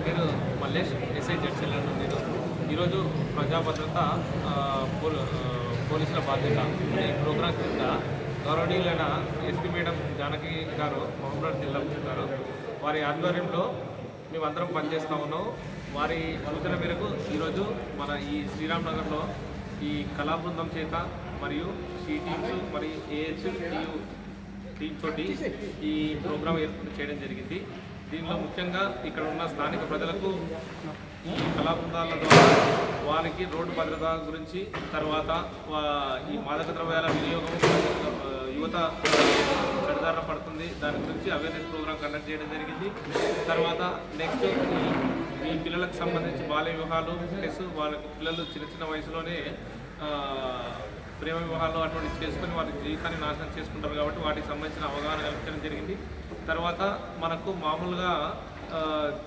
పేరు మల్లేష్, ఎస్ఐ జడ్చల్ నేను. ఈరోజు ప్రజాభద్రత పోలీసుల బాధ్యత ఈ ప్రోగ్రాం కింద గౌరవనీయులైన ఎస్పీ మేడం జానకి గారు, మహబూబ్నగర్ జిల్లా గారు వారి ఆధ్వర్యంలో మేమందరం పనిచేస్తూ ఉన్నాం. వారి సూచన మేరకు ఈరోజు మన ఈ శ్రీరామ్ నగర్లో ఈ కళా బృందం చేత మరియు సిటీమ్స్ మరియు ఏహెచ్యు టీమ్ తోటి ఈ ప్రోగ్రాం ఏర్పాటు చేయడం జరిగింది. దీనిలో ముఖ్యంగా ఇక్కడ ఉన్న స్థానిక ప్రజలకు ఈ కళా బృందాల ద్వారా వారికి రోడ్డు భద్రత గురించి, తర్వాత ఈ మాదక ద్రవ్యాల వినియోగం యువత చెడుదారిన పడుతుంది దాని గురించి అవేర్నెస్ ప్రోగ్రాం కండక్ట్ చేయడం జరిగింది. తర్వాత నెక్స్ట్ ఈ పిల్లలకు సంబంధించి బాల్య వివాహాలు ప్లస్ వాళ్ళకి పిల్లలు చిన్న చిన్న వయసులోనే ప్రేమ వివాహాలు అటువంటి చేసుకొని వారి జీవితాన్ని నాశనం చేసుకుంటారు కాబట్టి వాటికి సంబంధించిన అవగాహన కల్పించడం జరిగింది. తర్వాత మనకు మామూలుగా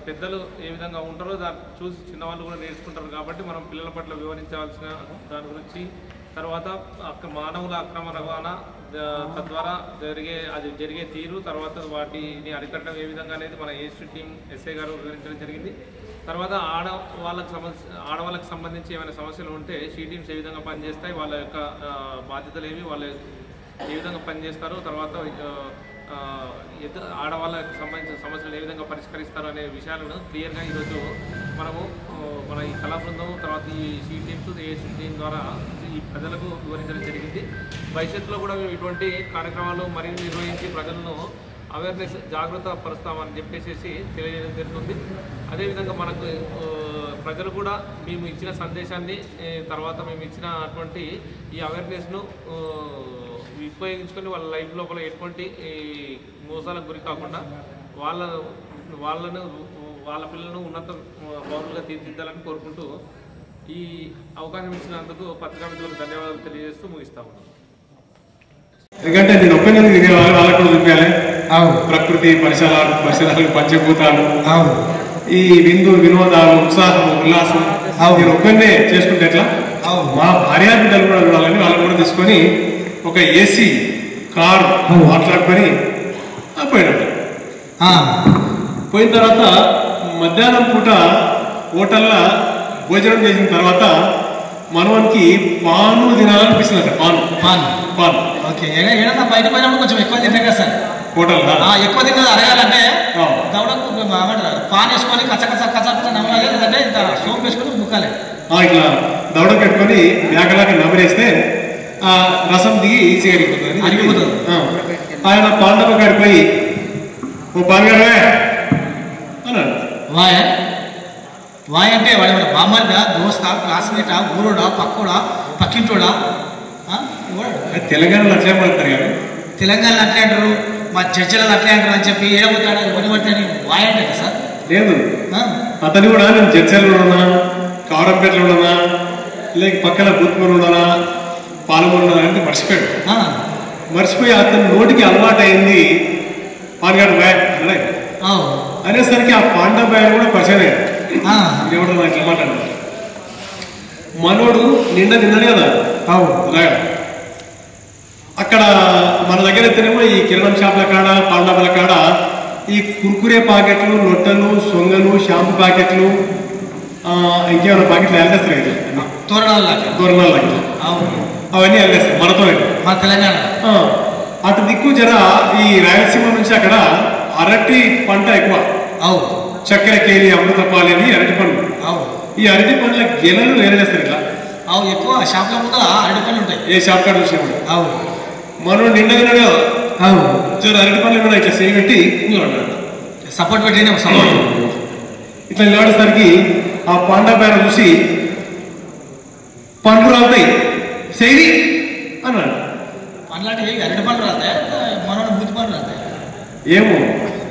పెద్దలు ఏ విధంగా ఉంటారో దాన్ని చూసి చిన్నవాళ్ళు కూడా నేర్చుకుంటారు కాబట్టి మనం పిల్లల పట్ల వివరించాల్సిన దాని గురించి, తర్వాత మానవుల అక్రమ రవాణా తద్వారా జరిగే తీరు, తర్వాత వాటిని అరికట్టడం ఏ విధంగా అనేది మన ఏసీ టీం ఎస్ఐ గారు వివరించడం జరిగింది. తర్వాత ఆడవాళ్ళకి సంబంధించి ఏమైనా సమస్యలు ఉంటే షీ టీమ్స్ ఏ విధంగా పనిచేస్తాయి, వాళ్ళ యొక్క బాధ్యతలు ఏవి, వాళ్ళు ఏ విధంగా పనిచేస్తారో, తర్వాత ఆడవాళ్ళకి సంబంధించిన సమస్యలు ఏ విధంగా పరిష్కరిస్తారు అనే విషయాలను క్లియర్గా ఈరోజు మనము మన ఈ కళా బృందం, తర్వాత ఈ షీ టీమ్స్ ఏసీ టీం ద్వారా ఈ ప్రజలకు వివరించడం జరిగింది. భవిష్యత్తులో కూడా మేము ఇటువంటి కార్యక్రమాలు మరింత నిర్వహించి ప్రజలను అవేర్నెస్ జాగ్రత్త పరుస్తామని చెప్పేసి తెలియజేయడం జరుగుతుంది. అదేవిధంగా మనకు ప్రజలు కూడా మేము ఇచ్చిన సందేశాన్ని, తర్వాత మేము ఇచ్చిన అటువంటి ఈ అవేర్నెస్ను ఉపయోగించుకొని వాళ్ళ లైఫ్ లోపల ఎటువంటి మోసాలకు గురి కాకుండా వాళ్ళ పిల్లలను ఉన్నత పౌరులుగా తీర్చిదిద్దాలని కోరుకుంటూ ఈ అవకాశం ఇచ్చినందుకు పత్రికా మిత్రులకు ధన్యవాదాలు తెలియజేస్తూ ముగిస్తా ఉన్నాను. ఎందుకంటే నేను ఒక్కనే వాళ్ళకు కూడా చూపించాలి. ప్రకృతి పరిసరాలు పంచభూతాలు, ఈ వినోదాలు, ఉత్సాహం, ఉల్లాసం నేను ఒక్కనే చేసుకుంటే ఎట్లా, మా భార్యా బిడ్డలు కూడా చూడాలని వాళ్ళని కూడా తీసుకొని ఒక ఏసీ కార్ మాట్లాడుకొని పోయినట్టు. పోయిన తర్వాత మధ్యాహ్నం పూట హోటల్లో భోజనం చేసిన తర్వాత మనవానికి పాను తినాలనిపిస్తుంది. పాను ఓకే, ఏదైనా బయట పోయినప్పుడు కొంచెం ఎక్కువ తింటాం కదా సార్ హోటల్ ఎక్కువ తిన్నది అరగాలంటే దవడకు పాన్ వేసుకొని కచ్చ నమ్మలాలి, లేదంటే ఇంత సోపు వేసుకొని ముక్కాలి. ఇట్లా దవడ పెట్టుకొని మేకలాగా నమిరేస్తే ఆ రసం దిగి ఈజీగా అరిగిపోతుంది. ఆయన పాండవ గడిపోయి ఓ పాన్గాడే అన్నాడు. వాయ్ అంటే వాడు మన బామ్మర్దా, దోస్తా, క్లాస్మేటా, ఊరోడా, పక్కోడా, పక్కింటోడా? తెలంగాణలో అట్లే పడతారు కదా, తెలంగాణలో అట్లే అంటారు, మా జడ్జిలలో అట్లే అంటారు అని చెప్పి ఏడబోతాడు ఎవరిని పడితే వాయ్ అంటే సార్ లేదు. అతను కూడా నేను జడ్చర్లో ఉన్నా, కావరంపేటలో ఉన్నా, లేక పక్కన బూత్మూరు ఉన్నానా, పాలమూరు ఉన్నా అంటే మర్చిపోయి అతని నోటికి అలవాటు అయింది పాన్గాడు బాయ్ అన్నాడు. అనేసరికి ఆ పాండవ బాయ్ కూడా పరిచయం అయ్యాడు. ఎవడో నాకు ఇట్లా మాట్లాడారు. మనోడు నిన్ననే కదా రాడు. అక్కడ మన దగ్గర అయితేనేమో ఈ కిరణం షాపుల కాడ, పాండవుల కాడ ఈ కుర్కురే ప్యాకెట్లు, లొట్టలు, సొంగలు, షాంపూ ప్యాకెట్లు, ఇంకేమైనా ప్యాకెట్లు వెళ్ళేస్తారు కదా, తోరణాలు అవన్నీ వెళ్ళేస్తారు మనతో మన తెలంగాణ. అటు దిక్కు జర ఈ రాయలసీమ నుంచి అక్కడ అరటి పంట ఎక్కువ, చక్కెర కేలి, అమృతపాలి అని అరటి పండ్లు. ఈ అరటి పండ్ల గెలలు వేరేస్తారు ఇట్లా ఎక్కువ షాప్ల ముందర అరటి పండ్లు ఉంటాయి. ఏ షాప్ కాడ చూసినప్పుడు మనం నిండా జర అరటి పండ్లు కూడా ఇట్లా సేమ్ పెట్టి సపోర్ట్ పెట్టి ఇట్లా నిలబడేసరికి ఆ పాండా పేర చూసి పండ్లు రాలుతాయి శైలి అన్నాడు. పండ్లు అంటే అరటి పండ్లు రాస్తాయి, మనోడు బూతి పండ్లు రాస్తాయి. ఏమో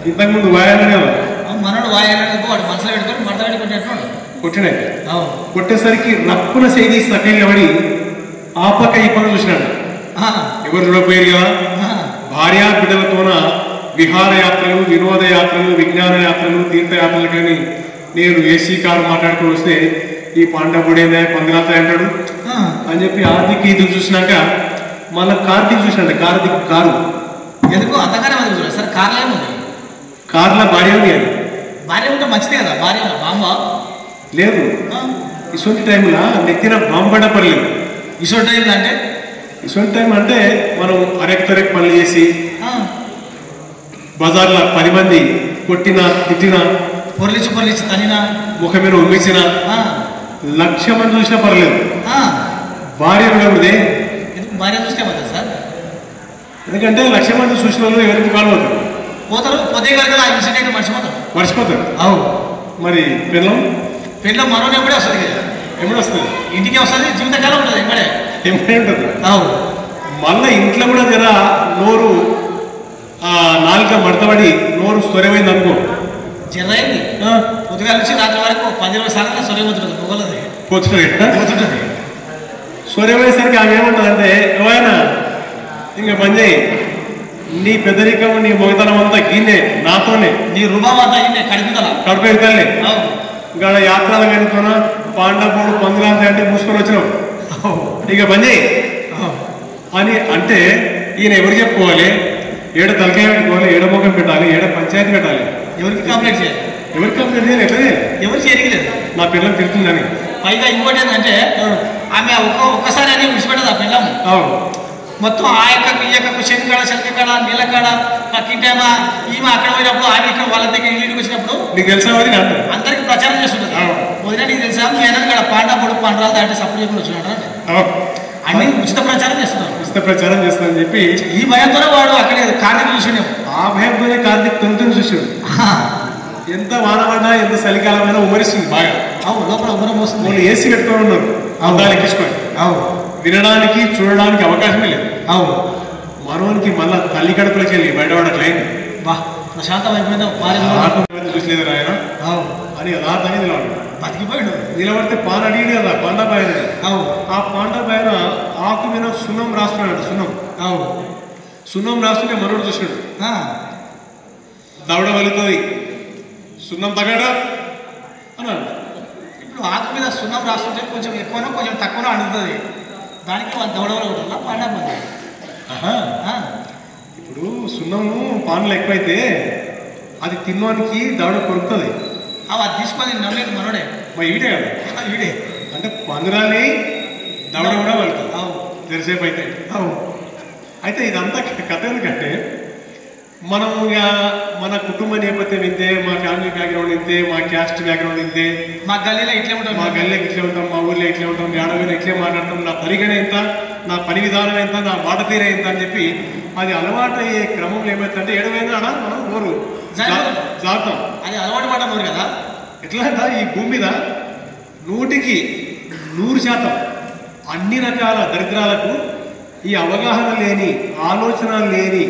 ఇంతకుముందు వాయాలనే మనోడు వాయాలకు వాడు మనసులో పెట్టుకొని మడత పెట్టుకుంటే కొట్టినాయి. కొట్టేసరికి రప్పున శైలి సక్కగా పడి ఆ పక్క ఈ పక్క చూసినాడు. ఎవరు చూడపోయారు కదా, భార్యా బిడ్డలతోన విహారయాత్రలు, వినోదయాత్రలు, విజ్ఞాన యాత్రలు, తీర్థయాత్రలు కానీ నేను ఏసీ కారు మాట్లాడుకుని వస్తే ఈ పాండవుడేదే పందిరాత్ర అంటాడు అని చెప్పి ఆర్థిక ఇది చూసినాక మళ్ళీ కార్తీక్ చూసినాడు. కారు ఎందుకు అంతగానే సార్ కార్లో ఏముంది, కార్ల భార్య ఉంది. భార్య ఉంటే మంచిదే కదా, భార్య బాంబ లేదు. ఇటువంటి టైంలో నెత్తిన బాంబడ పర్లేదు. ఇటువంటి టైంలో అంటే ఇటువంటి టైం అంటే మనం అరెక్తరెక్ పనులు చేసి బజార్లో 10 మంది కొట్టినా తిట్టినా పొరలిచ్చి తనినా ముఖం మీద ఉమ్మించిన 1,00,000 మంది చూసినా పర్లేదు. భార్య ఉండకూడదే. భార్య చూస్తే పోతుంది సార్. ఎందుకంటే 1,00,000 మంది చూసిన వాళ్ళు ఎవరికి కాలుపోతారు, పోతారు. పోతే కనుక ఆ ఇన్సిడెంట్ మర్చిపోతారు. అవు మరి పెళ్ళం మనోని ఎప్పుడే వస్తుంది కదా, ఎప్పుడు వస్తుంది? ఇంటికి వస్తుంది, జీవితకాలం ఉంటుంది ఎప్పుడే ఉంటుంది. అవు మళ్ళీ ఇంట్లో కూడా జర నోరు నాలుక మడతబడి నోరు సొరమైంది అనుకో, జర్రైంది పొద్దుగాల నుంచి రాత్రి వరకు 10-20 సార్లు సొరపోతుంటుంది. పొగలది పోతుంటుంది. సొరపోయేసరికి ఆమె ఏమంటుందంటే, ఎవరైనా ఇంకా పని నీ పెద్దరికం నీ మొగతనం అంతా గిన్నే నాతోనే, నీ రుబాబు అంతా గిన్నే కడుపు ఎడతాలే. ఇక్కడ యాత్రలు కనుకున్నా పాండవుడు పందులాంటి అంటే మూసుకొని వచ్చినావు, ఇక పని అని అంటే ఈయన ఎవరు చెప్పుకోవాలి? ఏడ తలకాయ పెట్టుకోవాలి, ఏడ ముఖం పెట్టాలి, ఏడ పంచాయతీ పెట్టాలి, ఎవరికి కంప్లైంట్ చేయాలి? ఎట్లనే ఎవరు చేయలేదు. నా పిల్లలు తిరుగుతుందని. పైగా ఇంకోటి ఏంటంటే ఆమె ఒక్కసారి అని విడిచిపెట్టదు. ఆ పిల్లము మొత్తం ఆ ఎక్కకు ఈ ఎక్కకు శంకకాడ నీళ్ళకాడ పక్కింటేమా ఈమె అక్కడ పోయినప్పుడు ఆమె ఇక్కడ వాళ్ళ దగ్గర ఇంటికి వచ్చినప్పుడు నీకు తెలుసా అందరికి ప్రచారం చేస్తుంటుంది. వదిన నీకు తెలుసా నేను ఇక్కడ పాండవుడు పండరాలు దాటి సపోర్ట్ చెప్పి వచ్చినాడు అన్ని ఉచిత ప్రచారం చేస్తున్నాను చెప్పి ఈ భయంతోనే వాడు అక్కడ కార్తీక్ చూసాడు. ఆ భయంతోనే కార్తీక్ తొంతుని చూసాడు. ఎంత వానపడ్డా ఎంత చలికాలమైనా ఉమరిస్తుంది బాగా. లోపల ఉమరం వస్తుంది. వాళ్ళు ఏసీ పెట్టుకొని ఉన్నారు, అద్దాలు ఎక్కించుకొని. వినడానికి చూడడానికి అవకాశమే లేదు. మనోనికి మళ్ళా తల్లి కడుపులకి వెళ్ళి బయటపడట్లే ప్రశాంతం అయిపోయింది. చూసలేదు ఆయన అని యథార్థంగా నిలబడి బతికిపోయాడు. నిలబడితే పాన్ అడిగింది కదా పాండబాయన. ఆ పాండబాయన ఆకు మీద సున్నం రాస్తున్నాడు. సున్నం రాస్తుంటే మనోడు చూసాడు, దవడ వలుతుంది, సున్నం తగ్గడా అన్నాడు. ఇప్పుడు ఆకు మీద సున్నం రాస్తుంటే కొంచెం ఎక్కువనో కొంచెం తక్కువనో అడుగుతుంది. దానికి వాళ్ళు దవడవలు ఉంటుందా పాండవ. ఇప్పుడు సున్నము పాన్లు ఎక్కువైతే అది తినడానికి దవడ కొరుకుతుంది. అది తీసుకొని నమ్మలేదు మనోడే. మా ఈడే కదా, ఈడే అంటే పందురాని దవడ కూడా పడుతుంది తెరిసేపు అయితే. అయితే ఇదంతా కథ ఎందుకంటే మనం మన కుటుంబ నేపథ్యం ఇంతే, మా ఫ్యామిలీ బ్యాక్గ్రౌండ్ ఇంతే, మా క్యాస్ట్ బ్యాక్గ్రౌండ్ ఇంతే, మా గల్లీలో ఇట్లే ఉంటాం, మా గల్లీకి ఇట్లే ఉంటాం, మా ఊర్లో ఇట్లే ఉంటాం, మీ ఆడవిలో ఇట్లే మాట్లాడతాం, నా పరిగణ ఎంత, నా పని విధానం ఎంత, నా మాట తీరే ఎంత అని చెప్పి అది అలవాటు అయ్యే క్రమంలో ఏమవుతుందంటే ఏడవైనా మనం నోరు జాగ్రత్తం. అది అలవాటు పడ్డారు కదా. ఎట్లా అంట ఈ భూమి మీద 100% అన్ని రకాల దరిద్రాలకు ఈ అవగాహన లేని, ఆలోచన లేని,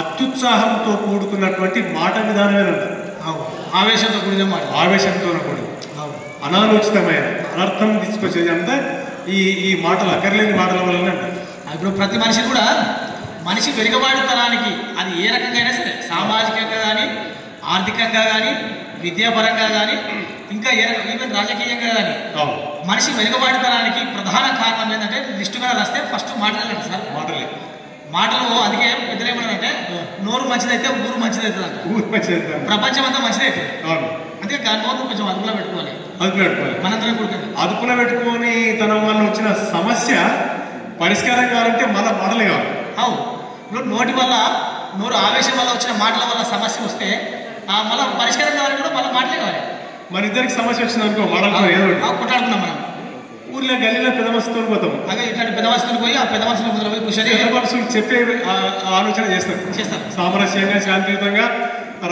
అత్యుత్సాహంతో కూడుకున్నటువంటి మాట విధానమేనంట. ఆవేశంతో కూడిన మాట, ఆవేశంతో కూడి అనాలోచితమైన అనర్థం తీసుకొచ్చేది అంతా ఈ మాటలు, అక్కర్లేని మాటల వల్లనే అంట. ఇప్పుడు ప్రతి మనిషి కూడా మనిషి వెనుకబాటుతనానికి అది ఏ రకంగా అయినా సరే, సామాజికంగా కానీ, ఆర్థికంగా కానీ, విద్యాపరంగా కానీ, ఇంకా ఈవెన్ రాజకీయంగా కానీ మనిషి వెనుకబాటుతనానికి ప్రధాన కారణం ఏంటంటే లిస్టుగా రాస్తే ఫస్ట్ మాటలే సార్. మాటలు అందుకే పెద్దలు ఏమన్నారంటే నోరు మంచిదైతే ఊరు మంచిదవుతుంది అంట. ప్రపంచం అంతా మంచిదవుతుంది. అందుకే నోరు కొంచెం అదుపులో పెట్టుకోవాలి. మనందరం కూడుకుంది అదుపులో పెట్టుకొని తన వల్ల వచ్చిన సమస్య పరిష్కారం కావాలంటే మళ్ళీ మాటలే కావాలి. ఇప్పుడు నోటి వల్ల, నోరు ఆవేశం వల్ల వచ్చిన మాటల వల్ల సమస్య వస్తే మళ్ళీ పరిష్కారం కావాలంటే కూడా మళ్ళీ మాటలే కావాలి. మన ఇద్దరికి సమస్య వచ్చింది అనుకో, మాటలు ఏదో కొట్టాడుకున్నాం మనం. ఊర్లో గల్లీలో పెద్ద మనుషులతో పోతాం. అదే ఇట్లాంటి పెద్ద మనుషులు పోయి ఆ పెద్ద మనుషుల ముందు పోయి కూర్చొని పెద్ద మనుషులు చెప్పే ఆలోచన చేస్తారు. సామరస్యంగా, శాంతియుతంగా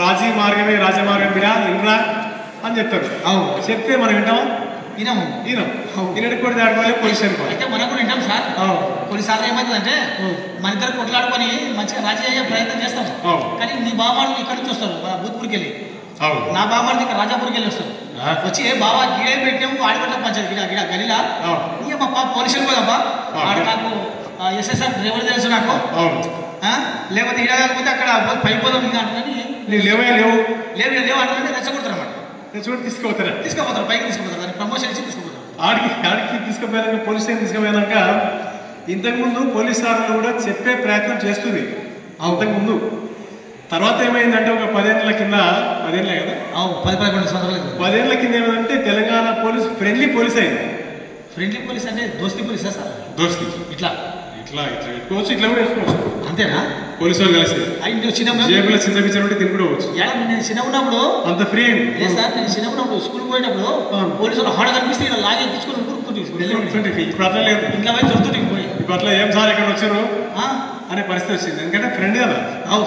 రాజీ మార్గమే రాజమార్గం మీద ఇంద్రా అని చెప్తారు. చెప్తే మనం వింటామా? వినము. వినడానికి కూడా దాడుకోవాలి, పోలీస్ అయితే మనం కూడా వింటాం సార్. కొన్నిసార్లు ఏమవుతుందంటే మన ఇద్దరు కొట్లాడుకొని మంచిగా రాజీ అయ్యే ప్రయత్నం చేస్తాం. కానీ నీ బామాడు ఇక్కడ నుంచి వస్తారు, మన భూత్పూర్కి వెళ్ళి. నా బామాడు ఇక్కడ రాజాపూర్కి వెళ్ళి వస్తారు. వచ్చి బాబా గిడే పెట్టాము ఆడిపెట్టాం పంచాయతీ గిడ గలీలా మా పాప పోలీసులు పోదాబ్బా, ఆడ నాకు ఎస్ఎస్ఆర్ డ్రైవర్ తెలుసు నాకు, లేకపోతే ఈడ కాకపోతే అక్కడ పైపోదాం ఇంకా అంటున్నాని లేవు అంటున్నాని రెచ్చగొడతారు అన్నమాట. తీసుకుపోతారు పైకి తీసుకుపోతారు, దాన్ని ప్రమోషన్ ఇచ్చి తీసుకుపోతారు. ఆడికి తీసుకుపోయాక పోలీస్ స్టేషన్ తీసుకుపోయాక ఇంతకుముందు పోలీస్ సార్లు కూడా చెప్పే ప్రయత్నం చేస్తుంది. అంతకుముందు తర్వాత ఏమైందంటే ఒక 10 ఏళ్ల కింద 10 ఏళ్ళే కదా 10-11 సంవత్సరాలు 10 ఏళ్ల కింద ఏమైందంటే తెలంగాణ పోలీస్ ఫ్రెండ్లీ పోలీస్ అయింది. ఫ్రెండ్లీ పోలీస్ అంటే దోస్తీ పోలీసా సార్? దోస్తీ ఇట్లా ఇట్లా ఇట్లా పెట్టుకోవచ్చు, ఇట్లా కూడా వేసుకోవచ్చు. అంతేనా? పోలీసు వాళ్ళు కలిసి చిన్న జేబులో చిన్న పిచ్చర్ ఉంటే తిని కూడా వచ్చు. నేను చిన్న ఉన్నప్పుడు అంత ఫ్రీ అయింది. లేదు సార్, నేను చిన్న ఉన్నప్పుడు స్కూల్ పోయినప్పుడు పోలీసు వాళ్ళు హాడ కనిపిస్తే ఇలా లాగే ఎక్కించుకొని ఇప్పుడు అట్లా లేదు. ఇంట్లో పోయి దొరుకుతుంది పోయి ఇప్పుడు అట్లా ఏం సార్ ఎక్కడ వచ్చారు అనే పరిస్థితి వచ్చింది. ఎందుకంటే ఫ్రెండ్ కదా.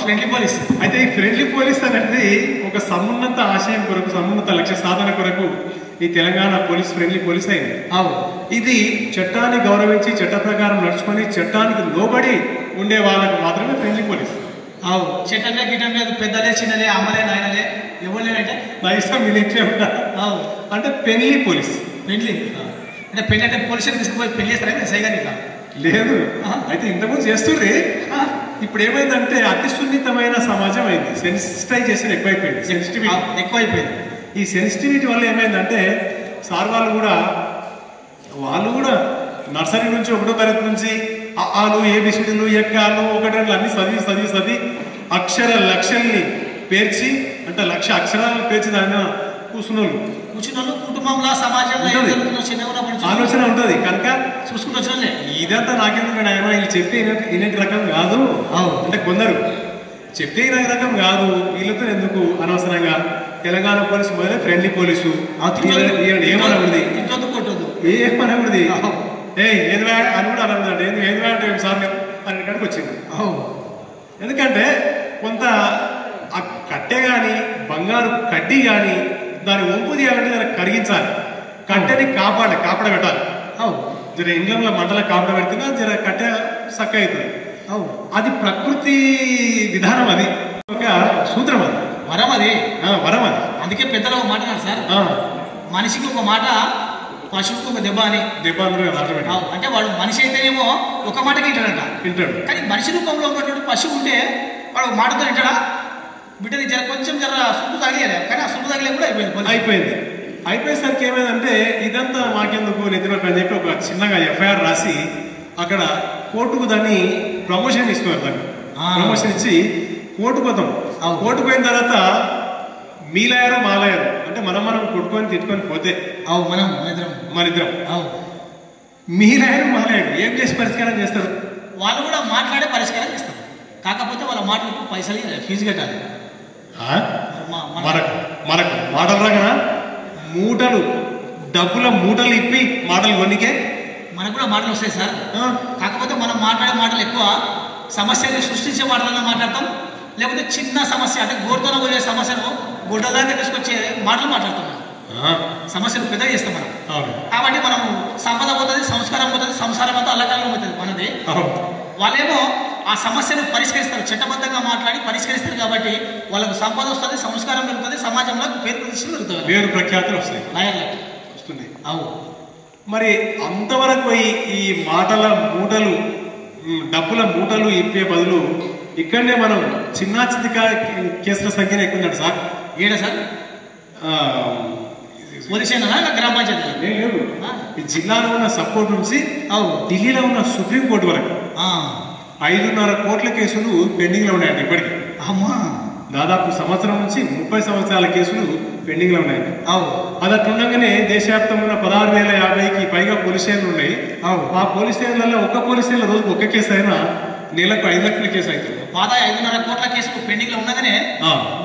Friendly police. అయితే ఈ ఫ్రెండ్లీ పోలీస్ అనేది ఒక సమున్నత ఆశయం కొరకు, సమున్నత లక్ష్య సాధన కొరకు ఈ తెలంగాణ పోలీస్ ఫ్రెండ్లీ పోలీస్ అయింది. ఇది చట్టాన్ని గౌరవించి చట్ట ప్రకారం నడుచుకొని చట్టానికి లోబడి ఉండే వాళ్ళకు మాత్రమే ఫ్రెండ్లీ పోలీస్. చట్టంలో గిట్టం లేదు, పెద్దలే చిన్నలే అమ్మలే నాయనలే ఎవరు లేదంటే నా ఇష్టం మిలిటరీ అంటే పెళ్లి పోలీస్. పెళ్లి అంటే పెళ్లి అంటే పోలీసు తీసుకుపోయి పెళ్లి చేస్తారా సైగాని ఇట్లా లేదు. అయితే ఇంతకుముందు చేస్తుండ్రి, ఇప్పుడు ఏమైందంటే అతి సున్నితమైన సమాజం అయింది. సెన్సిటైజేషన్ ఎక్కువైపోయింది, సెన్సిటివిటీ ఎక్కువైపోయింది. ఈ సెన్సిటివిటీ వల్ల ఏమైందంటే సార్ వాళ్ళు కూడా నర్సరీ నుంచి 1వ తరగతి నుంచి ఆలు ఏబిసిడీలు ఎక్కాలు 1-2 అన్ని చదివి అక్షర లక్షల్ని పేర్చి అంటే 1,00,000 అక్షరాలను పేర్చి దాని కూర్చున్నోళ్ళు కుటుంబంలో సమాజంలో ఆలోచన ఉంటుంది కనుక చూసుకుంటూ వచ్చిన ఇదంతా నాకెందుకు ఏమో వీళ్ళు చెప్తే ఇలాంటి రకం కాదు. అంటే కొందరు చెప్తే ఇలాంటి రకం కాదు, వీళ్ళతో ఎందుకు అనవసరంగా తెలంగాణ పోలీసు మొదలై ఫ్రెండ్లీ పోలీసు ఏమనకూడదు, ఏమనకూడదు, ఏది వ్యాడ్ అని కూడా అనకూడదు. అంటే ఏది వ్యాడ్ సార్ అని కాడికి వచ్చింది. ఎందుకంటే కొంత ఆ కట్టె కానీ బంగారు కడ్డీ కానీ దాన్ని ఒంపు తీయాలంటే దాన్ని కరిగించాలి, కట్టెని కాపాడ పెట్టాలి. జర ఇంగ్లంలో మంటల కాపాడ పెడుతున్నా జర కట్టె సక్క అవుతుంది. అది ప్రకృతి విధానం, అది ఒక సూత్రం, అది వరం, అది వరం. అది అందుకే పెద్దలు ఒక మాట అన్నారు సార్, మనిషికి ఒక మాట పశువుకు ఒక దెబ్బ అని. అంటే వాడు మనిషి అయితేనేమో ఒక మాటకి వింటాడు, కానీ మనిషి రూపంలో ఉన్నటువంటి పశువు ఉంటే వాడు మాటతో వింటాడా? బిడ్డని కొంచెం సుప్పు తగిలేదు, కానీ ఆ సుప్పు తగిలే కూడా అయిపోయేసరికి ఏమైందంటే ఇదంతా మాకెందుకు నిద్రపై అని చెప్పి ఒక చిన్నగా ఎఫ్ఐఆర్ రాసి అక్కడ కోర్టుకు దాన్ని ప్రమోషన్ ఇస్తున్నారు. దాన్ని ప్రమోషన్ ఇచ్చి కోర్టుకు పోతాం. కోర్టుకు పోయిన తర్వాత మీలాయారు మాలాయారు అంటే మనం కొట్టుకొని తిట్టుకొని పోతే మనిద్దరం మీలాయారు మాలాయారు ఏం చేసి పరిష్కారం చేస్తారు? వాళ్ళు కూడా మాట్లాడే పరిష్కారం చేస్తారు, కాకపోతే వాళ్ళ మాటలకు పైసలు ఫీజు కట్టాలి. మనకు మాటలు రాకనా మూటలు డబ్బుల మూటలు ఇప్పి మాటలు కొనికే మనకు కూడా మాటలు వస్తాయి సార్. కాకపోతే మనం మాట్లాడే మాటలు ఎక్కువ సమస్యని సృష్టించే మాటలన్నా మాట్లాడతాం, లేకపోతే చిన్న సమస్య అంటే గోడుతోనే పోయే సమస్యను గొడ్డ దాకా తీసుకొచ్చే మాటలు మాట్లాడుతున్నాం. సమస్యను పెద్దగా చేస్తాం మనం. కాబట్టి మనం సంపద పోతుంది, సంస్కారం పోతుంది, సంసారం అంతా అల్లకాలం పోతుంది మనది. వాళ్ళేమో ఆ సమస్యను పరిష్కరిస్తారు, చట్టబద్ధంగా మాట్లాడి పరిష్కరిస్తారు. కాబట్టి వాళ్ళకు సంపద వస్తుంది, సంస్కారం పెరుగుతుంది, సమాజంలో పేరు ప్రతిష్టలు పెరుగుతుంది, పేరు ప్రఖ్యాతులు వస్తాయి, లాయర్లకు వస్తుంది. మరి అంతవరకు ఈ మాటల మూటలు డబ్బుల మూటలు ఇప్పే బదులు ఇక్కడనే మనం చిన్న కేసుల సంఖ్యను ఎక్కుందండి సార్. ఏడ సార్? గ్రామ పంచాయతీ లేదు, ఈ జిల్లాలో ఉన్న సపోర్ట్ నుంచి ఢిల్లీలో ఉన్న సుప్రీంకోర్టు వరకు 5.5 కోట్ల కేసులు పెండింగ్ లో ఉన్నాయండి ఇప్పటికీ. దాదాపు సంవత్సరం నుంచి 30 సంవత్సరాల కేసులు పెండింగ్ లో ఉన్నాయండి. అది అట్లుండగానే దేశవ్యాప్తంగా ఉన్న 16,050కి పైగా పోలీస్ స్టేషన్లు ఉన్నాయి. ఆ పోలీస్ స్టేషన్లలో ఒక్క పోలీస్ స్టేషన్ రోజుకు ఒక్క కేసు అయినా నెలకు 5 లక్షల కేసు అవుతుంది. పాత 5.5 కోట్ల కేసులు పెండింగ్ లో ఉండగానే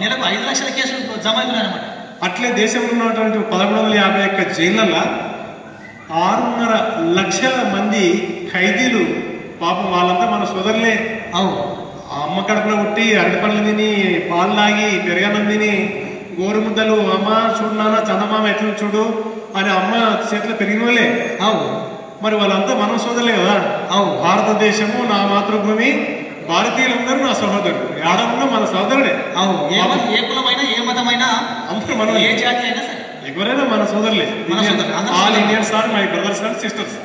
నెలకు 5 లక్షల కేసులు జమ అవుతున్నాయి అన్నమాట. అట్లే దేశంలో ఉన్నటువంటి 1151 జైళ్లలో 6.5 లక్షల మంది ఖైదీలు పాపం వాళ్ళంతా మన సోదరులే. అమ్మ కడుపులో పుట్టి అరటి పండ్లు తిని పాలు తాగి పెరగన్నం తిని గోరుముద్దలు అమ్మ చూడు నాన్న చందమామ ఎట్లా చూడు అని అమ్మ చేతిలో పెరిగిన వాళ్ళే. మరి వాళ్ళంతా మన సోదరులే కదా. భారతదేశము నా మాతృభూమి, భారతీయులందరూ నా సహోదరుడు, ఆడమున్నా మన సోదరుడే. ఏ కులమైనా ఏ మతమైనా అందరూ మనం, ఏ జాతి అయినా సరే ఎవరైనా మన సోదరులే. All Indians are my brothers and sisters.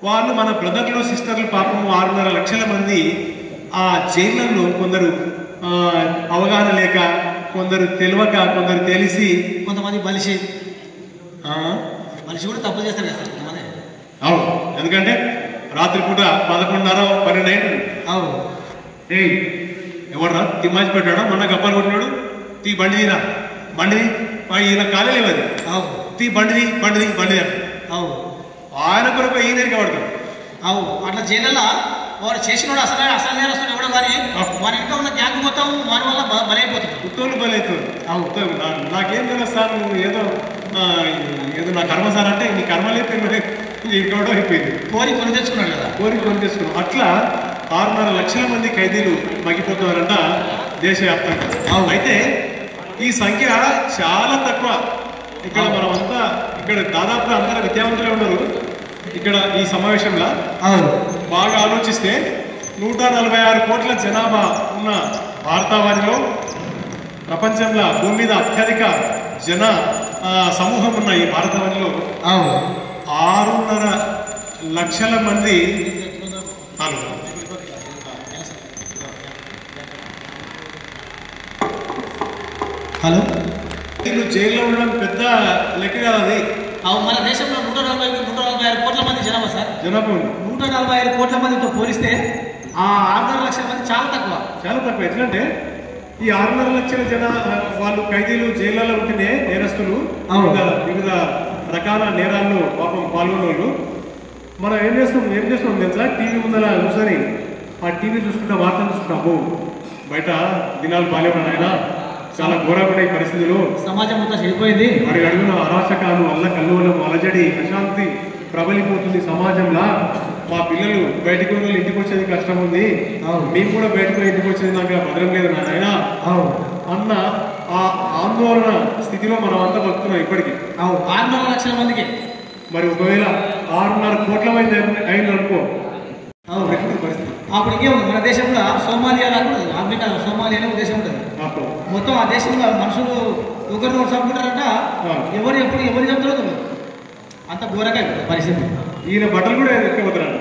వాళ్ళు మన బ్రదర్లు సిస్టర్లు పాపం 6.5 లక్షల మంది ఆ జైళ్లలో కొందరు అవగాహన లేక, కొందరు తెలియక, కొందరు తెలిసి, కొంతమంది బలిసి కూడా తప్పు చేస్తారు కదా సార్. అవును, ఎందుకంటే రాత్రిపూట 11:30, 12 అయింది. ఎవడరా తిమ్మాచి పెట్టాడా మొన్న గప్పలు కొట్టినాడు తీ బండిదిరా బండిది ఈయన కాలేలేవు అది తీ బండిది బండిది బండిది అంట ఆయన కొరకు ఈయనకి పడతాడు అట్లా జైలలో వాడు చేసినోడు అసలు నేరస్తుడు ఎవడో కానీ వారి ఇంకా ఉన్న గ్యాంగ్ మొత్తం వారి వల్ల బలైపోతుంది ఉత్తోళ్ళు బలవుతుంది నాకేం తెలుస్తాను ఏదో నా కర్మ సార్ అంటే నీ కర్మ లేకపోతే ఇంకోటో అయిపోయింది కోరి కొని తెచ్చుకున్నాడు కదా కొని తెచ్చుకున్నాం అట్లా 6.5 లక్షల మంది ఖైదీలు మగ్గిపోతున్నారంట దేశవ్యాప్తంగా అయితే ఈ సంఖ్య చాలా తక్కువ ఇక్కడ మనమంతా ఇక్కడ దాదాపుగా అందరూ విద్యావంతులే ఉన్నారు ఇక్కడ ఈ సమావేశంలో బాగా ఆలోచిస్తే 146 కోట్ల జనాభా ఉన్న భారతావనిలో ప్రపంచంలో భూమి మీద అత్యధిక జన సమూహం ఉన్న ఈ భారతావనిలో 6.5 లక్షల మంది హలో వీళ్ళు జైల్లో ఉండడం పెద్ద లెక్క కాదు అది మన దేశంలో 146 కోట్ల మంది జనాభా సార్ జనాభా 145 కోట్ల మందితో పోలిస్తే ఆ 6.5 లక్షల మంది చాలా తక్కువ ఎట్లంటే ఈ 6.5 లక్షల వాళ్ళు ఖైదీలు జైళ్ళలో ఉంటేనే నేరస్తులు వివిధ రకాల నేరాల్లో పాపం పాల్గొన్న మనం ఏం చేస్తాం తెలుసా టీవీ ముందర కూర్చొని ఆ టీవీ చూసుకుంటా వార్తలు చూసుకుంటాము బయట దినాలు బాగాలేవు ఆయన చాలా ఘోరమైన పరిస్థితులు సమాజం అంతా చెడిపోయింది మరి అడుగున అరాచకాలు కల్లోలం అలజడి అశాంతి ప్రబలిపోతుంది సమాజంలో మా పిల్లలు బయటకు ఇంటికి వచ్చేది కష్టం ఉంది మేము కూడా బయటకు ఇంటికి వచ్చేది నాకు భద్రం లేదు నాయన అన్న ఆ ఆందోళన స్థితిలో మనం అంతా బతుకున్నాం ఇప్పటికీ 6.5 లక్షల మందికి మరి ఒకవేళ 6.5 కోట్ల మంది అయిందనుకో పరిస్థితి అప్పుడు ఇంకేముంది మన దేశంలో సోమాలియా ఆఫ్రికా సోమాలియా అనే దేశం ఉంటుంది మొత్తం ఆ దేశంలో మనుషులు ఒకరిని చంపుకుంటారంట ఎవరు చంపుతారో అంత ఘోరంగా పరిస్థితి ఈయన బట్టలు కూడా ఎక్కిపోతారు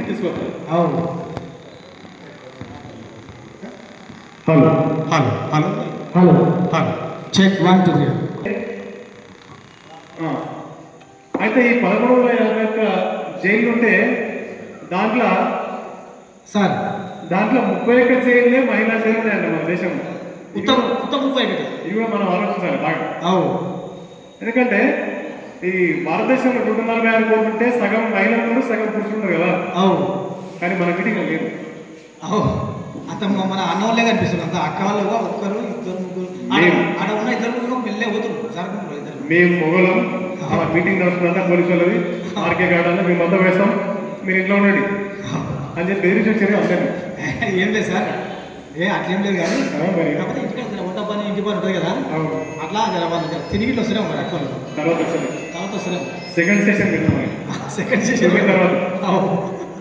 తీసుకొస్తారు అవును hello hello hello hello hello check 1 2 అయితే ఈ 11,50 జైలు ఉంటే దాంట్లో 31 జైలునే మహిళా జైలు ఉన్నాయంట మన దేశంలో ఉత్తమ 31 ఇవి కూడా మనం ఆలోచించాలి బాగా ఎందుకంటే ఈ భారతదేశంలో 146 కోట్లు ఉంటే సగం మహిళలు ఉన్నారు సగం పురుషులు ఉన్నారు కదా కానీ మన మీటింగ్ లేదు అంత మన అన్నోళ్ళే కనిపిస్తుంది అంత అక్క వాళ్ళు ఒక్కరు ఇద్దరు ముగ్గురు అక్కడ ఉన్న ఇద్దరు ముగ్గురు వెళ్ళే పోతున్నారు జరుగుతున్నారు ఇద్దరు మేము మొగలం మీటింగ్ నడుస్తుందంట పోలీసు వాళ్ళది ఆర్కే గార్డన్లో మేము అంతా వేస్తాం మీరు ఇంట్లో ఉండండి అని చెప్పి బెదిరించి వచ్చారు అందరినీ ఏం లేదు సార్ అట్లేం లేదు కానీ కాకపోతే ఇంటికి వంట పని ఇంటి పని ఉంటుంది కదా అట్లా తిరిగి వస్తున్నాం మరి అక్క తర్వాత వస్తున్నాం సెకండ్ సెషన్ తర్వాత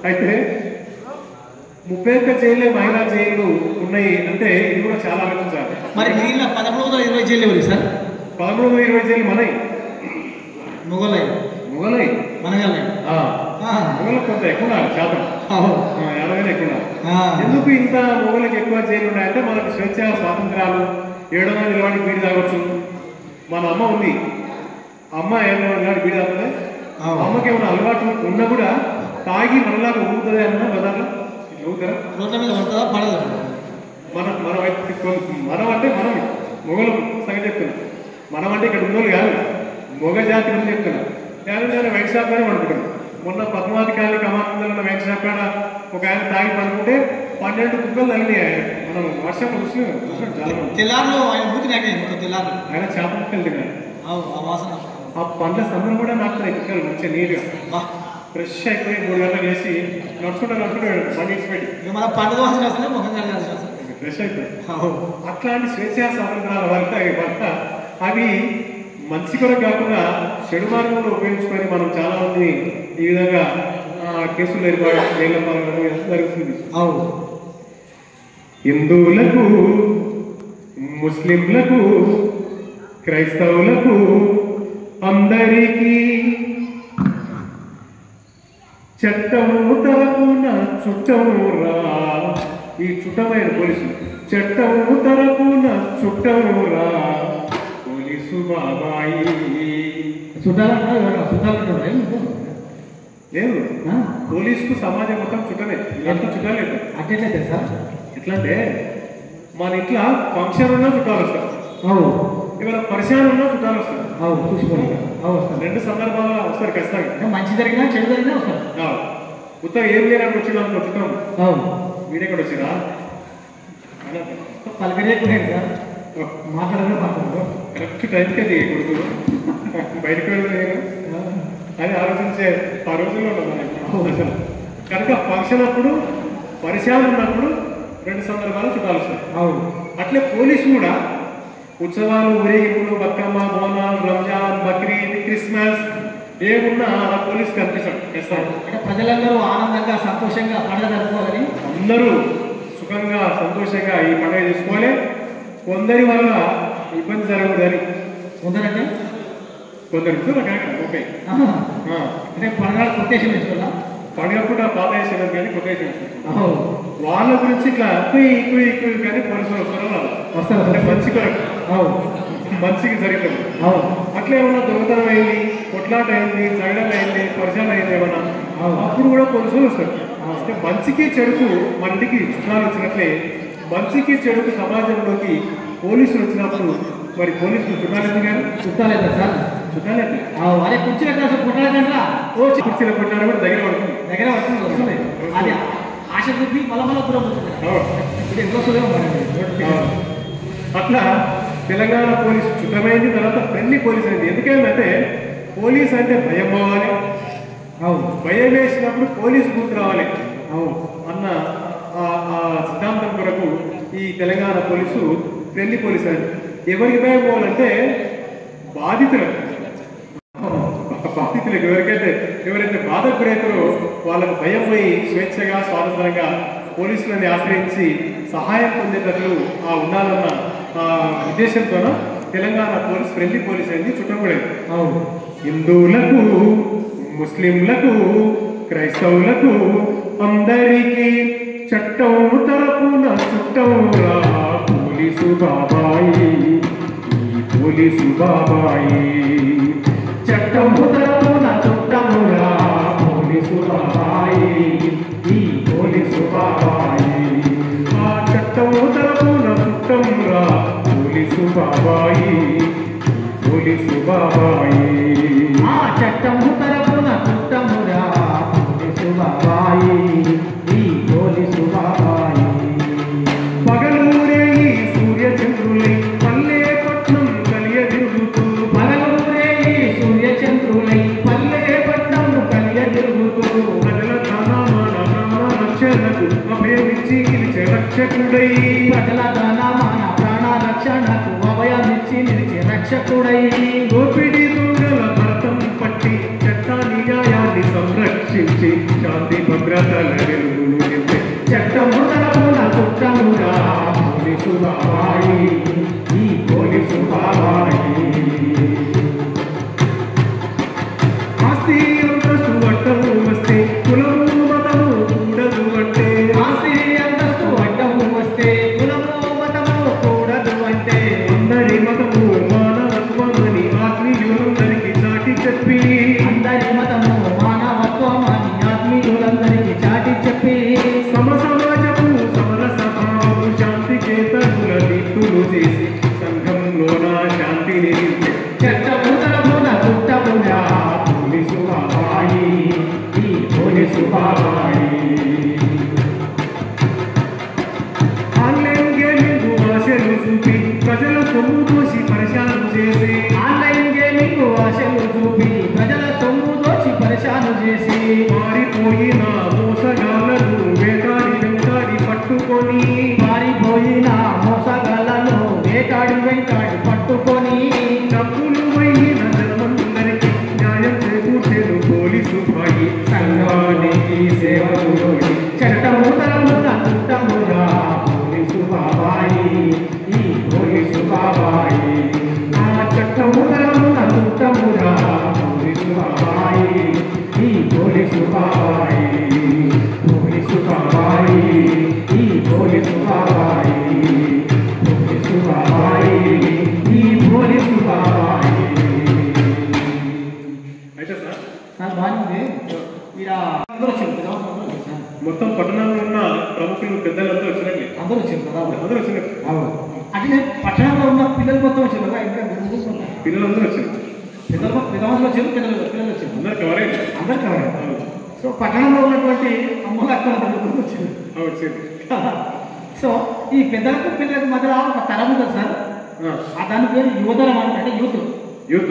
అయితే 31 జైలు మహిళా జైలు ఉన్నాయి అంటే ఇది కూడా చాలా ఆలోచించాలి మరి మిగిలిన 13-20 జైలు ఎవరు సార్ 13-20 జైలు మనయి మొగలై మనగలై మొగలకు కొంత ఎక్కువ శాతం 50 ఎక్కువ ఎందుకు ఇంత మొగలకు ఎక్కువ జైలు ఉన్నాయంటే మనకు స్వేచ్ఛ స్వాతంత్రాలు 7వ నిలబడి బీడి తాగొచ్చు మన అమ్మ ఉంది అమ్మ 7వ నిలబడి బీడి తాగుతుంది అమ్మకి ఏమైనా అలవాటు ఉన్నా కూడా తాగి మనలాగా ఊగుతుంది అన్న బదార్లో రోడ్ల మీద పడుతుందా పడదు మనం అంటే మనం మొగలు సంగతి చెప్తున్నాం మనం అంటే ఇక్కడ ఉన్నోళ్ళు కాదు మొగ జాతి గురించి చెప్తున్నాం నేను వైట్ షాప్ గానే పడుకుంటాను మొన్న పద్మావతి కాలనీ కమాంలో ఉన్న వైట్ షాప్ కాడ ఒక ఆయన తాగి పడుకుంటే 12 కుక్కలు తగిలినాయి మనం వర్షం చూసినాం చాలా తెల్లారులో ఆయన బూతి తెల్లారు ఆయన చేప కుక్కలు తిన్నారు ఆ పండ్ల సందం కూడా నాకున్నాయి కుక్కలు మంచిగా నీట్గా ఫ్రెష్ అయిపోయి 3 గంటలు వేసి నడుచుకుంటూ బండి పెట్టి మన పండుగ ఫ్రెష్ అయిపోయి అట్లాంటి స్వేచ్ఛా స్వాతంత్రాల వల్ల అవి మంచి కొరకు కాకుండా చెడు మార్గంలో ఉపయోగించుకొని మనం చాలా మంది ఈ విధంగా కేసులు ఏర్పడడం జైలు పాల్గొనడం జరుగుతుంది హిందువులకు ముస్లింలకు క్రైస్తవులకు అందరికీ చట్టము తరపున చుట్టమురా ఈ చుట్టమైన పోలీసులు చట్టము తరపున చుట్టమురా పోలీసు బాబాయి లేదు పోలీసుకు సమాజం మొత్తం చుట్టమే చుట్టాలేదు అట్లయితే సార్ ఎట్లా అంటే మన ఇంట్లో ఫంక్షన్ ఉన్నా చుట్టాలు వస్తారు, ఏమైనా పరిచయం ఉన్నా చుట్టాలు వస్తారు, వస్తారు. 2 సందర్భాల్లో వస్తారు ఖచ్చితంగా. మంచి జరిగినా చెడు జరిగినా వస్తారు. ఉత్తగా ఏం లేదని వచ్చినా చుట్టాం వీడెక్కడ వచ్చిరా పలకరే మాట్లాడమే మాట్లాడు కరెక్ట్ టైంకి అది కొడుకు బయటకు వెళ్ళలేదు అది ఆలోచించే ఆ రోజుల్లో అసలు కనుక ఫంక్షన్ అప్పుడు పరిచయాలు ఉన్నప్పుడు 2 సందర్భాలు చుట్టాలు వస్తారు. అట్లే పోలీసు కూడా ఉత్సవాలు, ఊరేగింపులు, బతుకమ్మ, బోనాలు, రంజాన్, బక్రీద్, క్రిస్మస్ ఏమున్నా ఆ పోలీసు కనిపిస్తాడు. అంటే ప్రజలందరూ ఆనందంగా సంతోషంగా పండుగ జరుపుకోవాలని, అందరూ సుఖంగా సంతోషంగా ఈ పండుగ చేసుకోవాలి. కొందరి వల్ల ఇబ్బంది జరగదని కొందరంటే కొందరికి రకరకాల ఓకే అంటే పండుగ కొటేషన్ వేసుకోవాలా, పండుగ పూట పాత వేసేది కానీ కొటేషన్ వాళ్ళ గురించి ఇట్లా ఎక్కువ కానీ పోలీసులు వస్తారు అంటే మంచి కొరకు మంచికి జరిగింది. అట్లా ఏమన్నా దొంగతనం అయింది, కొట్లాట అయింది, జగడం అయింది, పరిచయం అయింది ఏమన్నా అప్పుడు కూడా పోలీసులు వస్తారు. అంటే మంచికి చెడుకు మన ఇంటికి చుట్టాలు వచ్చినట్లే మంచికి చెడుకు సమాజంలోకి పోలీసులు వచ్చినప్పుడు మరి పోలీసులు చుట్టాలేదు కానీ చుట్టాలేదు సార్, చుట్టాలేదు. అదే కుర్చీల కోసం కొట్టాలంటా కుర్చీల కొట్టారు కూడా దగ్గర పడుతుంది వస్తుంది. అది ఆశ చూపి మళ్ళీ దూరం వస్తుంది. ఇప్పుడు ఎప్పుడు వస్తుందేమో. అట్లా తెలంగాణ పోలీసు చుట్టమైంది, తర్వాత ఫ్రెండ్లీ పోలీస్ అయింది. ఎందుకంటే పోలీస్ అంటే భయం పోవాలి, భయం వేసినప్పుడు పోలీసు గుర్తు రావాలి అన్న ఆ సిద్ధాంతం కొరకు ఈ తెలంగాణ పోలీసు ఫ్రెండ్లీ పోలీస్ అయింది. ఎవరికి భయం పోవాలంటే బాధితులకు ఎవరైతే బాధకు గురవుతారో వాళ్ళకు భయం పోయి స్వేచ్ఛగా స్వాతంత్రంగా పోలీసులని ఆశ్రయించి సహాయం పొందేటట్లు ఉండాలన్న ఉద్దేశంతో తెలంగాణ పోలీస్ ఫ్రెండ్లీ పోలీస్ అయింది. చుట్టకూడదు హిందువులకు, ముస్లింలకు, క్రైస్తవులకు అందరికీ చట్టం తరపున చుట్టం రా పోలీసు బాబాయి, ఈ పోలీసు బాబాయి. చట్టం తరపున చుట్టం రా పోలీసు బాబాయి, ఈ పోలీసు బాబాయి. ఆ చట్టం తరపున చుట్టం రా పోలీసు బాబాయి, పోలీసు బాబాయి. ఆ చట్టం తరపున చుట్టం రా పోలీసు బాబాయి, ఈ పోలీసు బాబాయి. పగలూరే ఈ సూర్యచంద్రులై పల్లె పట్నం కలియదిరుగుతూ, పగలూరే ఈ సూర్యచంద్రులై పల్లె పట్నం కలియదిరుగుతూ, ప్రజల ధనమాన ప్రాణ రక్షణకు అభయమిచ్చి నిలిచే రక్షకుడై, ప్రజల ధనమాన ప్రాణ రక్షణకు అభయమిచ్చి నిలిచే రక్షకుడై, దోపిడీ దొంగల భరతం పట్టి చట్టాన్ని న్యాయాన్ని సంరక్షించి శాంతి భద్రతల వెలుగులు నింపే చట్టం తరపున చుట్టం రా పోలీసు బాబాయి, ఈ పోలీసు బాబాయి. ఆస్తి అంతస్తు అడ్డము వస్తే కులము మతము కూడదు అంటే, ఆస్తి అంతస్తు అడ్డము వస్తే కులము మతము కూడదు అంటే, అందరి మతము మానవత్వమని ఆత్మీయులందరికీ చాటి చెప్పి, అందరి మతము మానవత్వమని ఆత్మీయులందరికీ చాటి చెప్పి, సమాజము సమరస భావము శాంతి చేతనుల దీప్తులు చేసి సంఘంలోన శాంతిని నింపే చట్టము తరపున చుట్టము రా పోలీసు బాబాయి, ఈ పోలీసు బాబాయి. ఆన్లైన్ గేమింగ్ ఆశలు చూపి ప్రజల సొమ్ము దోసి పరిశాను చేసి, ఆన్లైన్ గేమింగ్ ఆశలు చూపి ప్రజల సొమ్ము దోచి పరిశాను చేసి, మారిపోయిన మోసగాళ్లను వెంటాడి పట్టుకొని, మారిపోయిన మోసగాళ్లను వెంటాడి పట్టుకొని, డబ్బులు పోయిన జనమందరికీ న్యాయం చేకూర్చేను పోలీసు భాయి, సంఘానికి సేవలు. చట్టము తరపున చుట్టము రా పోలీసు బాబాయి, ఈ పోలీసు బాబాయి. ఆ చట్టము తరపున చుట్టము రా పోలీసు బాబాయి, ఈ పోలీసు బాబాయి. పోలీసు బాబాయి, ఈ పోలీసు బాబాయి, పోలీసు బాబాయి, ఈ పోలీసు బాబాయి. అయితే సార్ బాగుంది. మొత్తం పట్టణంలో ఉన్న ప్రముఖులు పెద్దలంతా వచ్చినట్లే. అందరూ వచ్చారు కదా, అందరూ వచ్చినట్టు. అంటే పట్టణంలో ఉన్న పిల్లలు మొత్తం వచ్చారు కదా, ఇంకా పిల్లలందరూ వచ్చారు, పెద్దవాళ్ళు వచ్చారు, పిల్లలు వచ్చారు, అందరు కవర్ అయ్యారు. అందరు కవర్ అయ్యారు. సో పట్టణంలో ఉన్నటువంటి అమ్మలు అక్కడ వచ్చారు. సో ఈ పెద్దలకు పిల్లలకు మధ్య ఒక తరం ఉంటుంది సార్, దాని పేరు యువతరం అంటే యూత్. యూత్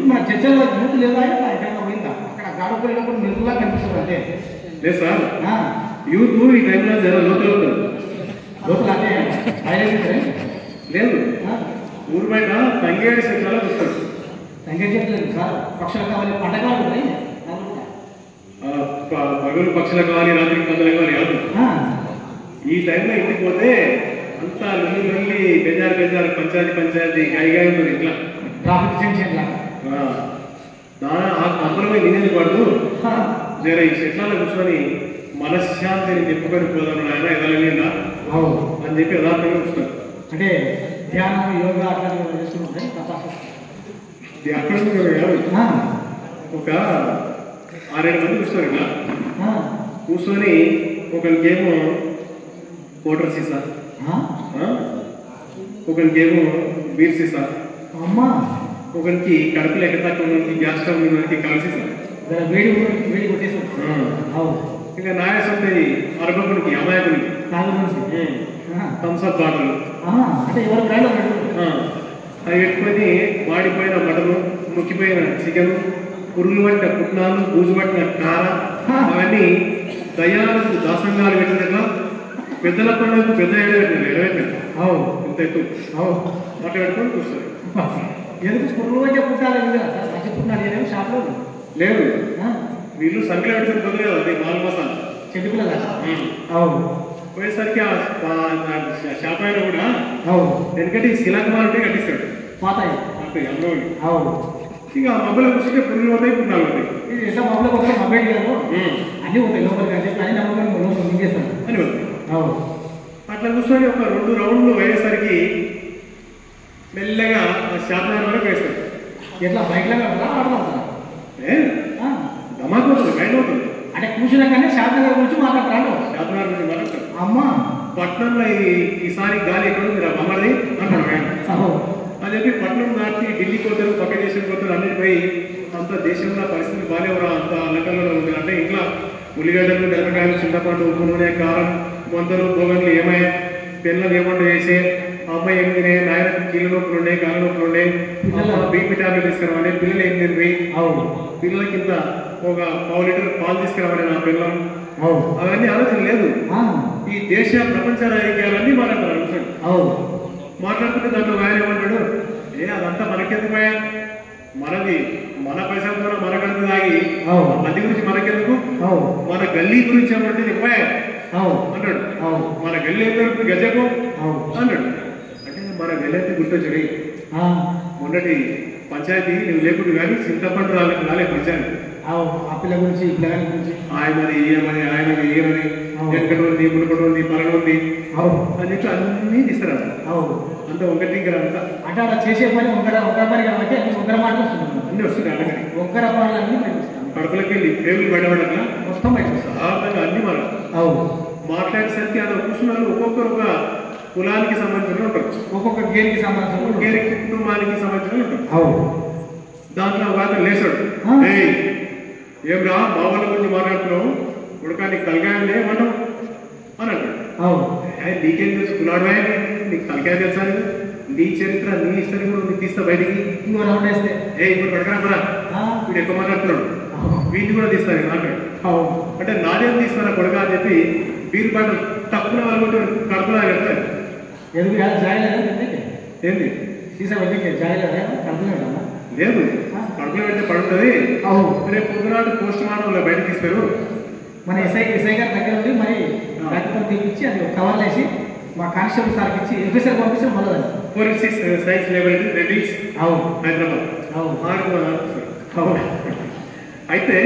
మన చర్చల్లో యూత్ లేదా ఎక్కడైనా పోయిందా? అక్కడ గాడపల్లిలో మెరుగులా కనిపిస్తుంది అంటే లేదు సార్. యూత్ ఈ టైంలో జర లోతులు అంటే లేదు, ఊరు బయట తంగేడి చెట్లలో చూస్తాడు. తంగేడి చెట్లు లేదు సార్, పక్షులు కావాలి, పంటకాలు ఉన్నాయి, పగలు పక్షులు కావాలి, రాత్రికి పందులు కావాలి కాదు. ఈ టైంలో ఇంటికి పోతే అంతా లొల్లి బెజారు పంచాయతీ గాయగా ఉంటుంది ఇట్లా ట్రాఫిక్ జంక్షన్ అందరమే నిందెందుకు పడుతూ జర ఈ చెట్లలో కూర్చొని మనశ్శాంతిని నింపుకొని పోదాం ఆయన ఎదలలేదా అని చెప్పి యథార్థంగా చూస్తారు. అంటే ధ్యానం యోగా అట్లా చేస్తుంటాయి. ఒక 6-7 మంది కూర్చోరు ఇలా కూర్చొని ఒకరికేమో కోటర్ సీసా, ఒకరికేమో బీర్ సీసా, ఒకరికి కడుపులు ఎక్కడ తక్కువ గ్యాస్ స్టవ్ కలిసి వేడి కొట్టేసారు. ఇంకా నాయసంటే అరబకునికి అమాయకునికి థమ్స్అప్ బాటలు అవి పెట్టుకొని వాడిపోయిన మటను, ముక్కిపోయిన చికెన్, పురుగులు పట్టిన పుట్నాలు, బూజు పట్టిన కార, అవన్నీ దయాలకు దాసంగాలు పెట్టినట్లా పెద్దల పండుగకు పెద్ద ఎడబెట్టారు. ఇంత ఎత్తు అట్లా పెట్టుకొని చూస్తారు. ఎందుకు పురుగులు పట్టే పుట్టాలి షాప్లో లేదు, వీళ్ళు సంఖ్యలో పెట్టుకుని కుదరదు కదా, అది 4 మాసాలు చెట్టుకున్నదా పోయేసరికి ఆ షాప్ అయినా కూడా ఎందుకంటే ఈ శిలాకుమారుంటే కట్టిస్తాడు పాతాయి అమ్మని. ఇక మబ్బుల కూర్చుంటే పురుగులు పోతాయి, పుట్నాలు పోతాయి. ఎట్లా మబ్బుల కోసం మబ్బేటి గారు అన్నీ పోతాయి లోపలికి అని చెప్పి అన్ని నమ్మకం లోపల మింగేస్తాను అని పోతాయి. అట్లా కూర్చొని ఒక 2 రౌండ్లు వేసేసరికి మెల్లగా షాప్ వరకు వేస్తాడు. ఎట్లా బైక్లో ఆడుతుందా ధమాక్ అవుతుంది, బయట అవుతుంది. అంటే కూర్చున్నా కానీ శాతనగర్ గురించి మాట్లాడతాడు. శాతనగర్ గురించి మాట్లాడతాడు. అమ్మా పట్నంలో ఈసారి గాలి ఎక్కడ ఉంది రా బొమ్మది అంటాడు ఆయన. అని చెప్పి పట్నం దాటి ఢిల్లీకి పోతారు, పక్క దేశం పోతారు, అన్నిటిపై అంత దేశంలో పరిస్థితి బాగాలేవరా, అంత అల్లకల్లో ఉంది. అంటే ఇంట్లో ఉల్లిగడ్డలు, మిరపకాయలు, చింతపండు, ఉప్పు నూనె, కారం, వంతలు, భోగన్లు ఏమై పెన్నులు ఏమంటూ వేసే అమ్మాయి ఏం తినే, నాయన కీళ్ళ నొప్పులు ఉండే, కాళ్ళ నొప్పులు ఉండే, బీపీ టాబ్లెట్ తీసుకురావాలి, పిల్లలు ఏం తింది, పిల్లలకి ఇంత ఒక 1/2 లీటర్ పాలు తీసుకురావాలి నా పిల్లలు, అవన్నీ ఆలోచన లేదు. ఈ దేశ ప్రపంచ రాజకీయాలన్నీ మాట్లాడతారు. మాట్లాడుతుంటే దాంట్లో ఆయన ఏమంటాడు, అదంతా మనకెందుకు పోయా, మనది మన పైసల ద్వారా మనకంటూ తాగి మంది గురించి మనకెందుకు, మన గల్లీ గురించి ఏమంటే పోయా అన్నాడు. మన గల్లీ ఏం జరుగుతుంది గజకు అన్నాడు. అంటే మన గల్లీ అయితే గుర్తొచ్చాడు, మొన్నటి పంచాయతీ నువ్వు లేకుండా కానీ చింతపండు రాలే పంచాయతీ. ఆ పిల్ల గురించి ఈ పిల్లగాని గురించి ఆయనది ఏమని, ఆయనది ఏమని, ఎక్కడ ఉంది, మునుపటి ఉంది, పలను ఉంది అని చెప్పి అన్నీ తీసుకురాదు. అంత ఒకటి ఇంకా అంతా అంటే అలా చేసే పని ఒక పని కాబట్టి ఒకరి మాట అన్నీ వస్తున్నాయి. అలాగే ఒకరి పనులన్నీ కడుపులకి వెళ్ళి టేబుల్ బయటపడట్లా మొత్తం బయట సాధారణంగా అన్ని మనం మాట్లాడేసరికి అలా కూర్చున్నారు. ఒక్కొక్కరు ఒక కులానికి సంబంధించిన ఉంటారు, ఒక్కొక్క గేరికి సంబంధించిన గేరి కుటుంబానికి సంబంధించిన ఉంటారు. దాంట్లో ఒక లేచాడు, ఏం రా మా వాళ్ళ గురించి మాట్లాడుతున్నావు, ఉడకా నీకు తలకాయలే మనం అని అంటాడు. నీకేం తెలుసు కులాడువా, నీకు తలకాయ తెలుసా, నీ చరిత్ర నీ హిస్టరీ కూడా నీకు తీస్తా బయటికి, ఇంకో రౌండ్ వేస్తే ఇప్పుడు పడకరా వీడు ఎక్కువ మాట్లాడుతున్నాడు, వీటిని కూడా తీస్తాను మాట్లాడు. అంటే నాదేం తీస్తాను కొడుక అని చెప్పి వీరి పాట తక్కువ వాళ్ళు కడుపులా పెడతారు. ఎందుకు ఏంది సీసా వెళ్ళి జాయిలేదా కడుపులో లేదు, కడుపులో పెడితే పడుతుంది. రేపు పొద్దునాడు పోస్ట్ మార్టంలో బయటకు తీస్తారు. మన ఎస్ఐ గారి దగ్గర ఉండి మరి రక్తం తీపిచ్చి అది కవర్లు వేసి మా కానిస్టేబుల్ సార్కి ఇచ్చి ఎఫ్ఎస్ఆర్ పంపిస్తే మళ్ళీ 406 సైన్స్ లెబొరేటరీ రెడీస్ హైదరాబాద్. అయితే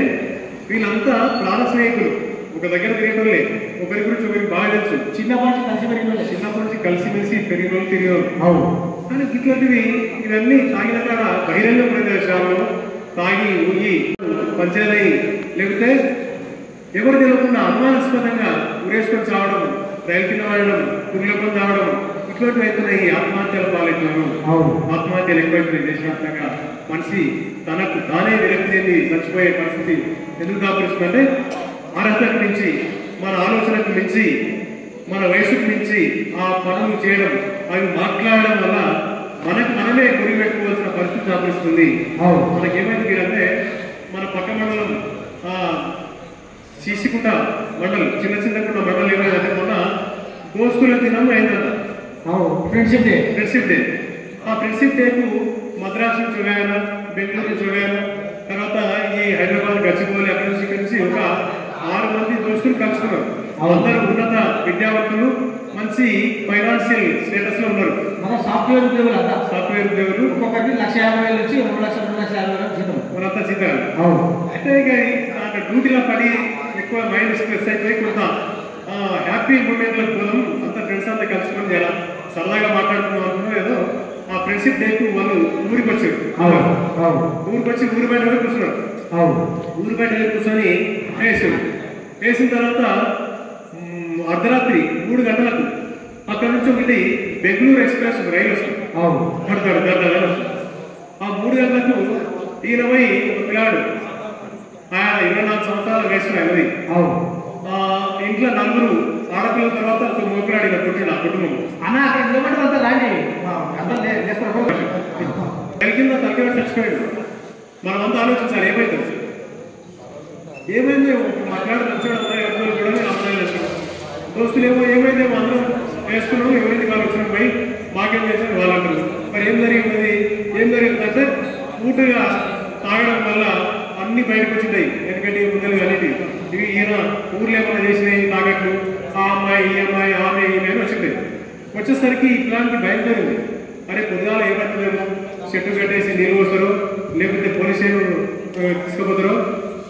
వీళ్ళంతా ప్రాణ స్నేహితులు, ఒక దగ్గర తిరిగేటోళ్ళే, ఒకరి గురించి ఒకరికి బాగా తెలుసు. చిన్నప్పటి నుంచి కలిసిమెలిసి పెరిగిన తిరిగేవాళ్ళు. కానీ ఇట్లాంటివి ఇవన్నీ తాగిన కాడ బహిరంగ ప్రదేశాల్లో తాగి ఊగి పంచాయతీ లేకపోతే ఎవరు తెలియకుండా అనుమానాస్పదంగా ఉరేసుకొని చావడం, రైలు కింద వాడడం, పురుగులకొని తావడం, ఇటువంటి అవుతున్నాయి. ఆత్మహత్యల పాలవుతున్నాను. ఆత్మహత్యలు ఎక్కువైతున్నాయి దేశవ్యాప్తంగా. మనిషి తనకు తానే విరక్తి చెంది చచ్చిపోయే పరిస్థితి ఎందుకు దాపరిస్తుందంటే అర్హతకు మించి, మన ఆలోచనకు మించి, మన వయసుకు మించి ఆ పనులు చేయడం, అవి మాట్లాడడం వల్ల మనకు మనమే గురి పెట్టుకోవాల్సిన పరిస్థితి దాపరిస్తుంది. మనకేమైంది అంటే మన పక్క మండలం చీసికుంట మండలం, చిన్న చిన్నకుంట మండలం ఏమైందంటే మొన్న దోస్తుల దినం అయిందంట. Friendship day. ఆ ఫ్రెండ్షిప్ డేకు మద్రాసు నుంచి వెళ్ళాను, బెంగళూరు నుంచి వెళ్ళాను, తర్వాత ఈ హైదరాబాద్ గచ్చిబౌలి అక్కడి నుంచి ఇక్కడి నుంచి ఒక 6 మంది దోస్తులు కలుసుకున్నారు. అందరూ ఉన్నత విద్యావంతులు, మంచి ఫైనాన్షియల్ స్టేటస్ లో ఉన్నారు. సాఫ్ట్వేర్ ఉద్యోగులు ఒక్కొక్కటి 1,50,000 నుంచి 2,00,000 జీతం. మనంతా జీతాలు. అయితే ఇక డ్యూటీలో పడి ఎక్కువ మైండ్ స్ట్రెస్ అయిపోయి కొంత హ్యాపీ మూమెంట్లకు పోదాం, అంత ఫ్రెండ్స్ అంతా కలుసుకొని చాలా సరదాగా మాట్లాడుతున్నాం అనుకున్నాం. ఏదో ఆ ఫ్రెండ్షిప్ డేకు వాళ్ళు ఊరికి వచ్చారు. ఊరికి వచ్చి ఊరి బయట కూర్చున్నారు. ఊరి బయట కూర్చొని వేసిన తర్వాత అర్ధరాత్రి 3 గంటలకు అక్కడ నుంచి ఒకటి బెంగళూరు ఎక్స్ప్రెస్ రైలు వస్తుంది. పడతాడు. ఆ 3 గంటలకు ఈయన పోయి ఒక పిల్లాడు, ఆయన 24 సంవత్సరాల వయసు అయినది. ఇంట్లో 4 ఆడపిల్లల తర్వాత ఒక మోపిలాడు ఇలా పుట్టిన ఆ కుటుంబం. కలిగింద తగ్గ చచ్చిపోయాడు. మనమంతా ఆలోచించాలి ఏమైతుంది, ఏమైంది మాట్లాడి నచ్చడం కూడా అమ్మాయిలు దోస్తులు ఏమైందేమో అందరం వేసుకున్నాము, ఎవరైంది వాళ్ళు వచ్చిన పోయి మాకేం చేశారు వాళ్ళు అంటారు. మరి ఏం జరిగిందంటే పూటగా తాగడం వల్ల అన్ని బయటకు వచ్చినాయి. ఎందుకంటే ముందలు అనేది ఇవి ఈయన ఊర్లో ఏమైనా చేసినాయి తాగట్లు, ఆ అమ్మాయి ఈ అమ్మాయి ఆమె ఈమె వచ్చింది. వచ్చేసరికి ఇట్లాంటి బయలుదేరింది. అరే పొద్దుగాల ఏమవుతుందేమో, చెట్టు కట్టేసి నీళ్ళు వస్తారో, లేకపోతే పోలీస్ తీసుకుపోతారో,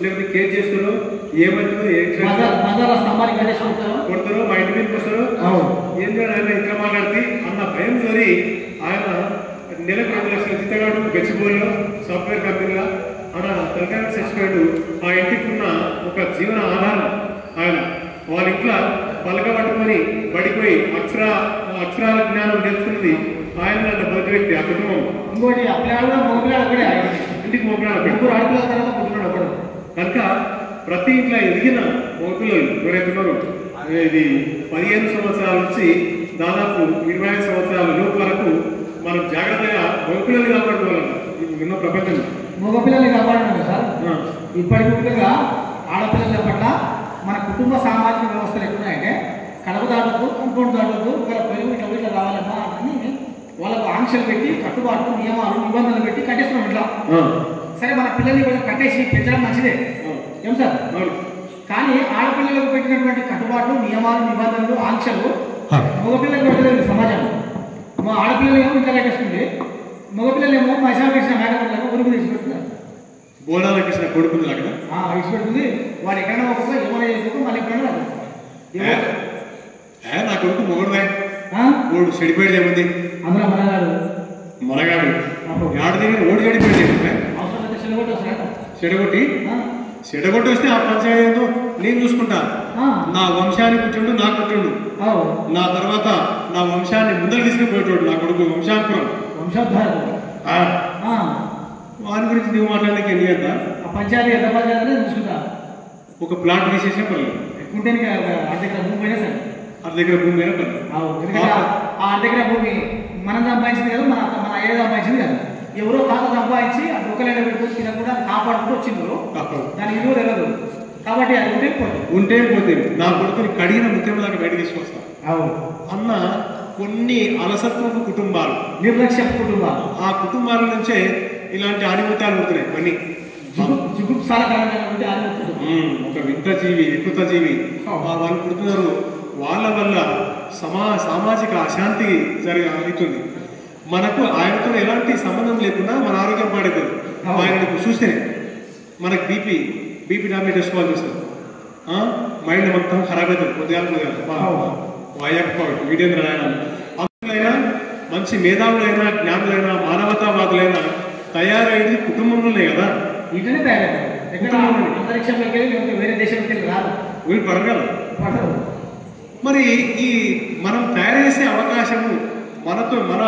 లేకపోతే కేసు చేస్తారో, ఏమవుతుందో కొడతారో, మా ఇంటి మీదకి వస్తారో, ఏం చేయాలి ఆయన ఇట్లా మాట్లాడితే అన్న భయం తోని ఆయన నెలకు 2 లక్షల జీతగాడు గచ్చిబౌలిలో సాఫ్ట్వేర్ కంపెనీలో ఆయన తలకాయ చచ్చిపోయాడు. ఆ ఇంటికి ఉన్న ఒక జీవన ఆధారం ఆయన. వాళ్ళ ఇంట్లో పలక పట్టుకొని పడిపోయి అక్షరాల జ్ఞానం నేర్చుకున్నది ఆయన మొదటి వ్యక్తి. ఆ కుటుంబం ఇంకోటి ఇంటికి మోపిలాడు కనుక ప్రతి ఇంట్లో ఎదిగిన మోపిల్లలు ఎవరైతున్నారో ఇది 15 సంవత్సరాల నుంచి దాదాపు 25 సంవత్సరాల లోపు వరకు మనం జాగ్రత్తగా మగపిల్లలు కాపాడుకోవాలి. నిన్న ప్రపంచం మగపిల్లల్ని కాపాడడం సార్. ఇప్పటి ముఖ్యంగా ఆడపిల్లల పట్ల మన కుటుంబ సామాజిక వ్యవస్థలు ఎట్లున్నాయంటే కడప దాటద్దు, కంపౌండ్ దాటద్దు, ఒకవేళ పెరుగు ఇట్లా రావాలమ్మా అని వాళ్ళకు ఆంక్షలు పెట్టి కట్టుబాట్లు, నియమాలు, నిబంధనలు పెట్టి కట్టేస్తున్నాం ఇట్లా. సరే మన పిల్లల్ని కొంచెం కట్టేసి పెంచడం మంచిదే ఏం సార్. కానీ ఆడపిల్లలకు పెట్టినటువంటి కట్టుబాట్లు, నియమాలు, నిబంధనలు, ఆంక్షలు మగపిల్లలకు పెట్టలేదు సమాజంలో. మా ఆడపిల్లలు ఏమో ఇంట్లో కట్టేస్తుంది, మగపిల్లలు ఏమో మసాలా కృష్ణ మేకపిల్లలకు ఉరుగు తీసుకుంటున్నారు. బోనాల కృష్ణ కొడుకుంది అక్కడ ఇచ్చిపెడుతుంది. వాడు ఎక్కడైనా ఒక ఏమైనా చేసుకో మళ్ళీ ఎక్కడైనా నా కొడుకు మొగడుదా ఓడు చెడిపోయేది ఏముంది. అందులో మనగాడు ఆడు దగ్గర ఓడి చెడిపోయేది చెడగొట్టి వస్తే ఆ పంచాయతీ నేను చూసుకుంటా. నా వంశాన్ని పుట్టిండు, నా పుట్టిండు, నా తర్వాత నా వంశాన్ని ముందర తీసుకుపోయేటోడు నా కొడుకు. వంశాంకురం వాని గురించి నువ్వు మాట్లాడడానికి ఎన్ని కదా పంచాయతీ ఎంత పంచాయతీ చూసుకుంటా. ఒక ప్లాట్ తీసేసిన పర్లేదు, దగ్గర భూమి అయినా సరే, అర్ధ దగ్గర భూమి అయినా పర్లేదు. ఆ దగ్గర భూమి మనం సంపాదించింది కదా, మన ఏదో సంపాదించింది కదా. ఎవరో తాత సంపాదించి ఆ డొక్కలైన పెట్టుకుని తినకుండా కాపాడుకుంటూ వచ్చిండ్రు, దాని విలువ తెలియదు. కాబట్టి అది ఉంటే పోతే నా కొడుకుని కడిగిన ముఖ్యం దాకా బయట తీసుకొస్తా అన్న కొన్ని అలసత్వపు కుటుంబాలు, నిర్లక్ష్య కుటుంబాలు, ఆ కుటుంబాల నుంచే ఇలాంటి ఆనిముత్యాలు ఉంటున్నాయి. కొన్ని ఒక వింత జీవి, వికృత జీవి వాళ్ళు పుడుతున్నారు. వాళ్ళ వల్ల సామాజిక అశాంతి అవుతుంది. మనకు ఆయనతో ఎలాంటి సంబంధం లేకుండా మన ఆరోగ్యం పాడవుతుంది. ఆయనకు చూస్తేనే మనకు బీపీ టాబ్లెట్ వేసుకోవాల్సి వస్తుంది. మైండ్ మొత్తం ఖరాబ్ అవుతుంది. వీడేంద్ర అందులైనా మంచి మేధావులైనా, జ్ఞానులైనా, మానవతావాదులైనా తయారైంది కుటుంబంలోనే కదా. వీటినే తయారవుతారు. అంతరిక్షంలోకి వెళ్ళి వేరే దేశంలోకి వెళ్ళి రాదు, వీళ్ళు పడగలరు. మరి ఈ మనం తయారు చేసే అవకాశము మన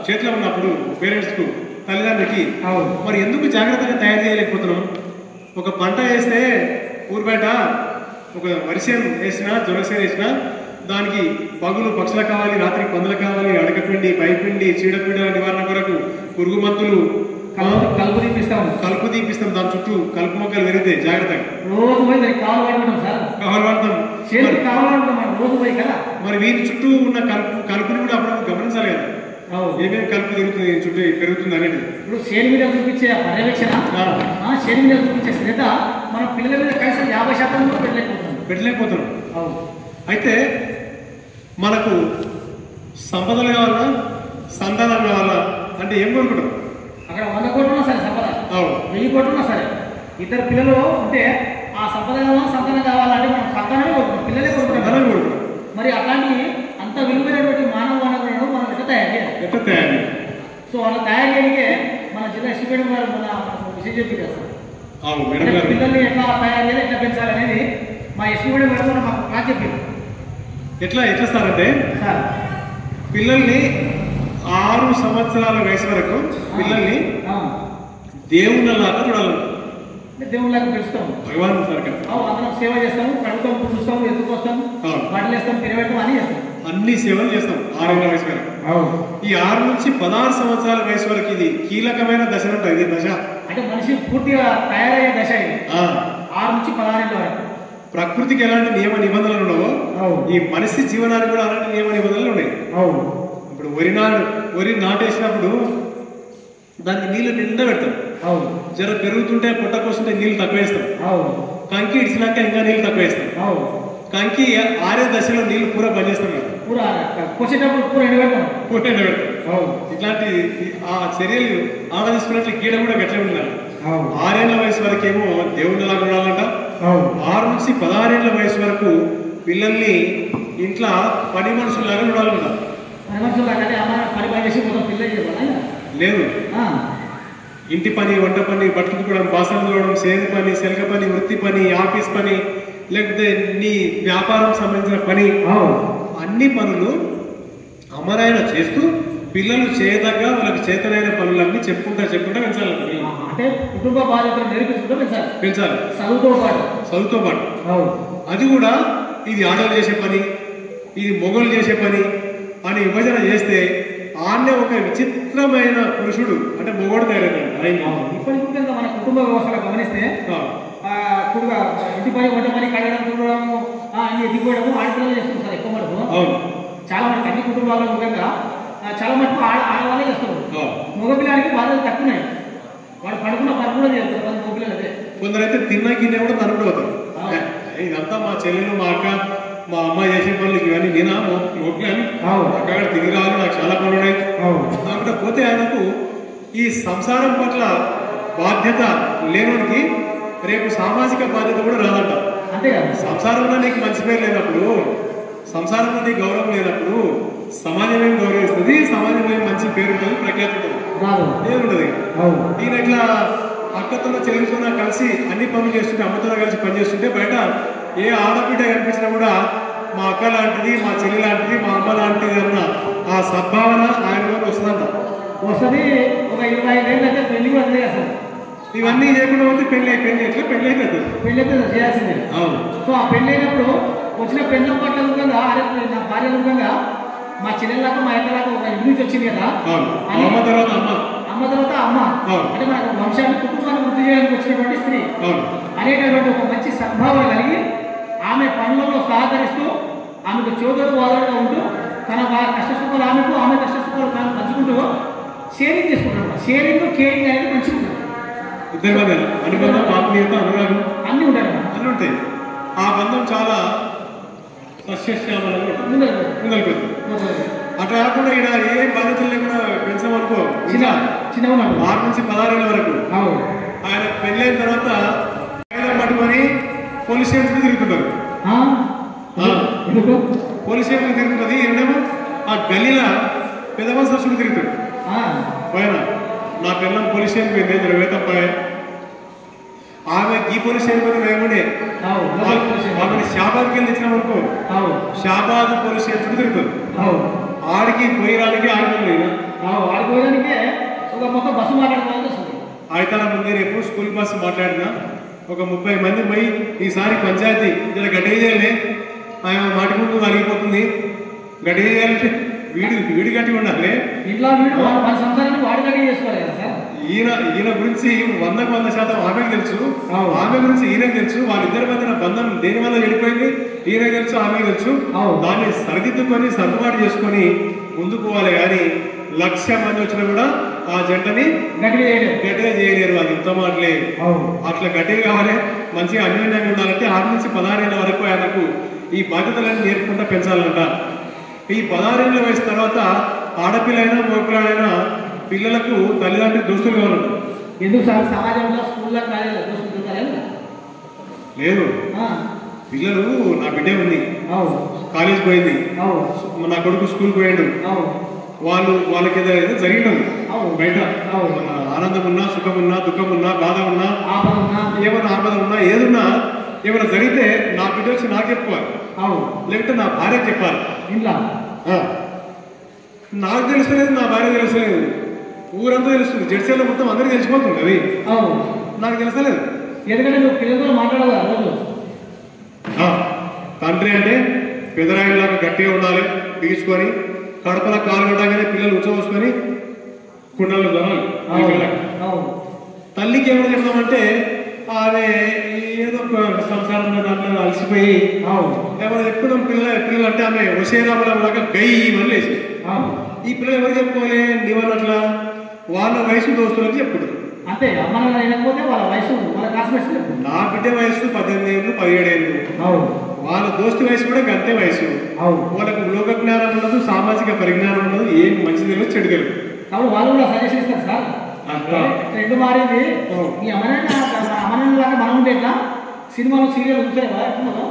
చేతిలో ఉన్నప్పుడు పేరెంట్స్కు తల్లిదండ్రులకి మరి ఎందుకు జాగ్రత్తగా తయారు చేయలేకపోతున్నాం? ఒక పంట వేస్తే ఊరు బయట ఒక వరిసేను వేసినా జొరసేను వేసినా దానికి పగులు పక్షులు కావాలి, రాత్రికి పందులు కావాలి, అడకపిండి పైపిండి చీడపిండి నివారణ కొరకు పురుగు మందులు కలుపు తీపిస్తాం. దాని చుట్టూ కలుపు మొక్కలు పెరిగితే జాగ్రత్తగా రోజు పోయి కావాలి పడతాం. రోజు పోయి కదా. మరి వీటి చుట్టూ ఉన్న కలుపుని కూడా అప్పుడప్పుడు గమనించాలి కదా, ఏమేమి కలుపు తిరుగుతుంది చుట్టూ పెరుగుతుంది అనేది. ఇప్పుడు చేను మీద చూపించే పర్యవేక్షణ, చేను మీద చూపించే శ్రద్ధ మన పిల్లల మీద కనీసం 50% పెట్టలేకపోతున్నాం. అయితే మనకు సంపదలు కావాలా, సంతానం కావాలా అంటే ఏం కోరుకుంటాం? అక్కడ 100 కోట్లు ఉన్నా సరే సంపద, 1000 కోట్లు ఉన్నా సరే, ఇద్దరు పిల్లలు ఉంటే ఆ సంపద కావాలా సంతానం కావాలంటే మనం సంతానమే కోరుకుంటాం, పిల్లలే కోరుకుంటాం. మరి అట్లాంటి అంత విలువైనటువంటి మానవ వనరులను మనం ఎట్లా తయారు. సో అలా తయారు చేయడానికే మన జిల్లా ఎస్టిమేట్ గారు మన విషయం చెప్పి చేస్తారు. పిల్లల్ని ఎట్లా తయారు చేయాలి, ఎట్లా పెంచాలి అనేది మా ఎస్టిమేట్ గారు మాకు క్లాస్ చెప్పింది. ఎట్లా సార్ అంటే పిల్లల్ని 6 సంవత్సరాల వయసు వరకు పిల్లల్ని దేవుళ్ళలాగా చూడాలి. దేవుళ్ళగా పెంచుతాము, భగవాన్ అందరం సేవ చేస్తాము, కడుగుతాం, పుడుస్తాము, ఎత్తుకొస్తాము, బట్టలు వేస్తాం, తిరగటం అని చేస్తాం, అన్ని సేవలు చేస్తాం 6 ఏళ్ళ వయసు వరకు. ఈ 6 నుంచి 16 సంవత్సరాల వయసు వరకు ఇది కీలకమైన దశ ఉంటుంది. ఇది దశ అంటే మనిషి పూర్తిగా తయారయ్యే దశ ఇది. 6 నుంచి 16 ఏళ్ళ వరకు ప్రకృతికి ఎలాంటి నియమ నిబంధనలు ఉండవో ఈ మనిషి జీవనానికి కూడా అలాంటి నియమ నిబంధనలు ఉన్నాయి. ఇప్పుడు వరి నాటేసినప్పుడు దానికి నీళ్లు నిండా పెడతాం, జర పెరుగుతుంటే పొట్ట కోస్తుంటే నీళ్లు తక్కువ వేస్తాం, కంకి ఇడిచినాక ఇంకా నీళ్లు తక్కువ వేస్తాం, కంకి ఆరే దశలో నీళ్లు పూర పనిచేస్తాం కదా, ఇట్లాంటి ఆ చర్యలు ఆనందిస్తున్నట్లు గీడ కూడా గట్లే ఉండాలి. 6 ఏళ్ల వయసు వరకు ఏమో దేవుళ్ళలాగా ఉండాలంట. 6 నుంచి 16 ఏళ్ల వయసు వరకు పిల్లల్ని ఇంట్లో పని మనుషుల్లాగా చూడాలంట. లేదు, ఇంటి పని, వంట పని, బట్టలు కూడా, బాసనలు చూడడం, సేను పని, సెలక పని, వృత్తి పని, ఆఫీస్ పని, లేకపోతే నీ వ్యాపారం సంబంధించిన పని, అన్ని పనులు అమరాయన చేస్తూ పిల్లలు చేయదగ్గ వాళ్ళకి చేతనైన పనులన్నీ చెప్పుకుంటా పెంచాలి. అంటే కుటుంబ బాధ్యతలు నేర్పించుకుంటూ పెంచాలి చదువుతో పాటు. అది కూడా ఇది ఆడవాళ్ళు చేసే పని, ఇది మొగోళ్ళు చేసే పని అని విభజన చేస్తే ఆన్నే ఒక విచిత్రమైన పురుషుడు అంటే మొగోడు తయారవుతాడు. ఇప్పటికీ మన కుటుంబ వ్యవస్థలో గమనిస్తే ఇంటి పని, వంట పని, కడగడం, చూడడము, అన్ని ఎదిగిపోవడము ఆడపిల్లలు చేస్తుంటారు ఎక్కువ మటుకు. చాలా మటుకు అన్ని కుటుంబాల్లో ముఖ్యంగా చాలా మటుకు ఆడవాళ్ళే చేస్తారు. మగపిల్లానికి బాధలు తక్కువన్నాయి, వాడు పడుకున్న చేస్తారు మగపిల్లలు. అయితే కొందరైతే తిన్నా గిన్నె కూడా తనుకోవద్దు. ఇదంతా మా చెల్లెలు, మా అక్క, మా అమ్మ చేసే పనులు ఇవన్నీ నేనా మోపిలాని అక్కడ తిరిగి రావాలి, నాకు చాలా పనులు ఉన్నాయి. అక్కడ పోతే ఆయనకు ఈ సంసారం పట్ల బాధ్యత లేనుడికి రేపు సామాజిక బాధ్యత కూడా రాదంట. అంతేకాదు, సంసారంలో నీకు మంచి పేరు లేనప్పుడు, సంసారంలో నీకు గౌరవం లేనప్పుడు సమాజం ఏం గౌరవిస్తుంది, సమాజంలో ఏం మంచి పేరు ఉంటుంది, ప్రఖ్యాతి ఉంటుంది, ఏముంటది. ఈయన ఇట్లా అక్కతో చెల్లితో కలిసి అన్ని పనులు చేస్తుంటే, అమ్మతో కలిసి పనిచేస్తుంటే బయట ఏ ఆడబిడ్డ కనిపించినా కూడా మా అక్క లాంటిది, మా చెల్లి లాంటిది, మా అమ్మ లాంటిది అన్న ఆ సద్భావన ఆయనలో వస్తుందంట. వస్తుంది. ఒక 25 ఏళ్ళు అయితే పెళ్లి కూడా చేస్తారు. ఇవన్నీ చేయకుండా పోతే పెళ్లి ఎట్లా పెళ్లి అయితే చేయాల్సిందే. సో ఆ పెళ్లి అయినప్పుడు వచ్చిన పెళ్ళం పట్ల ముఖ్యంగా నా భార్య ముఖ్యంగా మా చెల్లెళ్ళకు, మా ఎక్కలకు ఒక ఇంటి నుంచి వచ్చింది కదా, అమ్మ తర్వాత అమ్మ అంటే మనకు వంశాన్ని, కుటుంబాన్ని వృద్ధి చేయడానికి వచ్చినటువంటి స్త్రీ అనేటటువంటి ఒక మంచి సద్భావన కలిగి ఆమె పనులలో సహకరిస్తూ ఆమెకు చోదడు వాదడుగా ఉంటూ తన కష్టసుఖాలు ఆమె కష్టసుఖాలు తాను పంచుకుంటూ షేరింగ్ చేసుకుంటాడు. షేరింగ్, కేరింగ్ అనేది పంచుకుంటాడు. అనుబంధం, ఆత్మీయత, అనురాగం అన్నీ ఉంటాయి అన్నీ ఉంటాయి. ఆ బంధం చాలా సస్యశ్యామలంగా ముందరికి అట్లా కాకుండా ఇక్కడ ఏ బాధ్యతలు లేకుండా పెంచామనుకో, ఇంకా 6 నుంచి 16 ఏళ్ళ వరకు ఆయన పెళ్ళైన తర్వాత పట్టుకొని పోలీస్ స్టేషన్ తిరుగుతుంటారు. పోలీస్ స్టేషన్ తిరుగుతుంది. ఏంటేమో ఆ గల్లీలో పెద్ద మనుషులు తిరుగుతాడు. పైన నా పిల్లలు పోలీస్ స్టేషన్ పోయింది, 20 తప్పాయి ఆమె ఈ పోలీస్ స్టేషన్ ఏమండే ఆమె షాబాద్కి వెళ్ళి ఇచ్చినాం అనుకో, షాబాద్ పోలీస్ స్టేషన్ చుట్టూ తిరుగుతుంది. ఆడికి పోయడానికి ఆడిపోయినా ఆడిపోయడానికే ఒక మొత్తం బస్సు మాట్లాడుకోవాల్సి వస్తుంది. అయితే ముందే రేపు స్కూల్ బస్సు మాట్లాడినా ఒక 30 మంది పోయి ఈసారి పంచాయతీ ఇలా గడ్డ చేయాలి, ఆయన మాటికుంటూ అలిగిపోతుంది, గడ్డ చేయాలంటే వీడి గట్టి ఉండాలి. ఇట్లా సంసారాన్ని వాడి గడ్డి చేసుకోవాలి కదా సార్. ఈయన గురించి 100% ఆమెకు తెలుసు, ఆమె గురించి ఈయనకు తెలుసు. వాళ్ళిద్దరి మధ్యన బంధం దేని వల్ల వెళ్ళిపోయింది ఈయనకు తెలుసు, ఆమెకు తెలుసు. దాన్ని సరిదిద్దుకొని సర్దుబాటు చేసుకొని ముందుకు పోవాలి. కానీ 1,00,000 మంది వచ్చినా కూడా ఆ జంటని గట్టిగా చేయలేరు. అది ఇంత మాటలే. అట్లా గట్టిగా కావాలి, మంచిగా అన్యోన్యంగా ఉండాలంటే 6 నుంచి 16 ఏళ్ళ వరకు ఆయనకు ఈ బాధ్యతలను నేర్పుకుంటా పెంచాలంట. ఈ 16 ఏళ్ళ వయసు తర్వాత ఆడపిల్లైనా మగపిల్లలైనా పిల్లలకు తల్లిదండ్రులు దోస్తులు కావాలంట. ఎందుకు సార్ సమాజంలో స్కూల్లో లేదు, పిల్లలు నా బిడ్డే ఉంది, కాలేజ్ పోయింది, నా కొడుకు స్కూల్ పోయాడు, వాళ్ళకి ఏదైనా జరిగినది బయట ఆనందం ఉన్నా, సుఖం ఉన్నా, దుఃఖం ఉన్నా, బాధ ఉన్నా, ఏమైనా ఆపద ఉన్నా, ఏదున్నా ఏమైనా జరిగితే నా బిడ్డ వచ్చి నాకు చెప్పుకోవాలి, లేకపోతే నా భార్యకు చెప్పాలి. ఇంట్లో నాకు తెలుస్తలేదు, నా భార్య తెలుస్తలేదు, ఊరంతా తెలుస్తుంది, జడ్సీలో మొత్తం అందరికీ తెలిసిపోతుంది. అది నాకు తెలుస్తలేదు. ఎందుకంటే నువ్వు పిల్లలతో మాట్లాడదా రోజు. తండ్రి అంటే పెదరాయిలాగా గట్టిగా ఉండాలి, బిగించుకొని కడపల కాలు కొట్టగానే పిల్లలు ఉచ్చబోసుకొని కుండలు దొరాలి. తల్లికి ఏమైనా చెప్తామంటే ఆమె ఏదో సంసారం దాంట్లో అలసిపోయి ఏమైనా చెప్పుకున్నాం పిల్లలు అంటే ఆమె వసేరామలాగా గై వదిలేసి ఈ పిల్లలు ఎవరు చెప్పుకోవాలి నీవన్నట్లా వాళ్ళ వయసు దోస్తులని చెప్పుకుంటారు. అంతే అమ్మకపోతే వాళ్ళ వయసు వాళ్ళ క్లాస్. నా బిడ్డ వయసు 18 ఏళ్ళు 17 ఏళ్ళు, వాళ్ళ దోస్తు వయసు కూడా గంతే వయసు. వాళ్ళకు లోక జ్ఞానం ఉండదు, సామాజిక పరిజ్ఞానం ఉండదు, ఏం మంచి తెలియదు చెడు తెలియదు. కాబట్టి వాళ్ళు కూడా సజెషన్ ఇస్తారు సార్. ట్రెండ్ మారింది, ఈ అమరలాగా మనం ఉంటే ఎట్లా సినిమాలు సీరియల్ ఉంటాయి కదా.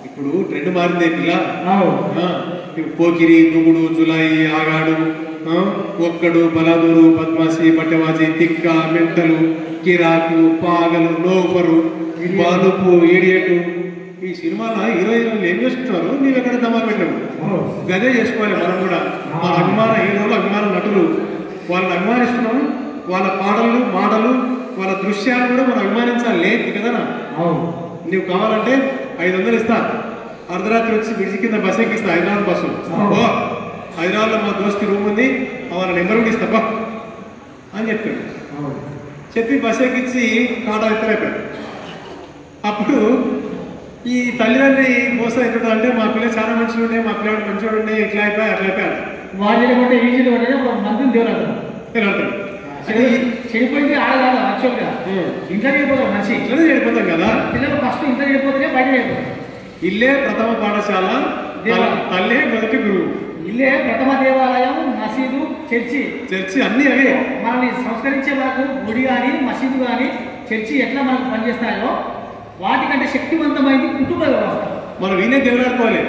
ఇప్పుడు ట్రెండ్ మారిందే పిల్ల. పోకిరి, గుగుడు, జులాయి, ఆగాడు, ఒక్కడు, బలాదూరు, పద్మాసి, పట్టవాజీ, తిక్క, మెంటలు, కిరాకు, పాగలు, లోఫరు, బాలుపు, ఏడియటు, ఈ సినిమాలో హీరోయిన్లు ఏం చేసుకుంటున్నారు? నీవు ఎక్కడ దమ్మా పెట్టావు? గదే చేసుకోవాలి మనం కూడా. మన అభిమాన హీరోలు, అభిమాన నటులు, వాళ్ళని అభిమానిస్తున్నాం. వాళ్ళ పాటలు, మాటలు, వాళ్ళ దృశ్యాలు కూడా మనం అభిమానించాలి. లేదు కదా, నీవు కావాలంటే 500 ఇస్తా, అర్ధరాత్రి వచ్చి బ్రిడ్జి కింద బస్ ఎక్కిస్తా, హైదరాబాద్ బస్సు. హైదరాబాద్లో మా దోస్తి రూమ్ ఉంది, వాళ్ళ నెంబర్ కూడా ఇస్తా అని చెప్తాడు. చెప్పి బస్ ఎక్కించి కాటా ఎత్తలేపాడు. అప్పుడు ఈ తల్లిదండ్రి మోసం ఎక్కడ అంటే మా పిల్లలు చాలా మంచిగా ఉండే, మా పిల్లలు మంచిగా ఉండే, ఇట్లా అయిపోయి అట్లా అయిపోయాడు. వాళ్ళు ఈజీగా ఉంటే మందిని దేవుడు చెడిపోయింది ఆడగాదు. యాక్చువల్గా ఇంట్లో చెడిపోతాం, మనిషి ఇంట్లో చెడిపోతాం కదా. పిల్లలు ఫస్ట్ ఇంట్లో చెడిపోతేనే బయట చెడిపోతాం. ఇల్లే ప్రథమ పాఠశాల, తల్లే మొదటి గురువు. ఇల్లే ప్రథమ దేవాలయం, మసీదు, చర్చి అన్ని అవే. మనల్ని సంస్కరించే వరకు గుడి కానీ, మసీదు కానీ, చర్చి ఎట్లా మనకు పనిచేస్తాయో వాటికంటే శక్తివంతమైంది కుటుంబ వ్యవస్థ. మనం ఈయనే దేవులాడుకోవాలి.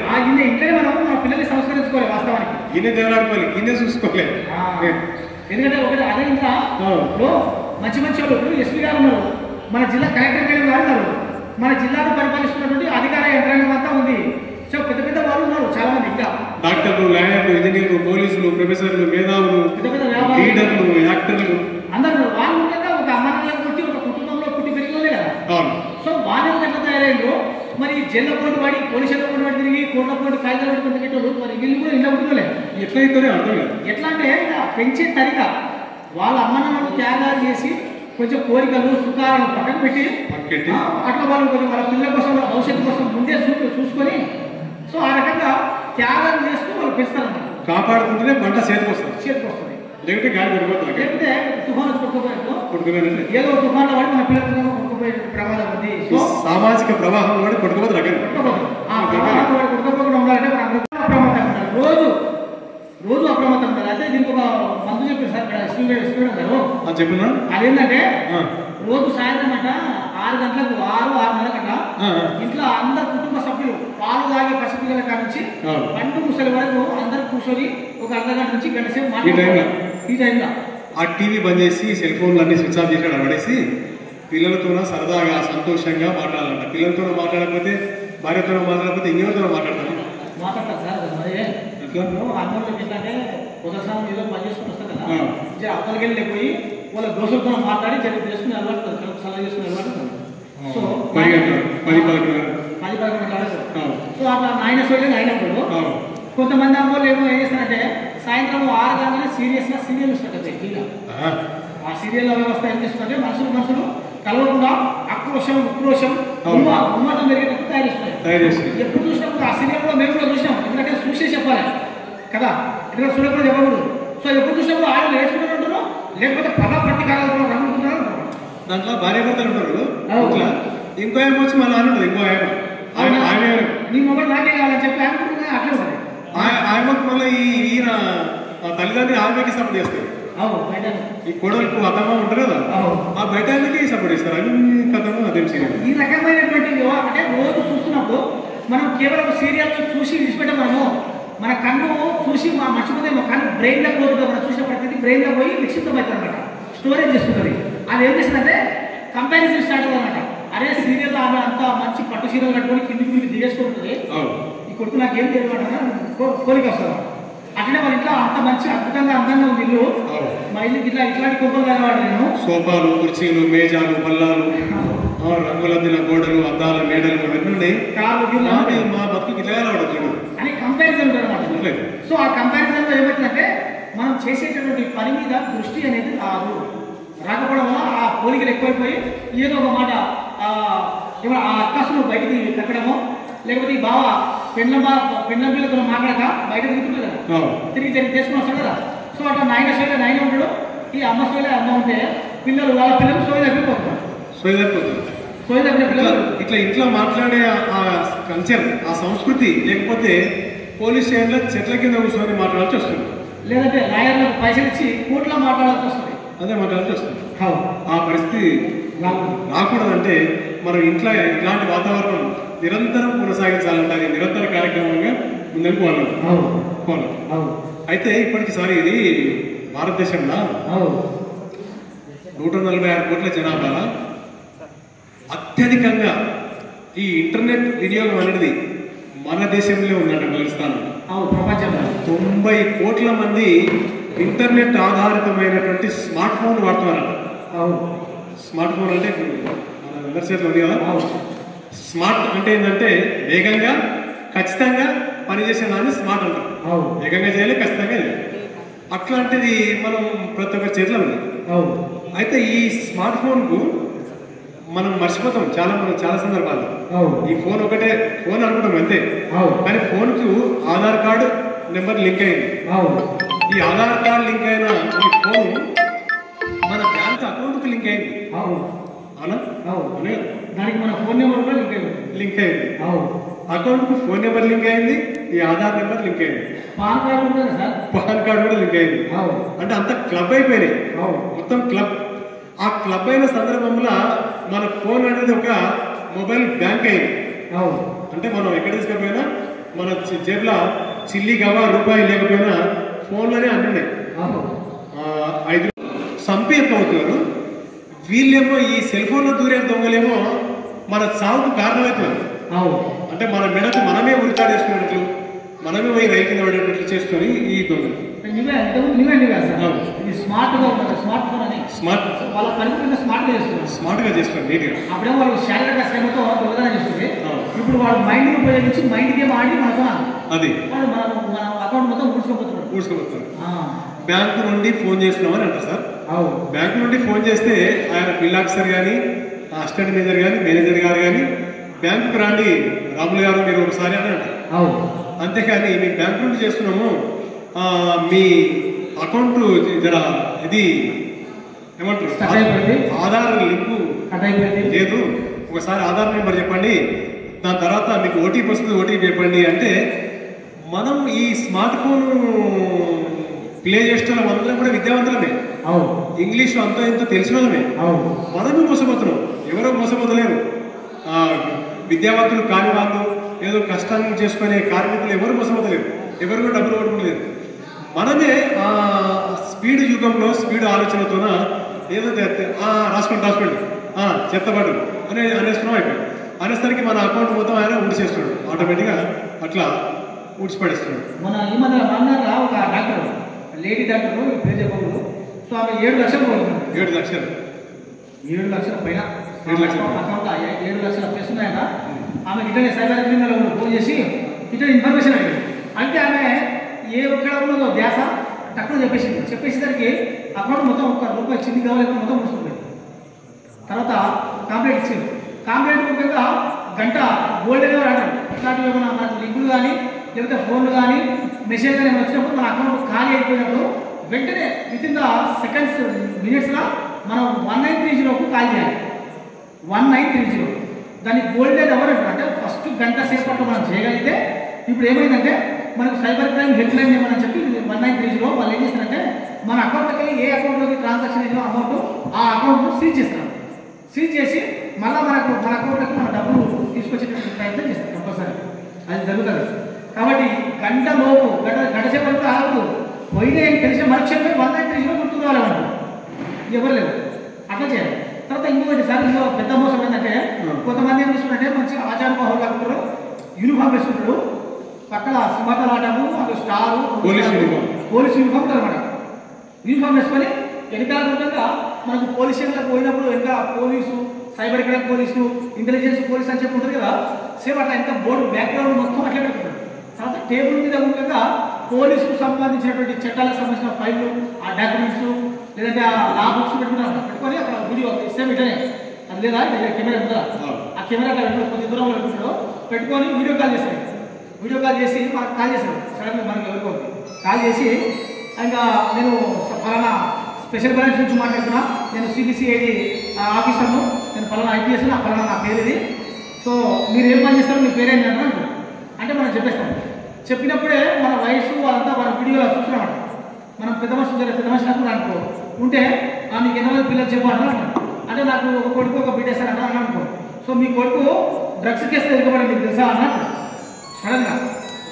ఇంట్లోనే మనం మన పిల్లల్ని సంస్కరించుకోవాలి. వాస్తవానికి ఈయనే దేవులాడుకోవాలి, ఈయనే చూసుకోవాలి. ఎందుకంటే ఒకటి అదే ఇంకా మంచి మంచి వాళ్ళు ఎస్పీ గారు ఉన్నారు, మన జిల్లా కలెక్టర్ గారు ఉన్నారు, మన జిల్లాను పరిపాలిస్తున్నటువంటి అధికార యంత్రాంగం అంతా ఉంది. సో పెద్ద పెద్ద వాళ్ళు ఉన్నారు చాలా మంది, ఇంకా డాక్టర్లు, లాయర్లు, ఇంజనీర్లు, పోలీసులు, ప్రొఫెసర్లు, మేధావులు, పెద్ద పెద్ద లీడర్లు, యాక్టర్లు అందరూ. వాళ్ళు ఉండగా ఒక అమ్మాయిలను పుట్టి ఒక కుటుంబంలో పుట్టి పెరిగినోలే కదా. సో వాళ్ళు ఎట్లా తయారైందో మరి జైల్లో పోటీ వాడి, పోలీసుల పోటీ వాడి తిరిగి కోట్ల పోటీ కాగితాలు పెట్టుకుని తిరిగేటోళ్ళు మరి వీళ్ళు కూడా ఇంట్లో పుట్టుకోలే. ఎట్లయితే అర్థం కాదు. ఎట్లా అంటే పెంచే తరిక వాళ్ళ అమ్మను త్యాగాలు చేసి కొంచెం కోరికలు, సుఖాలను పక్కన పెట్టి అట్లా వాళ్ళు కొంచెం వాళ్ళ పిల్లల కోసం, భవిష్యత్తు కోసం ముందే చూసుకొని సో ఆ రకంగా త్యాగాలు చేస్తూ వాళ్ళు పెంచుతారన్నమాట. కాపాడుకుంటేనే పంట చేతికి వస్తుంది. లేకపోతే గాలి పడిపోతుంది. లేకపోతే తుఫాను కొట్టుకుపోయినట్టు ఏదో తుఫాన్లో వాడి మన పిల్లలు కొట్టుకుపోయే ప్రమాదం ఉంది. సో సామాజిక ప్రవాహం వాడి కొట్టుకోవద్దు. కొట్టుకోకుండా ఉండాలంటే మనం అప్రమత్తంగా ఉండాలి. రోజు అప్రమత్తం ఉండాలి. అయితే దీనికి ఒక మందు చెప్పారు సార్ ఇక్కడ స్టూడెంట్ గారు చెప్పిన అదేంటంటే రోజు సాయంత్రం అంట 6 గంటలకు 6:30 గంట ఇంట్లో అందరు కుటుంబ సభ్యులు పాలు తాగే పసిపిల్లల కాడ నుంచి పండు ముసలి వరకు అందరు కూర్చొని ఒక అర్ధగంట నుంచి గంట సేపు మాట్లాడారు. ఈ టైంలో ఆ టీవీ బంద్ చేసి సెల్ ఫోన్లు అన్ని స్విచ్ ఆఫ్ చేసి పడేసి పిల్లలతో సరదాగా సంతోషంగా మాట్లాడాలంట. పిల్లలతో మాట్లాడకపోతే, భార్యతో మాట్లాడకపోతే ఇంకెవరితో మాట్లాడతాను మాట్లాడతారు సార్. మరి ఇట్లా అన్నోళ్ళకి ఏంటంటే ఉదయం ఏదో పని చేసుకుని వస్తారు కదా, అక్కడికి వెళ్ళి పోయి వాళ్ళ దోషులతో మాట్లాడి చర్య చేసుకుని అలవాటు, సలహా చేసుకుని అలవాటు. సో 10-11 మాట్లాడారు. సో అట్లా ఆయన సోయలు అయినప్పుడు కొంతమంది అమ్మోళ్ళు ఏమో ఏం చేస్తారంటే సాయంత్రం 6 కాగానే సీరియస్గా సీరియల్ వస్తుంది టీవీలో. ఆ సీరియల్ వ్యవస్థ ఏం చేస్తుందంటే మనుషులు కలవకుండా ఆక్రోషం ఉక్రోషం ఉన్మాదం పెరిగేటట్టు తయారు చేస్తుంది. ఎప్పుడు చూసినప్పుడు ఆ సీరియల్ కూడా మేము కూడా చూసినాం, ఎందుకంటే చూసే చెప్పాలి కదా, ఎందుకంటే చూడకుండా చెప్పకూడదు. సో ఎప్పుడు చూసినప్పుడు ఆయన నేర్చుకుంటూ ఉంటారు, లేకపోతే పద పట్టికాలు రంగుకుంటారు. దాంట్లో భార్య భర్తలు ఉంటారు. ఇంకో ఏమో వచ్చి మళ్ళీ అని ఉంటుంది, ఇంకో నీ మొబైల్ నాకే కావాలని చెప్పి అట్లే ఉంటుంది. ఆయనకు మళ్ళీ ఈయన తల్లిదండ్రులు ఆమెకి సపోర్ట్ చేస్తారు. ఈ కోడలకు అత్తమ్మ ఉంటారు కదా, ఆ బయటకి సపోర్ట్ చేస్తారు. అది కథను అదేం సీరియల్. ఈ రకమైనటువంటి అంటే రోజు చూస్తున్నప్పుడు మనం కేవలం సీరియల్ చూసి విడిచిపెట్టాం. మన కన్ను చూసి మర్చిపోతే కన్ను బ్రెయిన్లో పోతుంది. మనం చూసిన ప్రతిదీ బ్రెయిన్లో పోయి నిక్షిప్తం అవుతుంది అనమాట, స్టోరేజ్ చేసుకుంటుంది. అది ఏం చేస్తుందంటే కంపారిజన్ స్టార్ట్ అవుతుందన్నమాట. అరే సీరియల్ ఆమె అంత మంచి పట్టు సీరియల్ కట్టుకొని కిందికి దిగేసుకుంటుంది, ఈ కొడుకు నాకు ఏం తెలియదు కోరిక వస్తుంది. అట్లనే వాళ్ళ ఇంట్లో అంత మంచి అద్భుతంగా అందంగా ఉంది ఇల్లు, మా ఇల్లుకి ఇట్లాంటి కొబ్బరి తగ్గవాడు నేను. సోఫాలు, కుర్చీలు, మేజాలు, బల్లాలు, రంగులందిన గోడలు, అద్దాల మేడలు ఇవన్నీ మా బతుకు ఇట్లా అని కంపారిజన్ ఉంటుంది అనమాట. సో ఆ కంపారిజన్ లో ఏమవుతుందంటే మనం చేసేటటువంటి పని మీద దృష్టి అనేది రాకపోవడం వల్ల ఆ పోలికలు ఎక్కువైపోయి ఏదో ఒక మాట ఆ అక్కసును బయటికి తగ్గడమో, లేకపోతే ఈ బావ పెండ్లం పిల్లలతో మాట్లాడక బయట తిరుగుతుంది కదా, తిరిగి చేసుకుని వస్తాడు కదా. సో అట్లా నాయన సోయిలో నాయన ఉంటాడు, ఈ అమ్మ సోయిలో అమ్మ ఉంటే వాళ్ళ పిల్లలు సోయి తగ్గిపోతారు. పిల్లలు ఇట్లా ఇంట్లో మాట్లాడే ఆ కల్చర్, ఆ సంస్కృతి లేకపోతే పోలీస్ స్టేషన్లో చెట్ల కింద కూర్చొని మాట్లాడాల్సి వస్తుంది, లేదంటే లాయర్లకు పైసలు ఇచ్చి కోర్టులో మాట్లాడాల్సి వస్తుంది. అదే మాట్లాడాల్సి వస్తుంది. ఆ పరిస్థితి రాకూడదంటే మనం ఇంట్లో ఇలాంటి వాతావరణం నిరంతరం కొనసాగించాలంటే అది నిరంతర కార్యక్రమంగా ముందుకు పోవాలి. అయితే ఇప్పటికిసారి ఇది భారతదేశంలో 146 కోట్ల జనాభా అత్యధికంగా ఈ ఇంటర్నెట్ వినియోగం అనేది మన దేశంలో ఉందంట. మొదటి ప్రపంచంలో 90 కోట్ల మంది ఇంటర్నెట్ ఆధారితమైనటువంటి స్మార్ట్ ఫోన్ వాడుతున్నారంట. స్మార్ట్ ఫోన్ అంటే మన అందరి చేతిలో ఉంది కదా. స్మార్ట్ అంటే ఏంటంటే వేగంగా ఖచ్చితంగా పనిచేసే దాన్ని స్మార్ట్ అంటారు. వేగంగా చేయాలి, ఖచ్చితంగా చేయాలి. అట్లాంటిది మనం ప్రతి ఒక్కరి చేతిలో ఉంది. అయితే ఈ స్మార్ట్ ఫోన్కు మనం మర్చిపోతాం చాలా సందర్భాల్లో. ఈ ఫోన్ ఒకటే ఫోన్ అనుకుంటాం అంతే, కానీ ఫోన్కు ఆధార్ కార్డు నెంబర్ లింక్ అయింది. ఈ ఆధార్ కార్డు లింక్ అయిన ఈ ఫోన్ మన బ్యాంక్ అకౌంట్కి లింక్ అయింది. అవునా? దానికి మన ఫోన్ నెంబర్ కూడా లింక్ అయింది. అకౌంట్కు ఫోన్ నెంబర్ లింక్ అయింది, ఈ ఆధార్ నెంబర్ లింక్ అయింది, పాన్ కార్డు కూడా లింక్ అయింది. అంటే అంత క్లబ్ అయిపోయినాయి, మొత్తం క్లబ్. ఆ క్లబ్ అయిన సందర్భంలో మన ఫోన్ అనేది ఒక మొబైల్ బ్యాంక్ అయింది. అంటే మనం ఎక్కడ తీసుకపోయినా మన జేబులో చిల్లి గవా రూపాయి లేకపోయినా ఫోన్లోనే అంటున్నాయి. 5 సంపి అవుతున్నారు వీళ్ళేమో. ఈ సెల్ ఫోన్లో దూరే దొంగలేమో మన సాగుకు కారణమవుతున్నారు. అంటే మన మెడకు మనమే ఉరికాడు చేసుకున్నట్లు, మనమే పోయి రైతు పడేటట్లు చేసుకొని ఈ దొంగలు స్మార్ట్ గా చేస్తారు నీట్గా. అప్పుడే వాళ్ళు శారీరక శ్రమతో దొంగతనం చేస్తుంది. ఇప్పుడు వాళ్ళు మైండ్ ఉపయోగించి మైండ్ గేమ్ ఆడి మనతో అది మన అకౌంట్ మొత్తం ఊడ్చుకోబోతున్నారు. బ్యాంకు నుండి ఫోన్ చేస్తున్నామని అంటారు సార్. బ్యాంకు నుండి ఫోన్ చేస్తే ఆయన బిల్ ఆఫీసర్ కానీ, అసిస్టెంట్ మేనేజర్ గారు కానీ బ్యాంకుకు రండి రాములు గారు మీరు ఒకసారి అని అంటారు. అంతేకాని మీ బ్యాంకు నుండి చేస్తున్నాము, మీ అకౌంట్ జర ఇది ఏమంటారు ఆధార్ లింకు లేదు, ఒకసారి ఆధార్ నెంబర్ చెప్పండి, దాని తర్వాత మీకు ఓటీపీ వస్తుంది, ఓటీపీ చెప్పండి అంటే మనం ఈ స్మార్ట్ ఫోన్ ప్లే చేసిన అందరం కూడా విద్యావంతులమే, ఇంగ్లీష్ అంతా ఎంతో తెలిసిన వాళ్ళమే. మనమే మోసపోతున్నాం, ఎవరో మోసపోతలేరు. విద్యావంతులు కాని వాళ్ళు, ఏదో కష్టాన్ని చేసుకునే కార్మికులు ఎవరు మోసపోతలేరు, ఎవరు కూడా డబ్బులు కొట్టుకోలేదు. మనమే స్పీడ్ యుగంలో స్పీడ్ ఆలోచనతోన ఏదో రాసుకోండి చెత్తబడు అనేస్తున్నాం అయిపోయి అనేసరికి మన అకౌంట్ మొత్తం ఆయన ఊడిచేస్తున్నాడు ఆటోమేటిక్గా అట్లా ఊడ్చిపడేస్తున్నాడు. మన ఈ మధ్య అన్నారా ఒక డాక్టర్ లేడీ డాక్టర్ పేరు చెప్పకూడదు. సో ఆమె 7 లక్షలు పోతుంది. 7 లక్షలు 7 లక్షల పైన 7 లక్షలు అకౌంట్ 7 లక్షల ప్లస్ ఉన్నాయట. ఆమె ఇట్లనే సైబర్ క్రిమినల్ ఫోన్ చేసి ఇట్లా ఇన్ఫర్మేషన్ అడిగింది. అంటే ఆమె ఏ ఒక్కడ ఉన్నదో ధ్యాస తక్కువ చెప్పేసేసరికి అకౌంట్ మొత్తం ₹1 చిన్ని కావాలి మొత్తం మూసుకుంటుంది. తర్వాత కంప్లైంట్ ఇచ్చింది. కంప్లైంట్ ముఖ్యంగా గంట గోల్డ్ డెలివరీ అంటారు. ఇట్లాంటివి ఏమైనా మనకు లింకులు కానీ లేకపోతే ఫోన్లు కానీ మెసేజ్ కానీ వచ్చినప్పుడు మన అకౌంట్ ఖాళీ అయిపోయినప్పుడు వెంటనే విత్ ఇన్ ద సెకండ్స్ మినిట్స్లో మనం 1930కు కాల్ చేయాలి. 1930 దాన్ని గోల్డెన్ అవర్ అంటారు. అంటే ఫస్ట్ గంట సేపట్లో మనం చేయగలిగితే ఇప్పుడు ఏమైందంటే మనకు సైబర్ క్రైమ్ హెల్ప్ లైన్ ఏమని చెప్పి 1930లో వాళ్ళు ఏం చేస్తారంటే మన అకౌంట్కి వెళ్ళి ఏ అకౌంట్లోకి ట్రాన్సాక్షన్ అయినా అమౌంట్ ఆ అకౌంట్ను సీజ్ చేస్తారు. సీజ్ చేసి మళ్ళీ మన అకౌంట్లోకి మన డబ్బులు తీసుకొచ్చేటువంటి ప్రయత్నం చేస్తారు. కంపల్సరీ అది జరుగుతుంది. కాబట్టి గంట లోపు గంట సేపట్లో ఆగదు. పోయిన తెలిసిన మరుక్షణమే 1930లో గుర్తు కావాలన్నమాట. ఎవరు లేదు అట్లా చేయాలి. తర్వాత ఇంకొకటి సార్ ఇంకో పెద్ద మోసం ఏంటంటే కొంతమంది ఏం చేసుకుంటే మంచిగా ఆచార మహోలు కాకుంటారు, యూనిఫామ్ వేసుకుంటారు, పక్కన సింహతలు ఆటము అది స్టారు పోలీస్ యూనిఫామ్ ఉంటుంది అనమాట. యూనిఫామ్ వేసుకొని వెనకాల మనకు పోలీస్ స్టేషన్లకు పోయినప్పుడు వెనక police, cyber crime police, intelligence police అని చెప్పి ఉంటుంది కదా, సేమ్ అట్లా ఎంత బోర్డు బ్యాక్గ్రౌండ్ మొత్తం అట్లా పెట్టుకుంటారు. తర్వాత టేబుల్ మీద ఉండగా పోలీసుకు సంబంధించినటువంటి చట్టాలకు సంబంధించిన ఫైళ్ళు, ఆ డాక్యుమెంట్స్ లేదంటే ఆ లా బుక్స్ పెట్టుకొని అక్కడ వీడియో సేమ్ ఇటనే అది లేదా కెమెరా ఉందా ఆ కెమెరా కొద్ది దూరంలో పెట్టుకుంటాడు, పెట్టుకొని వీడియో కాల్ చేస్తాడు. వీడియో కాల్ చేసి మనకు కాల్ చేస్తాడు. సడన్గా మనకి ఎవరికో కాల్ చేసి ఇంకా నేను ఫలానా స్పెషల్ బ్రాంచ్ నుంచి మాట్లాడుతున్నా, నేను సిబిసిఐడి ఆఫీసర్ను, నేను ఫలానా ఐపీఎస్ నా ఫలానా నా పేరు ఇది, సో మీరు ఏం పని చేస్తారు, మీ పేరేంటి అంటారు. అంటే మనం చెప్పేస్తాం. చెప్పినప్పుడే మన వయసు వాళ్ళంతా మన వీడియోలో చూస్తున్నాం. మనం పెద్ద మనిషి నాకు అనుకో ఉంటే నీకు ఎంతమంది పిల్లలు చెప్పు అంటారు. అంటే నాకు ఒక కొడుకు ఒక బిడ్డ సార్ అన్నా అనుకో, సో మీ కొడుకు డ్రగ్స్ కేసు ఎదుగుబడి మీకు తెలుసా అన్నట్టు సడన్గా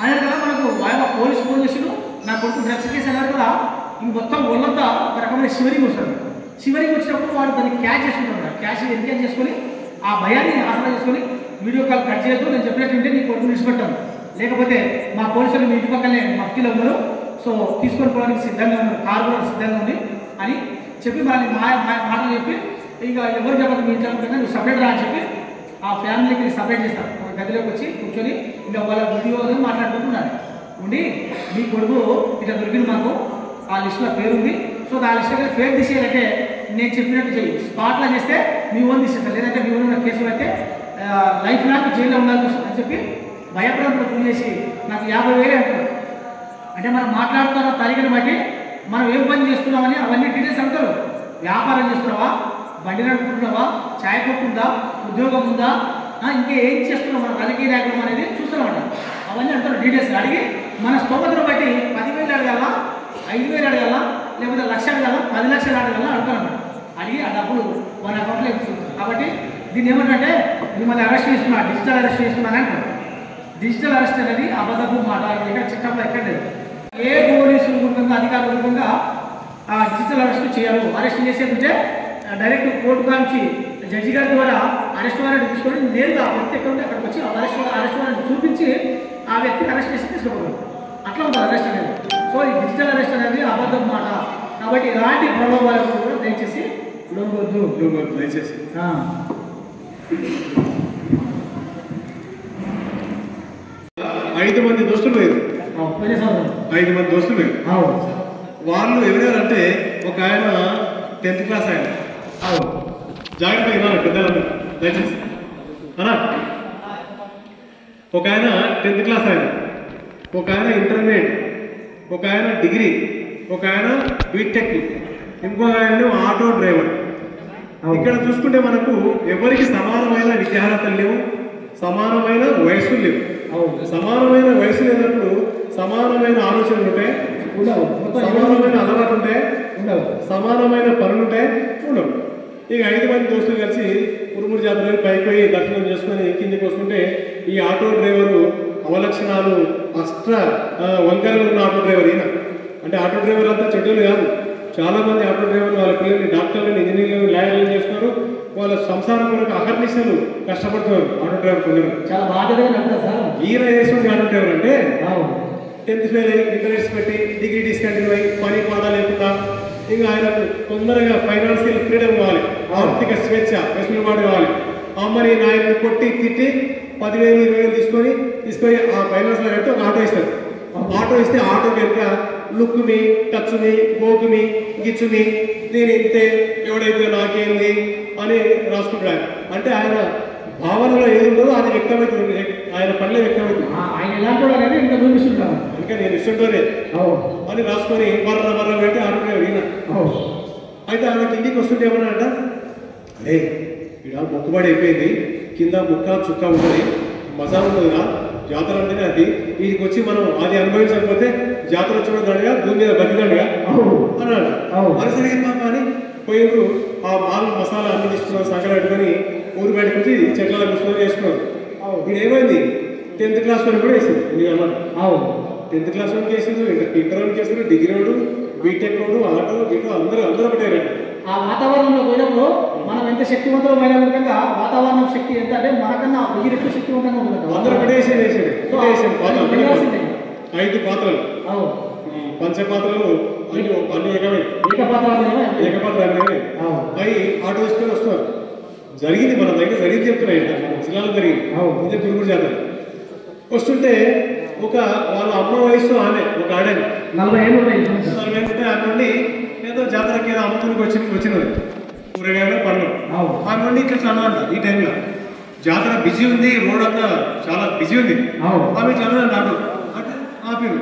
ఆయన కదా మనకు ఆయన పోలీసు ఫోన్ చేసిడు, నా కొడుకు డ్రగ్స్ కేసు అన్నారు కదా, ఇంక మొత్తం ఒళ్ళంతా ఒక రకమైన షివరింగ్ వస్తుంది. షివరింగ్ వచ్చినప్పుడు వాడు దాన్ని క్యాచ్ చేసుకుంటాడు. క్యాష్ ఎంకేజ్ చేసుకొని ఆ భయాన్ని ఆసరా చేసుకొని వీడియో కాల్ కట్ చేయొద్దు, నేను చెప్పినట్టుంటే నీ కొడుకు విడిచిపెట్టాను, లేకపోతే మా పోలీసులు మీ ఇంటి పక్కనే మఫ్టీలో ఉన్నారు, సో తీసుకొని పోవడానికి సిద్ధంగా ఉన్నారు, కారు కూడా సిద్ధంగా ఉంది అని చెప్పి మనల్ని మాటలు చెప్పి ఇక ఎవరు చెప్పదు మీ ఇంట్లో ఉంటుందా నువ్వు సపరేట్ రా అని చెప్పి ఆ ఫ్యామిలీకి సపరేట్ చేస్తారు. ఒక గదిలోకి వచ్చి కూర్చొని ఇంకా వాళ్ళ వీడియోలు మాట్లాడుకుంటున్నారు. ఉండి మీ కొడుకు ఇట్లా దొరికింది, మాకు ఆ లిస్టులో పేరు ఉంది, సో ఆ లిస్టులో పేరు తీసేయాలంటే నేను చెప్పినట్టు చెయ్యి, స్పాట్లో చేస్తే మీ ఓన్ తీసేస్తాను, లేదంటే మీ ఓన్ ఉన్న కేసులు అయితే లైఫ్ లాంగ్ జైల్లో ఉండాల్సి వస్తుంది అని చెప్పి భయపడంతో పూజ చేసి నాకు 50,000 అంటారు. అంటే మనం మాట్లాడుతున్న తారీఖుని బట్టి మనం ఏం పని చేస్తున్నామని అవన్నీ డీటెయిల్స్ అంటారు. వ్యాపారం చేస్తున్నావా, బండి నడుపుకుంటున్నావా, ఛాయ్ కొట్టుందా, ఉద్యోగం ఉందా, ఇంకా ఏం చేస్తున్నాం, మన రాజకీయ నాయకులు అనేది చూస్తున్నామంట. అవన్నీ అంటారు డీటెయిల్స్ అడిగి మన స్తోమతను బట్టి 10,000 అడగాల, 5,000 అడగాల, లేకపోతే 1,00,000 అడగాల, 10 లక్షలు అడగాల అడుగుతారన్నమాట. అడిగి ఆ డబ్బులు మన అకౌంట్లో ఇస్తుంది. కాబట్టి దీన్ని ఏమంటే మిమ్మల్ని అరెస్ట్ చేస్తున్నా, డిజిటల్ అరెస్ట్ చేస్తున్నాను అంటారు. డిజిటల్ అరెస్ట్ అనేది అబద్ధపు మాట, ఎక్కడ చట్టంలో ఎక్కడ లేదు. ఏ పోలీసు రూపంగా అధికారుల రూపంగా డిజిటల్ అరెస్ట్ చేయరు. అరెస్ట్ చేసేది ఉంటే డైరెక్ట్ కోర్టు కాంచి జడ్జి గారి ద్వారా అరెస్ట్ వారెంట్ తీసుకొని నేరుగా ఆ వ్యక్తి ఎక్కడ ఉంటే అక్కడికి వచ్చి అరెస్ట్ వారెంట్ చూపించి ఆ వ్యక్తిని అరెస్ట్ చేసి తీసుకుపోతారు. అట్లా ఉంటుంది అరెస్ట్ అనేది. సో ఈ డిజిటల్ అరెస్ట్ అనేది అబద్ధం మాట. కాబట్టి ఇలాంటి ప్రభావాలకు కూడా దయచేసి లొంగొద్దు దయచేసి. 5 మంది దోస్తులు లేరు, 5 మంది దోస్తులు లేరు. వాళ్ళు ఎవరెవరంటే ఒక ఆయన 10th క్లాస్ ఆయన, జాగ్రత్తగా వినాలి పెద్దలందరూ దయచేసి అనా. ఒక ఆయన 10th క్లాస్ ఆయన, ఒక ఆయన ఇంటర్మీడియట్, ఒక ఆయన డిగ్రీ, ఒక ఆయన బీటెక్, ఇంకో ఆయన ఆటో డ్రైవర్. ఇక్కడ చూసుకుంటే మనకు ఎవరికి సమానమైన విద్యార్హతలు లేవు, సమానమైన వయస్సులు లేవు. సమానమైన వయసు లేనప్పుడు సమానమైన ఆలోచనలు ఉంటాయి, సమానమైన అలవాటు ఉంటాయి, సమానమైన పనులు ఉంటాయి, ఉండవు. ఇక 5 మంది దోస్తులు కలిసి ఉరుమురు జాతర పైకి పోయి దర్శనం చేసుకొని కిందికి వస్తుంటే ఈ ఆటో డ్రైవరు అవలక్షణాలు వంకరలు ఉన్న ఆటో డ్రైవర్ ఈయన. అంటే ఆటో డ్రైవర్ అంతా చెడ్డలు కాదు, చాలా మంది ఆటో డ్రైవర్లు వాళ్ళ పిల్లల్ని డాక్టర్లను, ఇంజనీర్లను, లాయర్లను చేస్తున్నారు, వాళ్ళ సంసారం కొరకు అహర్నిశలు కష్టపడుతున్నారు ఆటో డ్రైవర్ కొందరు. చాలా బాధ్యతగా నడుపుతారు సార్. ఈయన వేసుకుని ఆటో డ్రైవర్ అంటే 10th ఫెయిల్ అయ్యి ఇంటర్నెట్స్ పెట్టి డిగ్రీ డిస్కంటిన్యూ అయ్యి పని పాట లేకుండా ఇంకా ఆయనకు తొందరగా ఫైనాన్షియల్ ఫ్రీడమ్ కావాలి, ఆర్థిక స్వేచ్ఛ, వెసులుబాటు కావాలి. అమ్మని నాయనని కొట్టి తిట్టి 10,000 20,000 తీసుకొని ఆ ఫైనాన్స్లో కడితే ఒక ఆటో ఇస్తారు. ఆటో ఇస్తే ఆటో కనుక లుక్కుని, టచ్ని, గోకుని, గిచ్చుని, నేను ఇంతే, ఎవడైతే నాకేంది అని రాసుకుంటాడు. అంటే ఆయన భావనలో ఏది ఉంటుందో అది వ్యక్తమవుతుంది, ఆయన పనిలో వ్యక్తమవుతుంది. ఆయన ఎలాంటి అనేది ఇంకా చూపిస్తుంటాను, ఇంకా నేను ఇస్తుంటోనే అని రాసుకొని మర్ర పెట్టి ఆడుకునేవాడు ఈయన. అయితే ఆయనకి ఇంటికి వస్తుంటే ఏమన్నా అంట, అరే ఇక్కడ మొక్కుబడి అయిపోయింది, కింద ముక్క చుక్క ఉంటుంది, మజా ఉంటుందిరా, జాతర అంటేనే అది, వీడికి వచ్చి మనం అది అనుభవించకపోతే జాతర చూడదాడుగా, భూమి మీద బతిదాడుగా అన్నాడు. మరుసరిగా పాప అని పోయినరు. ఆ మాల్ మసాలా అన్ని తీసుకున్నారు, సంకర పెట్టుకొని ఊరు బయటకు వచ్చి చెట్లలో కూర్చొని వేసుకున్నారు. ఇది ఏమైంది, 10th క్లాస్ వరకు కూడా వేసింది. నేను అన్నాను 10th క్లాస్ వరకు వేసింది, ఇంటర్ వరకు వేస్తారు, డిగ్రీ వాడు, బీటెక్ వాడు, ఆటో గీటో అందరూ ఒకటే. ఆ వాతావరణంలో పోయినప్పుడు మనం ఎంత శక్తివంతమైన విధంగా వాతావరణం శక్తి ఎంత అంటే మనకన్నా 1000 రెట్లు శక్తివంతంగా ఉంటుంది. అందరూ ఒకటే వేసేది. 5 పాత్రలు, పంచపాత్రలు అన్ని ఏకపాత్ర అవి ఆటో వేసుకొని వస్తున్నారు. జరిగింది మన దగ్గర, జరిగింది చెప్తున్నాయి, జిల్లాలో జరిగింది. ఇదే పురుగుడు జాతర వస్తుంటే వాళ్ళ అమ్మ వయసు ఆమె ఒక ఆడని 40 ఏళ్ళు ఉంటాయి. ఆమె నుండి ఏదో జాతరకి ఏదో అమ్ముకునికి వచ్చినది కూరగాయలు పనులు. ఆమె నుండి ఇట్లా అన్నదంట, ఈ టైంలో జాతర బిజీ ఉంది, రోడ్ అంతా చాలా బిజీ ఉంది. ఆమె ఇట్లా అన్నదంట, అటు ఆపింది,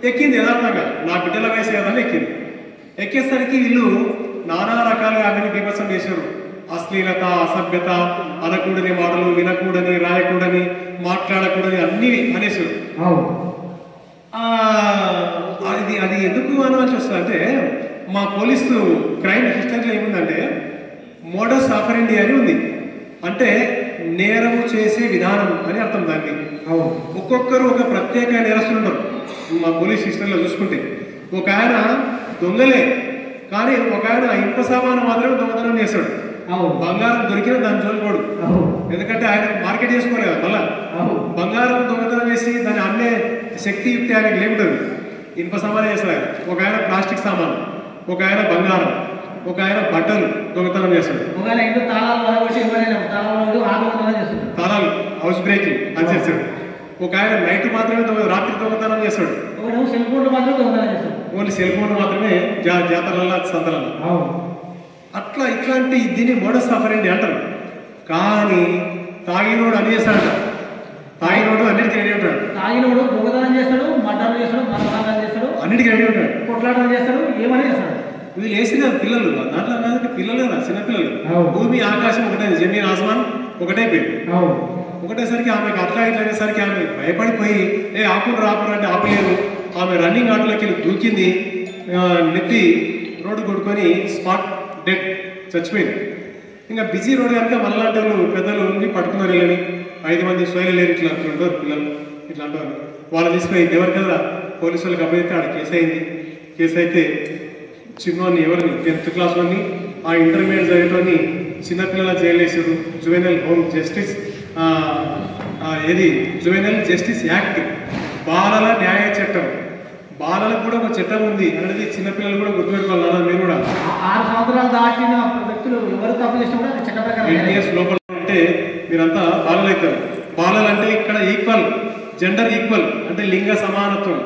ఎక్కింది యథార్థంగా, నా బిడ్డల వయసు ఏదని ఎక్కింది. ఎక్కేసరికి వీళ్ళు నానా రకాలుగా ఆమెను బీభత్సం చేశారు. అశ్లీలత, అసభ్యత, అనకూడని మాటలు, వినకూడని, రాయకూడని, మాట్లాడకూడని అన్ని అనేసారు. అది ఎందుకు అనవలసి వస్తుంది అంటే, మా పోలీసు క్రైమ్ హిస్టరీలో ఏముందంటే మోడస్ ఆపరెండి అని ఉంది. అంటే నేరము చేసే విధానం అని అర్థం దాన్ని. ఒక్కొక్కరు ఒక ప్రత్యేక నేరస్తులు ఉంటారు. మా పోలీస్ హిస్టరీలో చూసుకుంటే ఒక ఆయన దొంగలే, కానీ ఒక ఆయన ఇనుప సామాను మాత్రమే దొంగతనం చేస్తాడు. బంగారం దొరికిన దాని జోలిపోడు, ఎందుకంటే ఆయన మార్కెట్ చేసుకోలేదు కదా. మళ్ళా బంగారం దొంగతనం చేసి దాన్ని అమ్మే శక్తి యుక్తి ఆయనకు లేకుంటుంది. ఇనుప సామాన్ చేస్తాడు. ఒక ఆయన ప్లాస్టిక్ సామాను, ఒక ఆయన బంగారం, ఒక ఆయన బట్టలు దొంగతనం చేస్తాడు. తాళాలు హౌస్ బ్రేకింగ్ అని చేస్తాడు. ఒక ఆయన నైట్ మాత్రమే రాత్రి దొంగతనం చేస్తాడు. ఓన్లీ సెల్ ఫోన్ మాత్రమే జాతరలలో సంతలలో. అట్లా ఇట్లాంటి దీన్ని మోడస్ ఆపరెండి అంటారు. కానీ తాగినోడు అని చేస్తాడు, తాగినోడు అన్నిటికీ రెడీ ఉంటాడు. తాగినోడు దొంగతనం చేస్తాడు, మర్డర్లు చేస్తాడు, మరణాలు చేస్తాడు, అన్నిటికీ రెడీ ఉంటాడు, కొట్లాటలు చేస్తాడు, ఏమని చేస్తాడు. వీళ్ళు వేసి కదా పిల్లలు, దాంట్లో కాదు పిల్లలు కదా, చిన్నపిల్లలు. భూమి ఆకాశం ఒకటే, జమీన్ ఆస్మాన్ ఒకటే పెట్టి ఒకటేసరికి ఆమెకు అట్లా ఇట్లా అనేసరికి ఆమె భయపడిపోయి ఆపుడు అంటే ఆపలేదు. ఆమె రన్నింగ్ ఆటోలోకి దూకింది, నెత్తి రోడ్డు కొట్టుకొని స్పాట్ డెడ్, చచ్చిపోయింది. ఇంకా బిజీ రోడ్ కనుక మళ్ళాంటి వాళ్ళు పెద్దలు ఉండి పట్టుకున్నారు వీళ్ళని. 5 మంది సోయలు లేరు, ఇట్లా ఉంటారు పిల్లలు, ఇట్లా అంటారు. వాళ్ళు తీసుకుని ఎవరు కదా పోలీసు వాళ్ళకి అప్పగిస్తే ఆడ కేసు అయింది. కేసు అయితే చిన్నోని ఎవరిని 10th క్లాస్ వాడిని, ఆ ఇంటర్మీడియట్ చదివేటోని చిన్నపిల్లల జైలు వేసారు. Juvenile home justice juvenile justice act, బాలల న్యాయ చట్టం. బాలలకు కూడా ఒక చట్టం ఉంది అనేది చిన్నపిల్లలు కూడా గుర్తుపెట్టుకోవాలి. మీరు కూడా 6 సంవత్సరాలు దాటిన వ్యక్తులు ఎవరు తప్పు చేసినా కూడా చట్ట ప్రకారం 8 years లోపల ఉంటే మీరంతా బాలలు అవుతారు. బాలలు అంటే ఇక్కడ ఈక్వల్, జెండర్ ఈక్వల్ అంటే లింగ సమానత్వం.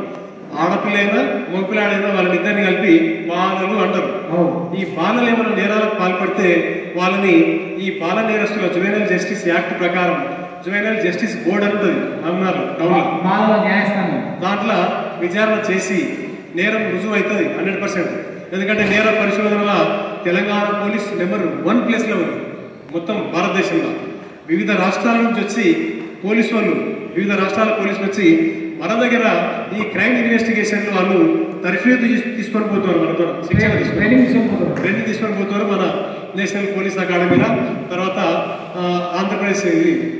ఆడపిల్లైనా మగపిల్లాడైనా వాళ్ళనిద్దరిని కలిపి బాలలు అంటారు. ఈ బాలలు ఏమైనా నేరాలకు పాల్పడితే వాళ్ళని ఈ బాల నేరస్తుల జువెనల్ జస్టిస్ యాక్ట్ ప్రకారం జువెనల్ జస్టిస్ బోర్డు ఉంటుంది అన్నారు టౌన్లో, న్యాయస్థానం. దాంట్లో విచారణ చేసి నేరం రుజువు అవుతుంది 100%. ఎందుకంటే నేర పరిశోధనల తెలంగాణ పోలీస్ నెంబర్ 1 ప్లేస్లో ఉంది మొత్తం భారతదేశంలో. వివిధ రాష్ట్రాల నుంచి వచ్చి పోలీసు వాళ్ళు, వివిధ రాష్ట్రాల పోలీసులు వచ్చి మన దగ్గర ఈ క్రైమ్ ఇన్వెస్టిగేషన్లు వాళ్ళు తర్ఫీదు తీసుకొని పోతున్నారు, మనతో శిక్షణ ట్రైనింగ్ తీసుకొని పోతున్నారు మన నేషనల్ పోలీస్ అకాడమీలో, తర్వాత ఆంధ్రప్రదేశ్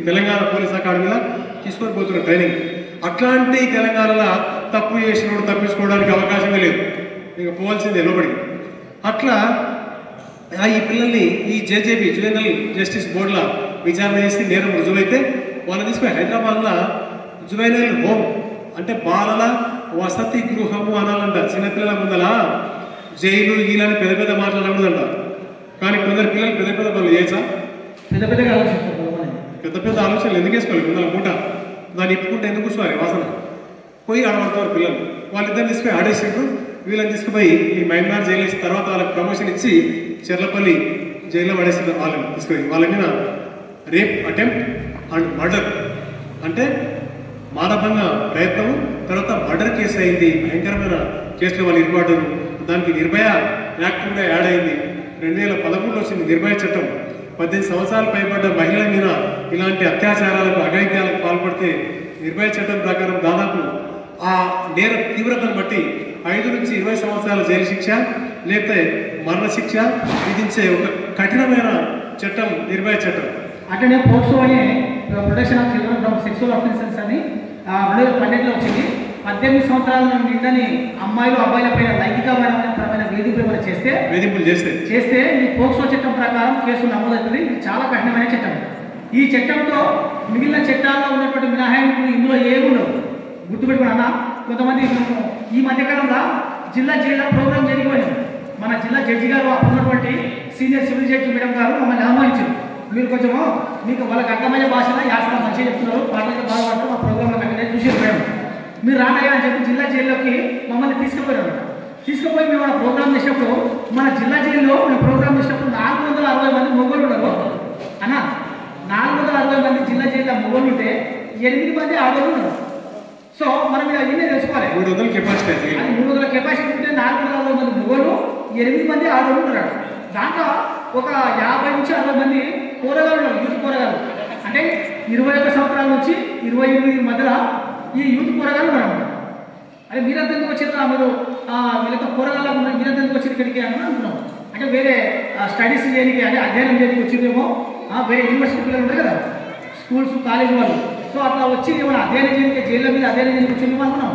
తెలంగాణ పోలీస్ అకాడమీలో తీసుకొని పోతున్నారు ట్రైనింగ్. అట్లాంటి తెలంగాణలో తప్పు చేసినోడు తప్పించుకోవడానికి అవకాశమే లేదు, ఇక పోవాల్సిందే లోపలికి. అట్లా ఈ పిల్లల్ని ఈ జేజేబీ జువెనల్ జస్టిస్ బోర్డులో విచారణ చేసి నేరం రుజువైతే వాళ్ళని తీసుకుని హైదరాబాద్లో జువెనల్ హోమ్ అంటే బాలల వసతి గృహము అనాలంట. చిన్నపిల్లల ముందల జైలు గీలని పెద్ద పెద్ద మాట్లాడకూడదంట. కానీ కొందరు పిల్లలు పెద్ద పెద్ద పనులు చేయొచ్చా? పెద్ద పెద్దగా ఆలోచిస్తారు. పెద్ద పెద్ద ఆలోచనలు ఎందుకు వేసుకోవాలి? ముందర మూట దాన్ని ఇప్పుకుంటే ఎందుకు కూర్చోవాలి వాసన పోయి ఆడబడతారు పిల్లలు. వాళ్ళిద్దరిని తీసుకుపోయి ఆడేసిండ్రు. వీళ్ళని తీసుకుపోయి ఈ మైనార్ జైలు వేసిన తర్వాత వాళ్ళకి ప్రమోషన్ ఇచ్చి చెర్లపల్లి జైల్లో పడేసిన వాళ్ళని తీసుకుపోయి వాళ్ళ మీద రేప్ అటెంప్ట్ అండ్ మర్డర్ అంటే మానభంగ ప్రయత్నం తర్వాత మర్డర్ కేసు అయింది. భయంకరమైన కేసులో వాళ్ళు ఇరుపడ్డారు. దానికి నిర్భయ యాక్ట్ కూడా యాడ్ అయింది. 2011లో వచ్చింది నిర్భయ చట్టం. 18 సంవత్సరాలు పైబడ్డ మహిళల మీద ఇలాంటి అత్యాచారాలకు అఘాయిత్యాలకు పాల్పడితే నిర్భయ చట్టం ప్రకారం దాదాపు ఆ నేర తీవ్రతను బట్టి 5 నుంచి 20 సంవత్సరాల జైలు శిక్ష లేకపోతే మరణ శిక్ష విధించే ఒక కఠినమైన చట్టం నిర్భయ చట్టం. అట్లనే పోక్సో అనే protection of children from sexual offences అని 2012లో వచ్చింది. 18 సంవత్సరాల నిండని అమ్మాయిలు అబ్బాయిల పైన లైంగికపరమైన వేధింపులు చేస్తే ఈ పోక్సో చట్టం ప్రకారం కేసు నమోదవుతుంది. ఇది చాలా కఠినమైన చట్టం. ఈ చట్టంతో మిగిలిన చట్టాల్లో ఉన్నటువంటి మినహాయింపులు ఇందులో ఏముండవు. గుర్తుపెట్టుకున్నా కొంతమంది ఈ మధ్యకాలంలో జిల్లా జైల్లో ప్రోగ్రామ్ జరిగిపోయింది. మన జిల్లా జడ్జి గారు ఉన్నటువంటి సీనియర్ సివిల్ జడ్జి మేడం గారు మమ్మల్ని ఆహ్వానించారు. మీరు కొంచెము మీకు వాళ్ళకి అర్థమయ్యే భాషలో యాసన మంచిగా చెప్తున్నారు, పాటలకి బాగా పడతారు, మా ప్రోగ్రాంలో కట్టిన చూసారు మేడం. మీరు రానయ్యా అని చెప్పి జిల్లా జైల్లోకి మమ్మల్ని తీసుకుపోయారు. తీసుకుపోయి మేము మన ప్రోగ్రామ్ చేసినప్పుడు మన జిల్లా జైల్లో మేము ప్రోగ్రామ్ చేసినప్పుడు 460 మంది మొగోళ్ళు ఉన్నారు అన్న. 460 మంది జిల్లా జైల్లో మొగోళ్ళు ఉంటే 8 మంది ఆడవాళ్ళు ఉన్నారు. సో మనం ఇలా ఇవన్నీ తెలుసుకోవాలి. 300 కెపాసిటీ ఉంటే 460 మంది మొగోళ్ళు 8 మంది ఆడవాళ్ళు ఉన్నారు. దాంట్లో ఒక 50 నుంచి 60 మంది కూరగాయలు ఉన్నారు. యూత్ కూరగాయలు అంటే 21 సంవత్సరాల నుంచి 28 మధ్యలో ఈ యూత్ కూరగాయలు ఉన్నారు. అదే మీరంతా ఎందుకు వచ్చారు? మీరు వీళ్ళతో కూరగాయలు ఉన్నారు, మీరంతా ఎందుకు వచ్చారు ఇక్కడికి అని అంటున్నాం. అంటే వేరే స్టడీస్ చేయడానికి అంటే అధ్యయనం చేయడానికి వచ్చిందేమో. వేరే యూనివర్సిటీ పిల్లలు ఉంటారు కదా, స్కూల్స్ కాలేజ్ వాళ్ళు. సో అట్లా వచ్చి ఏమైనా అధ్యయనం చేయడానికి జైల్లో మీద అధ్యయనం చేయడానికి వచ్చిందేమో అనుకున్నాం.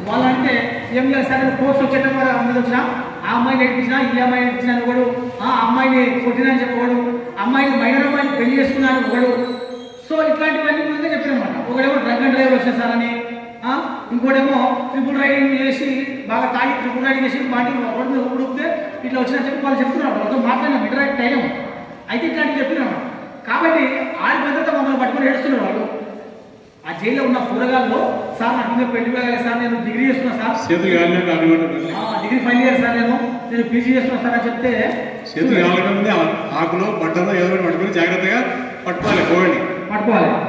వాళ్ళంటే ఏం చేయాలి సార్, కోర్స్ వచ్చేట మీద వచ్చినా ఆ అమ్మాయిని నేర్పించినా ఈ అమ్మాయిని ఇచ్చిన ఒకడు, ఆ అమ్మాయిని కొట్టినని చెప్పవాడు, అమ్మాయిని మైనర్ అమ్మాయిని పెళ్లి చేసుకున్నాను ఒకడు. సో ఇట్లాంటివన్నీ ముందే చెప్పారనమాట. ఒకడేమో డ్రగ్ అండ్ డ్రైవర్ వచ్చిన సార్ అని, ఇంకోటేమో ట్రిపుల్ రైడింగ్ చేసి బాగా తాగి ట్రిపుల్ రైడింగ్ చేసి పార్టీ రోడ్డు మీద ఊడితే ఇట్లా వచ్చిన చెప్పి వాళ్ళు చెప్తున్నారు. వాళ్ళతో మాట్లాడినాం, ఇంటరాక్ట్ అయినాం. అయితే ఇట్లాంటివి చెప్పినాము. కాబట్టి ఆడి భద్రత మమ్మల్ని పట్టుకొని ఏడుస్తున్నారు వాళ్ళు. ఆ జైల్లో ఉన్న కూరగాయల్లో సార్ నాకు ఇంకా పెళ్లి కాలేదు సార్, నేను డిగ్రీ చేస్తున్నా sir, degree final year sir, నేను పీజీ చేస్తున్నా సార్ అని చెప్తే ఆకులో బట్టలో ఏదో పట్టుకొని జాగ్రత్తగా పట్టుకోవాలి.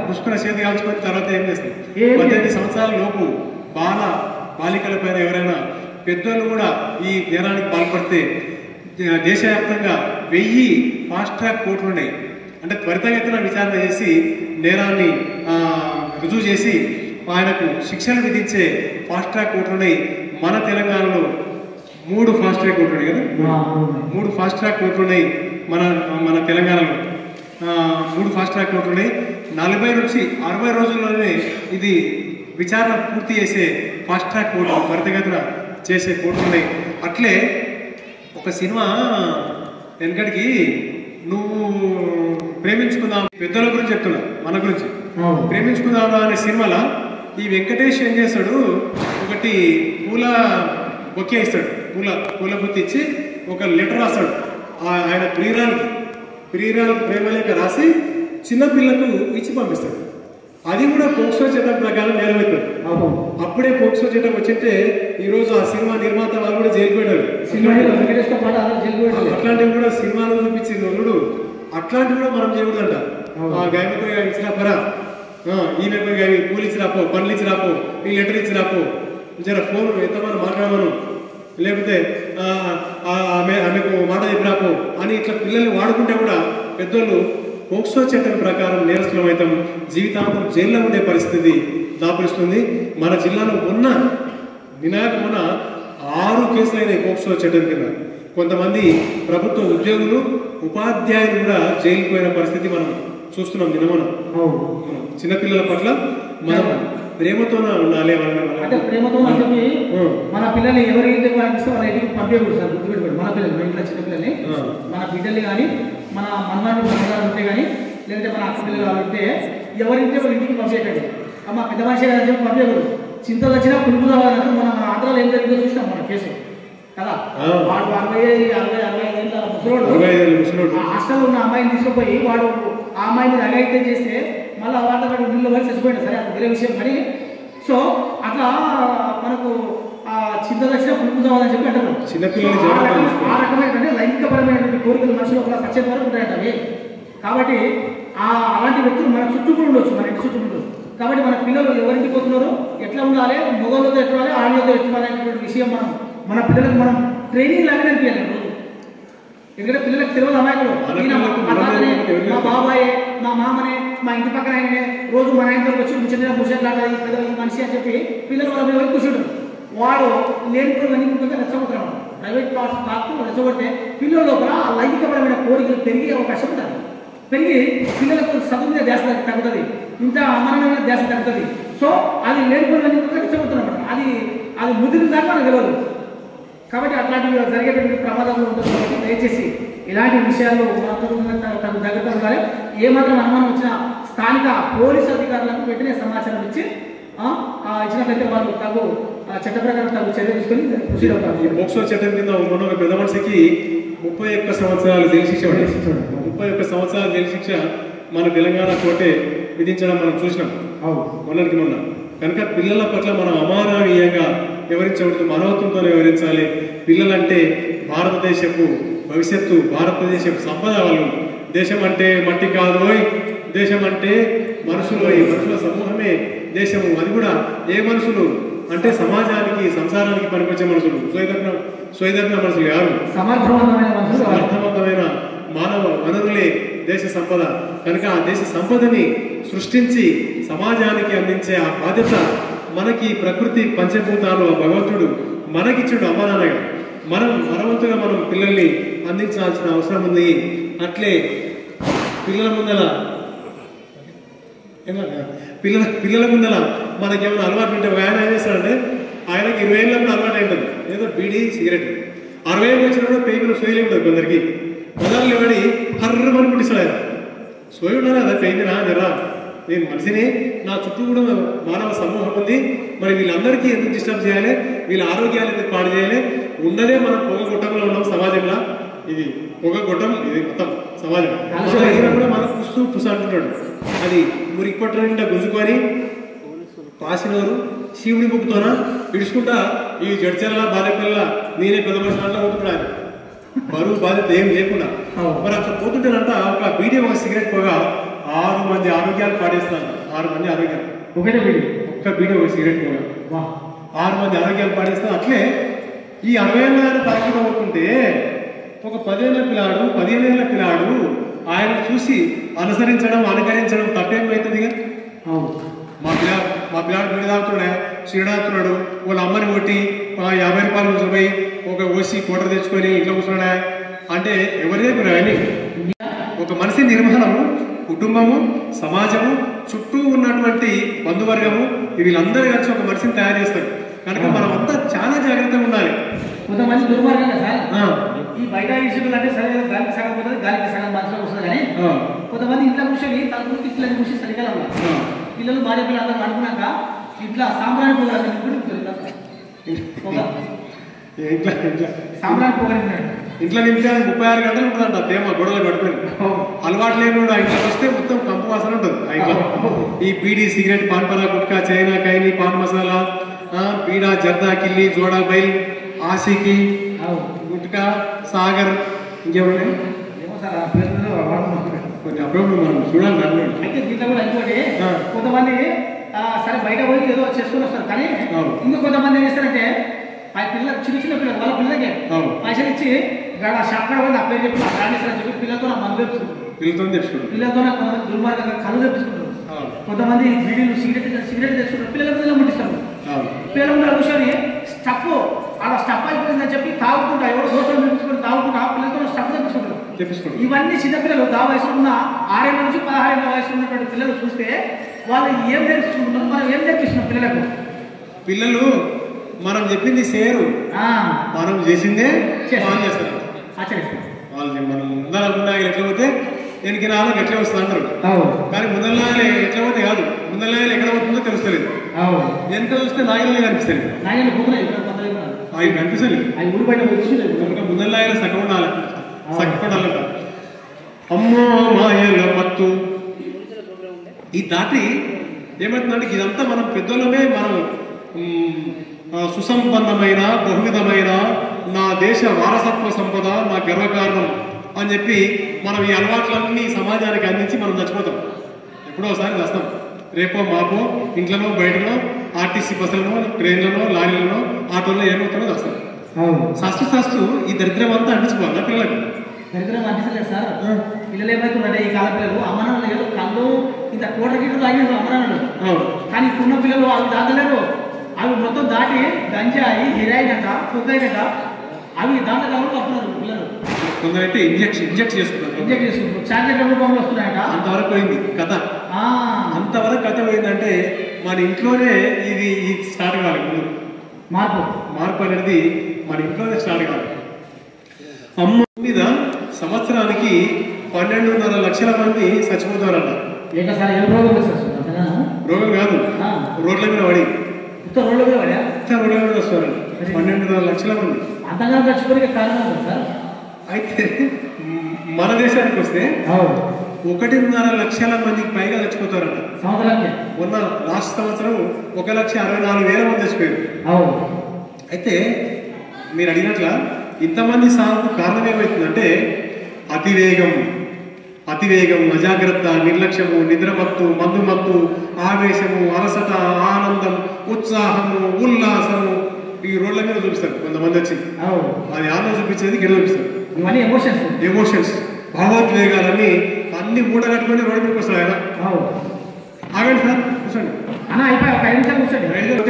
పుష్కర చేతి కాల్చుకొని తర్వాత ఏం చేస్తాం? 18 సంవత్సరాల లోపు బాలికల పైన ఎవరైనా పెద్దలు కూడా ఈ నేరానికి పాల్పడితే దేశవ్యాప్తంగా 1000 ఫాస్ట్ ట్రాక్ కోర్టులు ఉన్నాయి. అంటే త్వరితగతిన విచారణ చేసి నేరాన్ని రుజువు చేసి ఆయనకు శిక్షలు విధించే ఫాస్ట్ ట్రాక్ కోర్టులు ఉన్నాయి. మన తెలంగాణలో 3 ఫాస్ట్ ట్రాక్ కోర్టులు ఉన్నాయి కదా, 3 ఫాస్ట్ ట్రాక్ కోర్టులు ఉన్నాయి మన తెలంగాణలో. 3 ఫాస్ట్ ట్రాక్ కోర్టులు ఉన్నాయి. 40 నుంచి 60 రోజుల్లోనే ఇది విచారణ పూర్తి చేసే ఫాస్ట్ ట్రాక్ కోర్టు, త్వరితగతిన చేసే కోర్టులు ఉన్నాయి. అట్లే ఒక సినిమా వెనకడికి నువ్వు ప్రేమించుకుందాం, పెద్దల గురించి చెప్తున్నా, మన గురించి ప్రేమించుకుందాం అనే సినిమాలో ఈ వెంకటేష్ ఏం చేస్తాడు, ఒకటి పూల బొకే ఇస్తాడు, పూల బుత్తి ఇచ్చి ఒక లెటర్ రాస్తాడు. ఆయన ప్రియురాలకు ప్రేమలేక రాసి చిన్నపిల్లకు ఇచ్చి పంపిస్తాడు. అది కూడా పోక్సో చట్టం ప్రకారం నేరమవుతుంది. అప్పుడే పోక్సో చట్టం వచ్చింటే ఈరోజు ఆ సినిమా నిర్మాత వాళ్ళు కూడా జైలు పెట్టారు. అట్లాంటివి కూడా సినిమాలో చూపించింది వాళ్ళు. అట్లాంటివి కూడా మనం చేయకూడదంట. గాయకు ఇచ్చిన పరా, ఈమె పోయి పూలు ఇచ్చి రాపో, పనులు ఇచ్చి రాపో, ఈ లెటర్ ఇచ్చి రాపో, జర ఫోన్ ఎంతమంది మాట్లాడమను, లేకపోతే ఆమెకు మాట చెప్పి రాపో అని ఇట్లా పిల్లల్ని వాడుకుంటే కూడా పెద్దోళ్ళు పోక్సో చట్టం ప్రకారం నేరస్తులమైతం జీవితాంతం జైల్లో ఉండే పరిస్థితి దాపురిస్తుంది. మన జిల్లాలో మొన్న 6 కేసులైన పోక్సో చట్టం కింద. కొంతమంది ప్రభుత్వ ఉద్యోగులు, ఉపాధ్యాయులు కూడా జైలుకు పోయిన పరిస్థితి మనం చూస్తున్నాం. మనం చిన్నపిల్లల పట్ల మనం ప్రేమతోనే ఉండాలి అంటే ప్రేమతో అని చెప్పి మన పిల్లల్ని ఎవరి ఇంటికి పంపిస్తే వాళ్ళ ఇంటికి పంపించకూడదు సార్, గుర్తుపెట్టుకోండి. మన పిల్లలు, మన ఇంట్లో చిన్న పిల్లల్ని, మన బిడ్డల్ని కానీ మన మనవాళ్ళు మనగారు ఉంటే కానీ లేదంటే మన అక్క పిల్లలు వాళ్ళు ఉంటే ఎవరింటే వాళ్ళ ఇంటికి పంపించకండి. అమ్మ పెద్ద మనిషి అని చెప్పి పంపించకూడదు. చింతలు వచ్చినా పులుపు కావాలంటే మన ఆంధ్రాలో ఏం జరిగిందో చూసినాం మన కేసు కదా. వాడు 65 ముసలోడు హాస్టల్లో ఉన్న అమ్మాయిని తీసుకుపోయి వాడు ఆ అమ్మాయి మీద అఘాయిత్యం చేస్తే మళ్ళీ వాడు నీళ్ళు వరకు చచ్చిపోయాడు. సరే అది వేరే విషయం. కానీ సో అట్లా మనకు చింతలు వచ్చినా పులుపు కావాలని చెప్పి అంటారు. ఆ రకమైన లైంగికపరమైనటువంటి కోరికలు మనుషులు ఒక సత్యం వరకు ఉంటాయంట అవి. కాబట్టి అలాంటి వ్యక్తులు మన చుట్టూ కూడా ఉండొచ్చు, మన ఇంటి చుట్టూ ఉండొచ్చు. కాబట్టి మన పిల్లలు ఎవరింటికి పోతున్నారో ఎట్లా ఉండాలి, మొగోళ్ళతో ఎట్లా ఉండాలి, ఆడలతో ఎట్లా అనేటువంటి విషయం మన పిల్లలకు మనం ట్రైనింగ్ లాగా నేర్పించాలి రోజు. ఎందుకంటే పిల్లలకు తెలియదు అమాయకులు. మా బాబాయే, మా మామనే, మా ఇంటి పక్కన ఆయనే రోజు మన ఆయనతో వచ్చి చిన్న ముచ్చట్లాడాలి పెద్ద ఈ మనిషి అని చెప్పి పిల్లలు వాళ్ళ మీద కూర్చుంటారు. వాడు లేనిపోయి రెచ్చగొడతారు. ప్రైవేట్ క్లాస్ కాకు రెచ్చగొడితే పిల్లల లోపల లైంగికపరమైన కోరికలు పెరిగే అవకాశం ఉంటుంది. పెరిగి పిల్లలకు చదువు మీద ధ్యాస తగ్గుతుంది, ఇంత అమరణమైన ధ్యాస తగ్గుతుంది. సో అది లేనిపోయి రెచ్చగొడుతున్నమాట. అది ముదిరిన దాకా మనకు తెలియదు. కాబట్టి అట్లాంటివి జరిగేటువంటి ప్రమాదంలో ఉంటుంది. కాబట్టి దయచేసి ఇలాంటి విషయాల్లో తగు జాగ్రత్త ఉండాలి. ఏమాత్రం అనుమానం వచ్చినా స్థానిక పోలీసు అధికారులకు వెంటనే సమాచారం ఇచ్చి ఇచ్చినట్లయితే వాళ్ళు తగు చట్ట ప్రకారం తగు చర్య తీసుకొని ప్రొసీడ్ అవుతారు. పోక్సో చట్టం కింద మొన్న ఒక పెద్ద మనిషికి 31 సంవత్సరాలు జైలు శిక్ష పడింది. 31 సంవత్సరాల జైలు శిక్ష మన తెలంగాణ కోర్టే విధించడం మనం చూసినాం మొన్నటికి మొన్న. కనుక పిల్లల పట్ల మనం అమానవీయంగా వివరించకూడదు, మానవత్వంతో వివరించాలి. పిల్లలంటే భారతదేశపు భవిష్యత్తు, భారతదేశపు సంపద. వాళ్ళు దేశం అంటే మట్టి కాదు, దేశం అంటే మనుషులు, ఈ మనుషుల సమూహమే దేశము. అది కూడా ఏ మనుషులు అంటే సమాజానికి, సంసారానికి పనికొచ్చే మనుషులు, స్వైదగ్న మనుషులు కాదు, సమర్థవంతమైన మానవ వనరులే దేశ సంపద. కనుక ఆ దేశ సంపదని సృష్టించి సమాజానికి అందించే ఆ బాధ్యత మనకి ప్రకృతి పంచభూతాలు భగవంతుడు మనకిచ్చుడు అమ్మానాన్నగా. మనవంతుగా మనం పిల్లల్ని అందించాల్సిన అవసరం ఉంది. అట్లే పిల్లల ముందల మనకేమైనా అలవాటు ఉంటే ఆయన ఏం చేస్తాడంటే ఆయనకి 20 ఏళ్ళప్పుడు అలవాటు ఉంటుంది ఏదో బీడీ సిగరెట్. 60 ఏళ్ళు వచ్చినా కూడా పేపర్ సోయలే ఉంటుంది కొందరికి. మొదలు పడి హర్రమని పుట్టిస్తాడు ఆయన. సోయి ఉన్నారా అదే పెయిన్ జరా, నేను మనిషిని, నా చుట్టూ కూడా మానవ సమూహం ఉంది, మరి వీళ్ళందరికీ ఎందుకు డిస్టర్బ్ చేయాలి, వీళ్ళ ఆరోగ్యాలు ఎందుకు పాడు చేయాలి. ఉన్నదే మనం పొగ గొట్టంలో ఉన్నాం సమాజంలో. ఇది పొగ గొట్టం, ఇది మొత్తం సమాజం. అయినా కూడా మనం పుస్తు అంటున్నాడు. అది మురికిపట్ల నిండా గుంజుకొని పాసినోరు శివుడి ముక్కుతోన విడుచుకుంటా ఈ జడ్చర్ల బాల్యపిల్ల నేనే పెద్ద మనిషి అట్లా పోతున్నాడు ఆయన. బరువు బాధ్యత ఏం లేకుండా. మరి అట్లా పోతుంటేనంట ఒక బీడీ ఒక సిగరెట్ పొగ 6 మంది ఆరోగ్యాలు పాడేస్తారు. 6 మంది ఆరోగ్యాలు ఒక్క బీడీ ఒక సిగరెట్ పొగ 6 మంది ఆరోగ్యాలు పాడేస్తారు. అట్లే ఈ 60 ఏళ్ళ తరగతి అవుతుంటే ఒక 10 ఏళ్ళ పిల్లాడు 15 ఏళ్ళ పిల్లాడు ఆయన చూసి అనుసరించడం అనుకరించడం తప్పేమవుతుంది. మా పిల్లాడు బిడ్డ తాగుతున్నాడే, శ్రీడాతున్నాడు, వాళ్ళ అమ్మని కొట్టి 50 రూపాయలు కూర్చోపోయి ఒక ఓసి కోటర్ తెచ్చుకొని ఇంట్లో కూర్చున్నాడా అంటే ఎవరిదే అని. ఒక మనిషి నిర్వహణము, కుటుంబము, సమాజము, చుట్టూ ఉన్నటువంటి బంధువర్గము వీళ్ళందరూ కలిసి ఒక మనిషిని తయారు చేస్తారు. కనుక మనం అంతా చాలా జాగ్రత్తగా ఉండాలి. కొంతమంది దుర్మార్గంగా సార్ ఈ బయట ఇష్యూలు అంటే సరే గాలికి సగం పోతుంది, గాలికి సగం మనసులో వస్తుంది. కానీ కొంతమంది ఇంట్లో కూర్చొని తలుపులు పిల్లలు కూర్చి సరికాల పిల్లలు భార్య పిల్లలు అందరూ అనుకున్నాక ఇట్లా సాంబ్రాణి పొగ సాంబ్రాణి పొగ ఇంట్లో నింపితే 36 గంటలు ఉంటుందంట తేమ గొడవలు పడుకొని. అలవాటు లేని కూడా ఇంట్లో వస్తే మొత్తం కంపు వాసన ఉంటుంది ఆ ఇంట్లో. ఈ బీడీ సిగరెట్ పాన్పరా గుట్కా చైనా కైని పాన్ మసాలా బీడా జర్దా కిల్లి జోడా బైల్ ఆసికి గుట్కా సాగర్ ఇంకేమన్నా కొన్ని అప్పుడప్పుడు మనం చూడాలి. అయితే దీంట్లో కూడా ఇంకోటి కొంతమంది సరే బయట పోయి ఏదో చేసుకొని వస్తారు. కానీ ఇంకా కొంతమంది ఏం చేస్తారంటే పిల్లలు చిన్న పిల్లలు వాళ్ళ పిల్లలకి పైసలు ఇచ్చి షాప్ కూడా నా పేరు చెప్పి రాణిస్తారని చెప్పి పిల్లలతో నా మందు తెప్పించుకుంటారు. పిల్లలతో కొంతమంది దుర్మార్గంగా కళ్ళు తెప్పించుకుంటారు. కొంతమంది బీడీలు సిగరెట్ తెచ్చుకుంటారు. పిల్లల ముట్టిస్తారు. పిల్లల ముందు కూర్చొని స్టఫ్ అలా స్టఫ్ అయిపోయిందని చెప్పి తాగుకుంటా ఎవరు దోషాలు తెప్పించుకొని తాగుకుంటా పిల్లలతో స్టఫ్ తెప్పించుకుంటారు. తెప్పించుకోండి. ఇవన్నీ చిన్నపిల్లలు ఆ వయసులో ఉన్న 6 ఏళ్ళ నుంచి 16 ఏళ్ళ వయసులో ఉన్నటువంటి పిల్లలు చూస్తే వాళ్ళు ఏం నేర్చుకుంటున్నారు, మనం ఏం నేర్పిస్తున్నాం పిల్లలకు? పిల్లలు మనం చెప్పింది సేరు, మనం చేసిందే వాళ్ళు చేస్తారు. వాళ్ళు మనం ముందరకుండా ఎట్లా పోతే దీనికి నాలుగు ఎట్లా వస్తుంది అంటారు, కానీ ముందరలాగా ఎట్లా పోతే కాదు, ముందరలాగా ఎక్కడ పోతుందో తెలుస్తలేదు. ఎంత చూస్తే నాయకులే కనిపిస్తుంది, అవి కనిపిస్తలేదు. ముందరలాగా సగం ఉండాలి, సగపడాలంట. అమ్మో మాయల మత్తు ఈ దాటి ఏమవుతుందంటే ఇదంతా మనం పెద్దలమే మనం సుసంపన్నమైన బహువిధమైన నా దేశ వారసత్వ సంపద నా గర్వకారణం అని చెప్పి మనం ఈ అలవాట్లన్నీ సమాజానికి అందించి మనం చచ్చిపోతాం. ఎప్పుడో ఒకసారి వస్తాం, రేపో మాపో ఇంట్లోనో బయటలో ఆర్టీసీ బస్సులను ట్రైన్లను లారీలను ఆటోల్లో ఏమవుతానో వస్తాం. సస్తు ఈ దరిద్రం అంతా అందించుకోవాలి పిల్లలకు. దరిద్రం అందించలేదు సార్. పిల్లలు ఏమవుతున్నారంటే ఈ కాల పిల్లలు అమ్మనాలు ఏదో కళ్ళు ఇంత కోట గిట్లు తాగిన అమ్మనాలు, కానీ ఇప్పుడున్న పిల్లలు అవి దాటలేరు. అవి మొత్తం దాటి గంజాయి హిరాయిన్ అంట పొద్దునట అవి దాంట్లో కలుపుతున్నారు పిల్లలు. కొందరైతే ఇంజెక్ట్ చేసుకుంటారు, చాక్లెట్ రూపంలో వస్తున్నాయట. అంతవరకు పోయింది కథ. అంతవరకు కథ పోయిందంటే మన ఇంట్లోనే ఇది స్టార్ట్ కావాలి. మార్పు అనేది మన ఇంట్లోనే స్టార్ట్ కావాలి. అమ్మ మీద సంవత్సరానికి 12.5 లక్షల మంది చచ్చిపోతారట. రోగం కాదు, రోడ్ల మీద పడి వస్తారు 12.5 లక్షల మంది. అంతగా చచ్చిపోయే కారణం సార్. అయితే మన దేశానికి వస్తే 1.5 లక్షల మందికి పైగా చచ్చిపోతారట సంవత్సరానికి. మొన్న లాస్ట్ సంవత్సరం 1,64,000 మంది చచ్చిపోయారు. అయితే మీరు అడిగినట్ల ఇంతమంది సాగుకు కారణం ఏమవుతుందంటే అతివేగం, అజాగ్రత్త, నిర్లక్ష్యము, నిద్రమత్తు, మందుమత్తు, ఆవేశము, అలసట, ఆనందం, ఉత్సాహము, ఉల్లాసము ఈ రోడ్ల మీద చూపిస్తారు కొంతమంది వచ్చి. అది ఆనందం చూపించేది గిడ చూపిస్తారు. ఎమోషన్స్ భావోద్వేగాలన్నీ అన్ని మూట కట్టుకొని రోడ్డు మీదకి వస్తారు కదా. ఆగండి సార్, కూర్చోండి.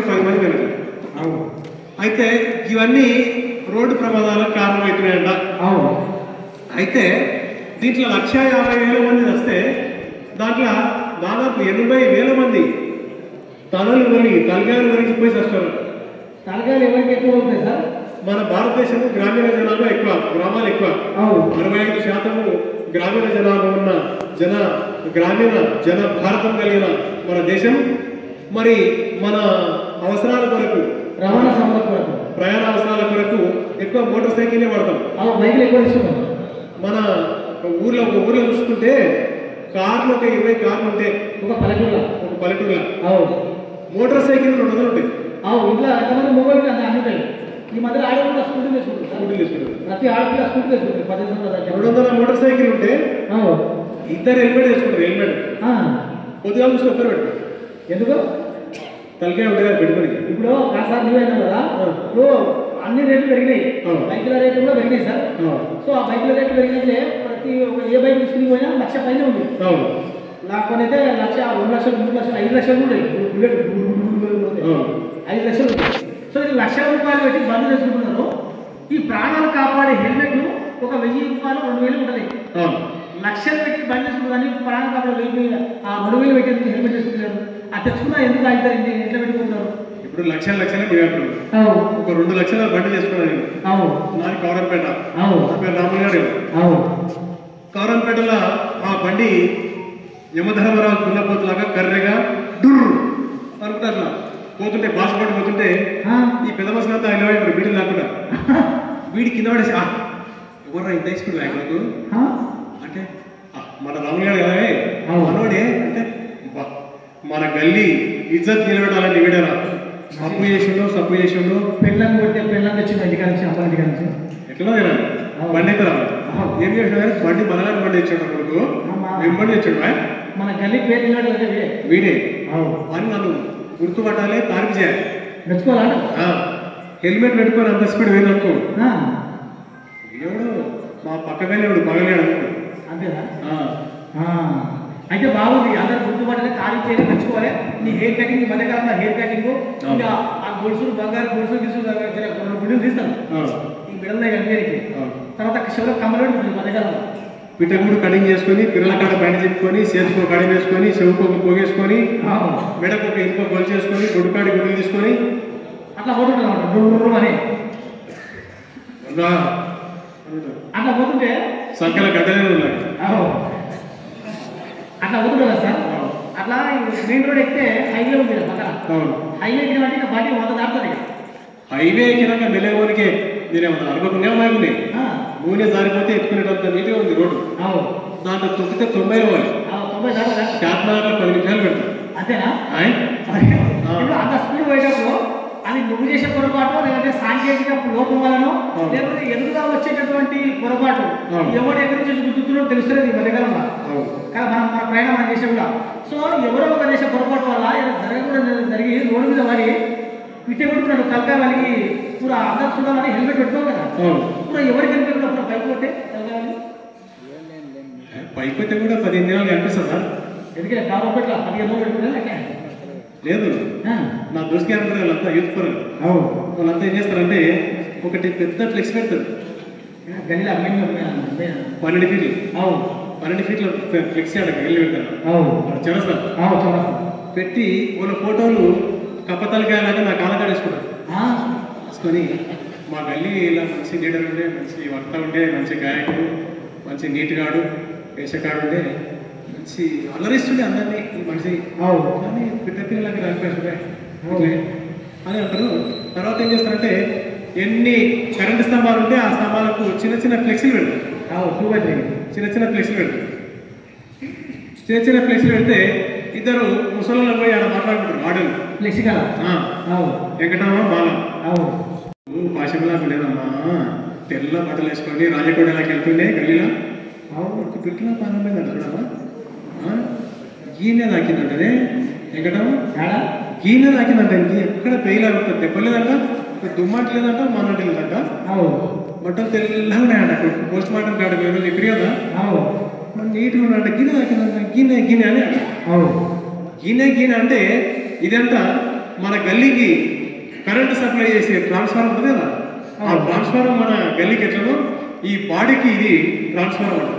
10 మంది వెళ్ళారు. అయితే ఇవన్నీ రోడ్డు ప్రమాదాలకు కారణమవుతున్నాయంట. అయితే దీంట్లో 1,50,000 మంది వస్తే దాంట్లో దాదాపు 80,000 మంది తలగారు వరకు పోయి వస్తారు. తలగాలు ఎవరికి ఎక్కువ అవుతాయి సార్? మన భారతదేశం గ్రామీణ జనాభా ఎక్కువ, గ్రామాలు ఎక్కువ. 65% గ్రామీణ జనాభా ఉన్న గ్రామీణ భారతం కలిగిన మన దేశం. మరి మన అవసరాల కొరకు, రవాణా సంస్థ కొరకు, ప్రయాణ అవసరాల కొరకు ఎక్కువ మోటార్ సైకిల్ వాడతాం. బైకులు ఎక్కువ తీసుకుంటాం. మన ఊర్లో చూసుకుంటే కార్లు ఒక 20 కార్లు ఉంటాయి ఒక పల్లెటూరులో. మోటార్ సైకిల్ 200 ఉంటాయి. ఇంట్లో ఎంతమంది మొబైల్ అన్ని ఉంటాయి. ఈ మధ్య ఆడపిల్ల స్కూటీ తీసుకుంటారు, ప్రతి ఆడపిల్ల స్కూటీ తీసుకుంటారు. 200 మోటార్ సైకిల్ ఉంటే 2 హెల్మెట్ వేసుకుంటారు. హెల్మెట్ కొద్దిగా చూసి ఒక్కరు పెడతారు. ఎందుకు? తలకాయ ఉంటుంది కదా పెట్టుకుని. ఇప్పుడు కాసారి నీవు అయినా కదా, ఇప్పుడు అన్ని రేట్లు పెరిగినాయి, బైకుల రేట్లు కూడా పెరిగినాయి సార్. సో ఆ బైకుల రేట్లు పెరిగినట్లే ప్రతి ఏ బైక్ తీసుకుని పోయినా 1,00,000 పైన ఉంది. లేకపోతే 1,00,000, 2 లక్షలు, 3 లక్షలు, 5 లక్షలు కూడా 5 లక్షలు. సో ఇది 1,00,000 రూపాయలు పెట్టి బంద్ చేసుకుంటున్నారు. ఈ ప్రాణాలు కాపాడే హెల్మెట్లు ఒక 1,000 రూపాయలు 2,000 ఉంటుంది. 1,00,000 పెట్టి బంద్ చేసుకుంటారు. ప్రాణాలు కాపాడే 1,000 ఆ 2,000 పెట్టి హెల్మెట్ చేసుకుంటారు. ఆ తెచ్చుకున్నా ఎందుకు ఆగుతారు? ఎట్లా పెట్టుకుంటారు? ఇప్పుడు లక్షలు డిమాండ్. ఒక 2 లక్షల బండి చేసుకున్నాను నాది కౌరంపేట. నా పేరు రామయ్య. కౌరంపేటలో ఆ బండి యమధర్మరావు దున్నపోతులాగా కర్రెగా డుర్రు అనుకుంటా అట్లా పోతుంటే బాసపడి పోతుంటే ఈ పెద్ద మసలంతా ఆయన వీడి లేకుండా వీడి కింద పడేసి ఎవర్రా ఇంత తీసుకుని నాకు అంటే మన రామయ్య కదా మనోడే అంటే మన గల్లీ ఇజ్జత్ నిలబెట్టాలని వీడరా అప్పు చేసిండు పెళ్ళని కొట్టే పెళ్ళని తెచ్చింది అధికారి ఎట్లా బండి అయితే రాదు. ఏం చేసాడు కానీ బండి మనగాని బండి తెచ్చాడు కొడుకు. ఏం బండి తెచ్చాడు మన గల్లీ పేరు వీడే అని నన్ను గుర్తుపట్టాలి, తారీఫ్ చేయాలి, మెచ్చుకోవాలా. హెల్మెట్ పెట్టుకొని అంత స్పీడ్ పోయిందనుకో ఎవడు మా పక్కగానే ఎవడు పగలేడు అనుకో. అంతేనా? అయితే బాగుంది, అందరూ గుర్తుపట్టాలి, తారీఫ్ చేయాలి, మెచ్చుకోవాలి. నీ హెయిర్ కటింగ్, ఈ మధ్యకాలంలో హెయిర్ కటింగ్, ఇంకా ఆ గొలుసులు బంగారు గొలుసులు తీసుకుని బిడ్డలు తీస్తాను. ఈ బిడ్డలు కనిపించడానికి తర్వాత చెవులో కమ్మలు ఉంటుంది మధ్యకాలంలో. పిట్టగూడు కటింగ్ చేసుకొని పిల్లల కాడ బండి చెప్పుకొని చేతికి ఒక కడిగి వేసుకొని చెవుకు ఒక పోగేసుకొని మెడకు ఒక ఇనుప గొలు చేసుకొని గొడ్డుకాడి గుడ్లు తీసుకొని అట్లా పోతుంటుంది అన్నమాట అని అట్లా పోతుంటే సంఖ్యల గడ్డలే ఉన్నాయి. అట్లా పోతుంది కదా సార్. అట్లా మెయిన్ రోడ్ ఎక్కితే హైవే ఉంది కదా పక్కన. హైవే ఎక్కినట్టు ఇంకా బండి 100 దాటుతుంది. హైవే ఎక్కినాక నెలవనికే నేనేమన్నా అనుకుంటున్నా ఉన్నాయి. నూనె జారిపోతే ఎత్తుకునేటంత నీట్గా ఉంది రోడ్డు. దాంట్లో తొక్కితే 90 పోవాలి. 90 షార్ట్నగర్లో 10 నిమిషాలు పెడతాం. అంతేనా? అంత స్పీడ్ పోయేటప్పుడు అది నువ్వు చేసే పొరపాటు లేదంటే సాంకేతిక లోపం వలన లేకపోతే ఎదురుగా వచ్చేటటువంటి పొరపాటు ఎవరు ఎక్కడి నుంచి గుర్తుతున్నారో తెలుస్తుంది ఈ మధ్యకాలంలో. మన ప్రయాణం మనం చేసే కూడా. సో ఎవరో ఒక చేసే పొరపాటు వల్ల జరగకుండా జరిగి రోడ్డు మీద పడి పిట్టే కొట్టుకున్నాడు తలకాయ వాళ్ళకి పూరా అందరు చూడాలని హెల్మెట్ పెట్టుకోవు కదా. పూరా ఎవరికి హెల్మెట్ కూడా పైకి కొట్టే తలకాయ పైకి కొట్టే కూడా 15 దినాలు కనిపిస్తుంది సార్. ఎందుకంటే కారు పెట్ల 15 రోజులు పెట్టుకుంటే లేదు. నా దోస్తు గారు వాళ్ళంతా యూత్ పరులు. వాళ్ళంతా ఏం చేస్తారంటే ఒకటి పెద్ద ఫ్లెక్స్ పెడతారు. గల్లీలో 12 ఫీట్లు 12 ఫీట్ల ఫ్లెక్స్ గల్లి పెడతారు. చరస్తారు పెట్టి వాళ్ళ ఫోటోలు కప్పతలకాయలాగా నా కాలకాడ వేసుకుంటారు. వేసుకొని మా గల్లీ ఇలా మంచి లీడర్ ఉండే, మంచి వక్త ఉండే, మంచి గాయకుడు, మంచి నీటిగాడు, వేషకాడు ఉండే, మంచి అలరిస్తుండే అందరినీ ఈ మనిషి. కానీ పిల్లలకి రాకపోయి అని అంటారు. తర్వాత ఏం చేస్తారంటే ఎన్ని కరెంటు స్తంభాలు ఉంటే ఆ స్తంభాలకు చిన్న చిన్న ఫ్లెక్సీలు పెడతారు. చిన్న చిన్న ఫ్లెక్సీలు పెడతారు. చిన్న చిన్న ఫ్లెక్సీలు పెడితే ఇద్దరు ముసలిలో పోయి ఆడ మాట్లాడుకుంటారు. ఆడలు ఫ్లెక్సీ వెంకటమ్మ బాల భాషలాగా లేదమ్మా, తెల్ల బట్టలు వేసుకొని రాజకోడలాకి వెళ్తుండే గల్లీలో పిట్ల పానమైంది చూడమ్మా. గీనె తాకిందంటే వెంకటమ్మ గీనె తాకిందంట. ఇంక ఎక్కడ పెయిలాగుతుంది, దెబ్బలేదంట, దుమ్మంటలేదంట, మనంటలేదంట. బట్టలు తెల్లగా ఉన్నాయంట. పోస్ట్ మార్టం కాడికి రోజు ఎక్కడి కదా నీట్గా ఉన్నాయంట. గిన్నె తాకిందంట. గిన్నె గిన్నె అని అంట. గిన్నె అంటే ఇదంతా మన గల్లీకి కరెంటు సప్లై చేసే ట్రాన్స్ఫార్మర్ ఉంటుంది కదా. ఆ ట్రాన్స్ఫార్మర్ మన గల్లీకి ఎట్లనో ఈ బాడీకి ఇది ట్రాన్స్ఫార్మర్ అంట,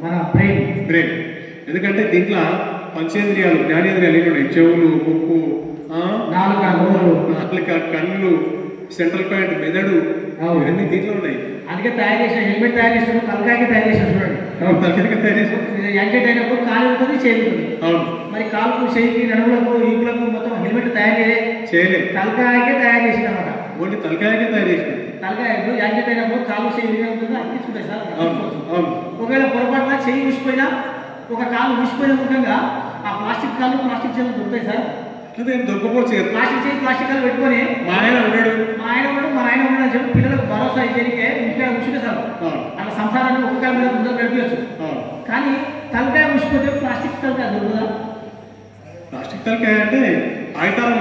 మన బ్రెయిన్. ఎందుకంటే దీంట్లో పంచేంద్రియాలు, జ్ఞానేంద్రియాలు ఏంటి ఉన్నాయి. చెవులు, ముక్కు, నాలుక, కళ్ళు, సెంట్రల్ పాయింట్, మెదడు, ఇవన్నీ దీంట్లో ఉన్నాయి. అందుకే తయారు చేసిన హెల్మెట్ తయారు చేసిన తలకాయకి తయారు చేసిన చూడండి. తలకాయకి తయారు చేసిన యాక్సిడెంట్ అయినప్పుడు కాలు ఉంటుంది, చేయి ఉంటుంది. మరి కాలుకు, చేయికి, నడుములకు, ఈపులకు మొత్తం హెల్మెట్ తయారు చేయలేదు. తలకాయకే తయారు చేసిన అనమాట. ఓన్లీ తలకాయకే తయారు చేసిన. తలకాయ యాక్సిడెంట్ అయినప్పుడు కాలు, చేయి ఉంటుంది, అది తీసుకుంటాయి సార్. ఒకవేళ పొరపాటున చేయి ఊసిపోయినా, ఒక కాలు ఊసిపోయిన ముఖ్యంగా ఆ ప్లాస్టిక్ కాలు, ప్లాస్టిక్ చేతులు దొరుకుతాయి సార్. దొరకపోవచ్చు. ప్లాస్టిక్ చేయి, ప్లాస్టిక్ కాలు పెట్టుకొని మా ఆయన ఉన్నాడు అని చెప్పి పిల్లలకు భరోసా ఇచ్చే ఇంటికాడ ఉసుకే సార్. అలా సంసారాన్ని ఒక్క కాల మీద ముందు నడిపించచ్చు. కానీ తలకాయ ఉసిపోతే ప్లాస్టిక్ తలకాయ దొరుకుతుందా? ప్లాస్టిక్ తలకాయ అంటే ఆయుతారం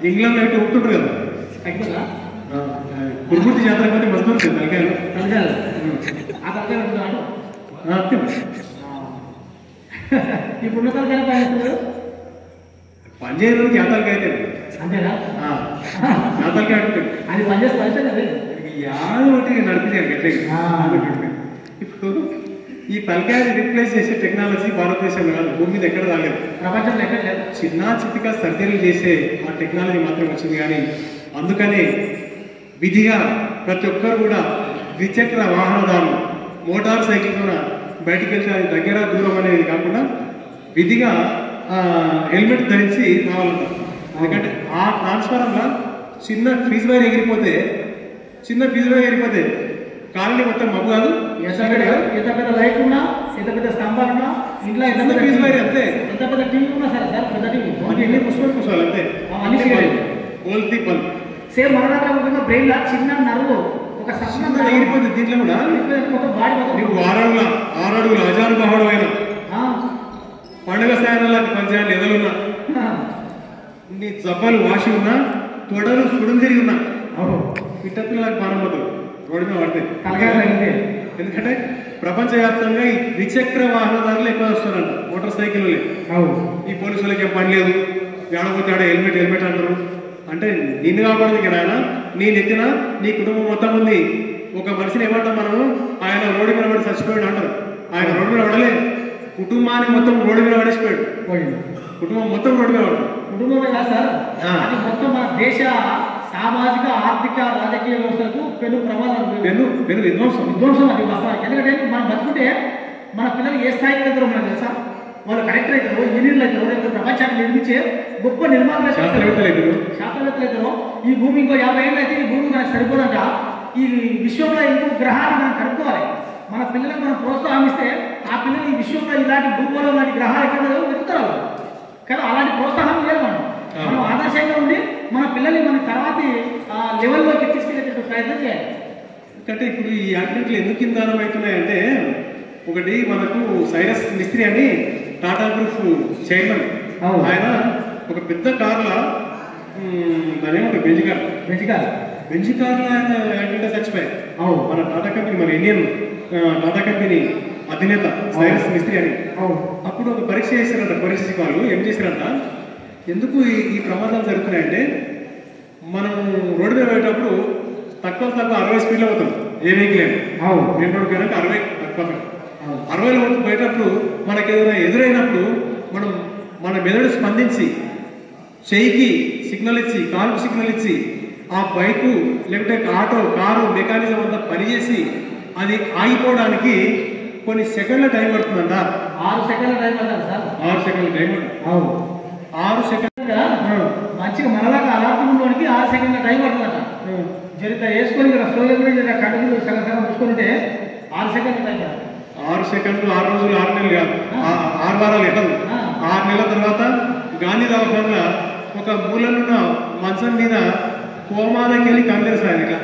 ఇంగ్లాండ్ అయితే ఉంటుంటారు కదా. అయిపోతుందా? కురుమూర్తి జాతర పోతే మస్తు ఉంటుంది తలకాయలు. ఆ తలకాయ ఉంటుందా? ఇప్పుడు తలకాయ పనిచేస్తుంది. పనిచేయడానికి జాతరకాయ అయితే అంతేనా? జాతరకాయ ఉంటుంది. అది పనిచేస్తే యాదో ఒకటి నడిపించారు ఎట్లా. ఇప్పుడు ఈ తలకాయని రీప్లేస్ చేసే టెక్నాలజీ భారతదేశంలో కాదు, భూమి మీద ఎక్కడ రాలేదు, ప్రపంచంలో ఎక్కడ లేదు. చిన్న చితిగా సర్జరీలు చేసే ఆ టెక్నాలజీ మాత్రం వచ్చింది. కానీ అందుకనే విధిగా ప్రతి ఒక్కరు కూడా ద్విచక్ర వాహనదారులు మోటార్ సైకిల్ ద్వారా బయటికి వెళ్తే అది దగ్గర దూరం అనేది కాకుండా విధిగా హెల్మెట్ ధరించి రావాలన్నారు. ఎందుకంటే ఆ ట్రాన్స్ఫారంలో చిన్న ఫీజు వైర్ ఎగిరిపోతే కాలనీ మొత్తం మబ్బు కాదు. ఎంత పెద్ద లైట్ ఉన్నా, ఎంత పెద్ద స్తంభాలు ఉన్నా, ఇంట్లో ఎంత పెద్ద ఫీజు వైర్ అంతే, ఎంత పెద్ద టీవీ ఉన్నా సరే సార్, పెద్ద టీవీ ఎన్ని పుష్పాలు కూర్చోవాలి అంతే. ఓల్ది పల్ సేమ్ మన దగ్గర ముఖ్యంగా బ్రెయిన్ లా చిన్న నరువు ఒక సన్న ఎగిరిపోతుంది. దీంట్లో కూడా మొత్తం బాడీ నువ్వు 6 అడుగులు అజానుబాహుడు అయినా, పండుగ స్థానాలకు పనిచేయాలి ఎదలున్నా, నీ జబ్బలు వాసి ఉన్నా, తొడలు సుడులు తిరిగి ఉన్నా, పిట్టపిల్లలకు పానపోతావు రోడ్డు మీద పడితే. ఎందుకంటే ప్రపంచవ్యాప్తంగా ఈ ద్విచక్ర వాహనదారులు ఎక్కువ వస్తారంట. మోటార్ సైకిల్ ఈ పోలీసులకి ఏం పని లేదు, ఏడపోతాడ హెల్మెట్ అంటారు. అంటే నిన్ను కాపాడేది నాయన, నీ నెత్తిన నీ కుటుంబం మొత్తం ఉంది, ఒక మనిషిని ఏమంటాం మనము, ఆయన రోడ్డు మీద పడి చచ్చిపోయాడు అంటారు. ఆయన రోడ్డు మీద పడలే, కుటుంబాన్ని మొత్తం రోడ్డు మీద పడేసిపోయాడు. కుటుంబం మొత్తం రోడ్డు మీద పడ్డాడు. కుటుంబమే కాదు సార్, అది మొత్తం మన దేశ సామాజిక ఆర్థిక రాజకీయ వ్యవస్థకు పెను ప్రమాదం, పెను విధ్వంసం అది వాస్తవానికి. ఎందుకంటే మనం బతుకుంటే మన పిల్లలు ఏ స్థాయికి వెళ్తారో మనకు తెలుసా? వాళ్ళు కలెక్టర్ అవుతారు, ఇంజనీర్లు అవుతారు, లేకపోతే ప్రపంచాన్ని నిర్మించే గొప్ప నిర్మాణాలు శాస్త్రవేత్తలు అవుతారు. ఈ భూమి ఇంకో 50 ఏళ్ళు అయితే ఈ భూమి మనకు సరిపోదంట. ఈ విశ్వంలో ఇంకో గ్రహాన్ని మనం కనుక్కోవాలి. మన పిల్లలకు మనం ప్రోత్సాహం ఇస్తే ఆ పిల్లలు ఈ విశ్వంలో ఇలాంటి భూగోళం లాంటి గ్రహాలు ఎక్కడ వెతుకుతారు కదా. అలాంటి ప్రోత్సాహం లేదు మనం ఆదర్శంగా ఉండి మన పిల్లల్ని మన తర్వాతి లెవెల్లోకి తీసుకెళ్ళేటట్టు ప్రయత్నం చేయాలి. అంటే ఇప్పుడు ఈ యాక్సిడెంట్లు ఎందుకు ఇందానం అవుతున్నాయంటే, ఒకటి మనకు సైరస్ మిస్త్రీ అని టాటా గ్రూప్ చైర్మన్, ఆయన ఒక పెద్ద కార్ల దానేమంటారు బెంజ్ కార్ల ఆయన యాక్సిడెంట్ చచ్చిపోయారు. మన టాటా కంపెనీ, మన ఇండియన్ టాటా కంపెనీ అధినేత సైరస్ మిస్త్రీ అని. అప్పుడు ఒక పరీక్ష చేశారంట, పరీక్ష వాళ్ళు ఏం చేశారంట, ఎందుకు ఈ ప్రమాదాలు జరుగుతున్నాయంటే, మనం రోడ్డు మీద పోయేటప్పుడు తక్కువ 60 స్పీడ్లో పోతాం ఏ వెహికల్ అయినా. మెయిన్ రోడ్ కనుక 60 తక్కువ 60లో పోయేటప్పుడు మనకి ఏదైనా ఎదురైనప్పుడు మన మెదడు స్పందించి చెయ్యికి సిగ్నల్ ఇచ్చి, కాలుకు సిగ్నల్ ఇచ్చి ఆ బైకు లేకపోతే ఆటో కారు మెకానిజం అంతా పనిచేసి అది ఆగిపోవడానికి కొన్ని సెకండ్ల టైం పడుతుందంట. 6 సెకండ్ల టైం పడుతుంది సార్. 6 సెకండ్ల టైం పడుతుంది. 6 సెకండ్ల మంచిగా మనలాగా అలాంటి 6 సెకండ్ల టైం పడుతుందట. జరిగితే వేసుకొని స్లోగా కడుగులు సగం సగం చూసుకుంటే 6 సెకండ్ల టైం పడుతుంది. 6 సెకండ్లు 6 రోజులు 6 నెలలు కాదు, 6 వారాలు ఎట్టదు. 6 నెలల తర్వాత గాంధీ దవాఖానలో ఒక మూలనున్న మంచం మీద కోమాలకి వెళ్ళి కనిపిస్తారు సార్. ఇట్లా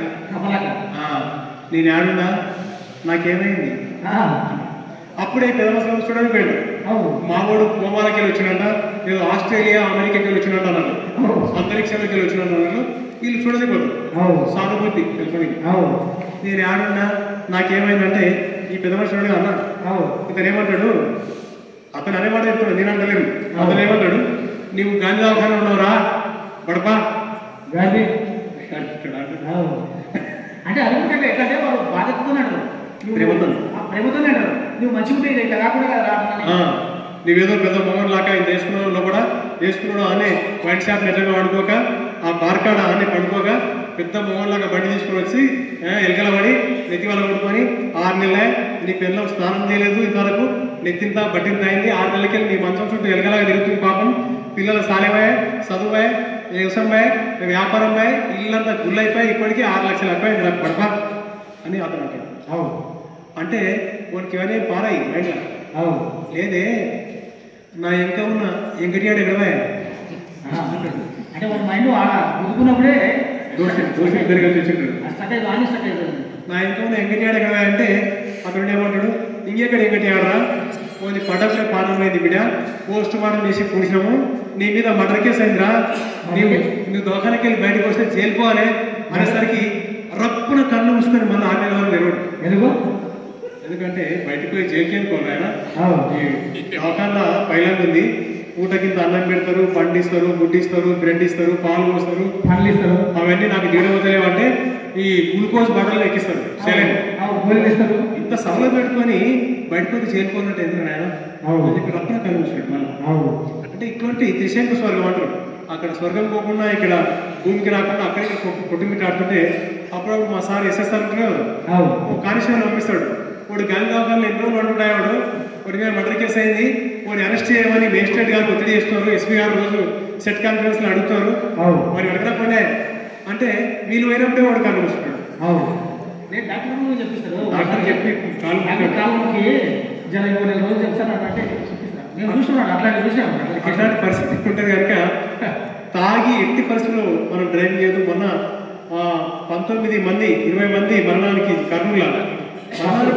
నేను ఆడున్నా, నాకేమైంది, అప్పుడే పెద్ద చూడడానికి పోయాడు. మా వాడు కోమాలకి వెళ్ళి వచ్చినట్ట, ఏదో ఆస్ట్రేలియా అమెరికాకి వెళ్ళి వచ్చినట్టు అన్నారు, అంతరిక్షంలోకి వెళ్ళి వచ్చినట్టు అన్నారు. వీళ్ళు చూడడానికి పోతారు సానుభూతి తెలుసుకొని. నేను ఆడున్నా, నాకేమైందంటే ఈ పెద్ద మనిషి చూడగా అన్నా. ఇతను ఏమంటాడు, అతను అనేమాట చెప్తాడు, నేను అంటలేను. అతను ఏమంటాడు, నీవు గాంధీ దవాఖాన ఉన్నావురా బడపా గాంధీ అంటే అనుకుంటే ఎట్లంటే వాడు బాధ్యతతో అంటారు, ప్రేమతో అంటారు. నువ్వు మంచిగా ఉంటే ఇట్లా కాకుండా కదా, నువ్వేదో పెద్ద మొగన్ లాగా ఆయన వేసుకున్నావు లోపల వేసుకున్నాడు అనే వైన్ షాప్ నిజంగా వాడుకోక, ఆ బార్కాడ అనే పడుకోక పెద్ద మొగన్ లాగా బండి తీసుకుని వచ్చి ఎలకల పడి నెత్తి వాళ్ళ కొట్టుకొని 6 నెలలే నీ పిల్లలు స్నానం చేయలేదు, ఇంతవరకు నెత్తింత బట్టింత అయింది. 6 నెలలకి నీ మంచం చుట్టూ ఎలకలాగా తిరుగుతుంది పాపం. పిల్లల సాలేవాయ్, చదువువాయ్, వ్యవసాయం, వ్యాపారం వాయ్, ఇల్లంతా గుళ్ళైపోయి ఇప్పటికీ 6 లక్షలు అయిపోయింది నాకు పడపా అని అతను అంటాడు. అంటే వానికి ఇవన్నీ పారాయి మైండ్లో. లేదే నా ఇంకా ఉన్న ఎంకటియాడు ఎక్కడవా అంటే వాడి మైండ్ గుర్తుకున్నప్పుడే ఇద్దరు కలిసి వచ్చింటాడు. నా ఇంకా ఉన్న ఎంకటియాడు ఎక్కడవా అంటే అతడు ఏమంటాడు, ఇంకెక్కడ ఎంకటియాడరా, పోనీ పడకులే పానమైంది బిడ్డ, పోస్ట్ మార్టం చేసి పూసినాము, నీ మీద మర్డర్ కేసు అయిందిరా, నువ్వు దోకానికి వెళ్ళి బయటకు వస్తే చేలిపోవాలి అనేసరికి రప్పున కళ్ళు మూసుకొని మళ్ళీ 6 నెలల వరకు తెరవడు. ఎందుకంటే బయటకు పోయి జైలుకి అనుకోవాలి ఆయన. దోకాన్ల పైలంగా ఉంది, పూట కింద అన్నం పెడతారు, పండిస్తారు, గుడ్డిస్తారు, బ్రెడ్ ఇస్తారు, పాలు పోస్తారు, పండ్లు ఇస్తారు. అవన్నీ నాకు జీడవతలేవు అంటే ఈ గ్లూకోజ్ బాటలు ఎక్కిస్తారు, ఇస్తారు. ఇంత సవలత పెట్టుకొని బయటకు చేరుకున్నట్టు ఎందుకు ఆయన రప్పున కళ్ళు మూసుకుంటాడు మనం. అంటే ఇటువంటి త్రిశంకు స్వర్గం అంటారు. అక్కడ స్వర్గం పోకుండా ఇక్కడ భూమికి రాకుండా అక్కడికి కొట్టుమిట్టి ఆడుతుంటే అప్పుడప్పుడు మా సార్ ఎస్ఎస్ఆర్ ఉంటారు కదా, కానిస్టేబుల్ పంపిస్తాడు. వాడు గాంధీ దవాఖానలో ఎన్ని రోజులు పడుతుంటాయి, వాడి మీద మర్డర్ కేసు అయింది, వాడిని అరెస్ట్ చేయమని మేజిస్ట్రేట్ గారు ఒత్తిడి చేస్తున్నారు, ఎస్పీ గారు రోజు సెట్ కాన్ఫరెన్స్ లో అడుగుతారు. మరి అడగకపోయినా అంటే వీళ్ళు పోయినప్పుడే వాడు కాలు మూసుకుంటాడు. డాక్టర్ చెప్పి అట్లాంటి పరిస్థితి ఉంటుంది కనుక తాగి ఎట్టి పరిస్థితుల్లో మనం డ్రైవింగ్ చేయదు. మొన్న 19 మంది 20 మంది మరణానికి మరణానికి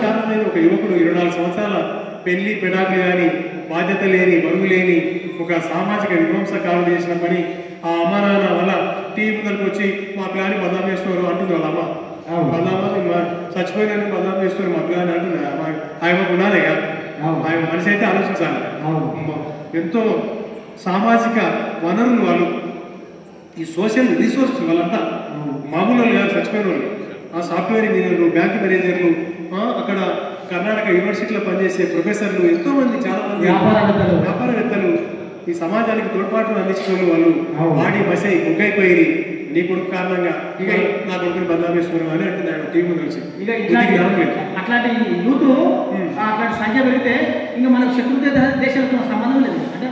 కారణమైన ఒక యువకుడు 24 సంవత్సరాల పెళ్లి పెడాకులు కానీ బాధ్యత లేని బరువు లేని ఒక సామాజిక విధ్వంసకారులు చేసిన పని ఆ అమ్మ నాన్న వల్ల టీవీ ముందరికి వచ్చి మా పిల్లని బదనాం చేస్తున్నారు అంటుంది వాళ్ళ అమ్మ. బదనామా చచ్చిపోయినందుకు బదనాం చేస్తున్నారు మా పిల్లని అంటుంది. ఆయన ఉండాలి కదా, ఆయన మనిషి అయితే ఆలోచించాలి. ఎంతో సామాజిక వనరులు వాళ్ళు, ఈ సోషల్ రిసోర్సెస్ వాళ్ళంతా మామూలు వాళ్ళు కాదు, చచ్చిపోయిన వాళ్ళు ఆ సాఫ్ట్వేర్ ఇంజనీర్లు, బ్యాంక్ మేనేజర్లు, అక్కడ కర్ణాటక యూనివర్సిటీలో పనిచేసే ప్రొఫెసర్లు, ఎంతోమంది చాలామంది వ్యాపారవేత్తలు ఈ సమాజానికి తోడ్పాటును అందించిన వాళ్ళు వాడి బసై బొగ్గైపోయి నీ కొడుకు కారణంగా ఇక నా కొడుకుని బదనాం చేసుకున్నాం అని అంటే ఆయన టీవీ ముందు వచ్చి అట్లాంటి యూత్ అట్లాంటి సంఖ్య పెడితే ఇంకా మనకు శత్రు దేశాలతో సంబంధం లేదు. అంటే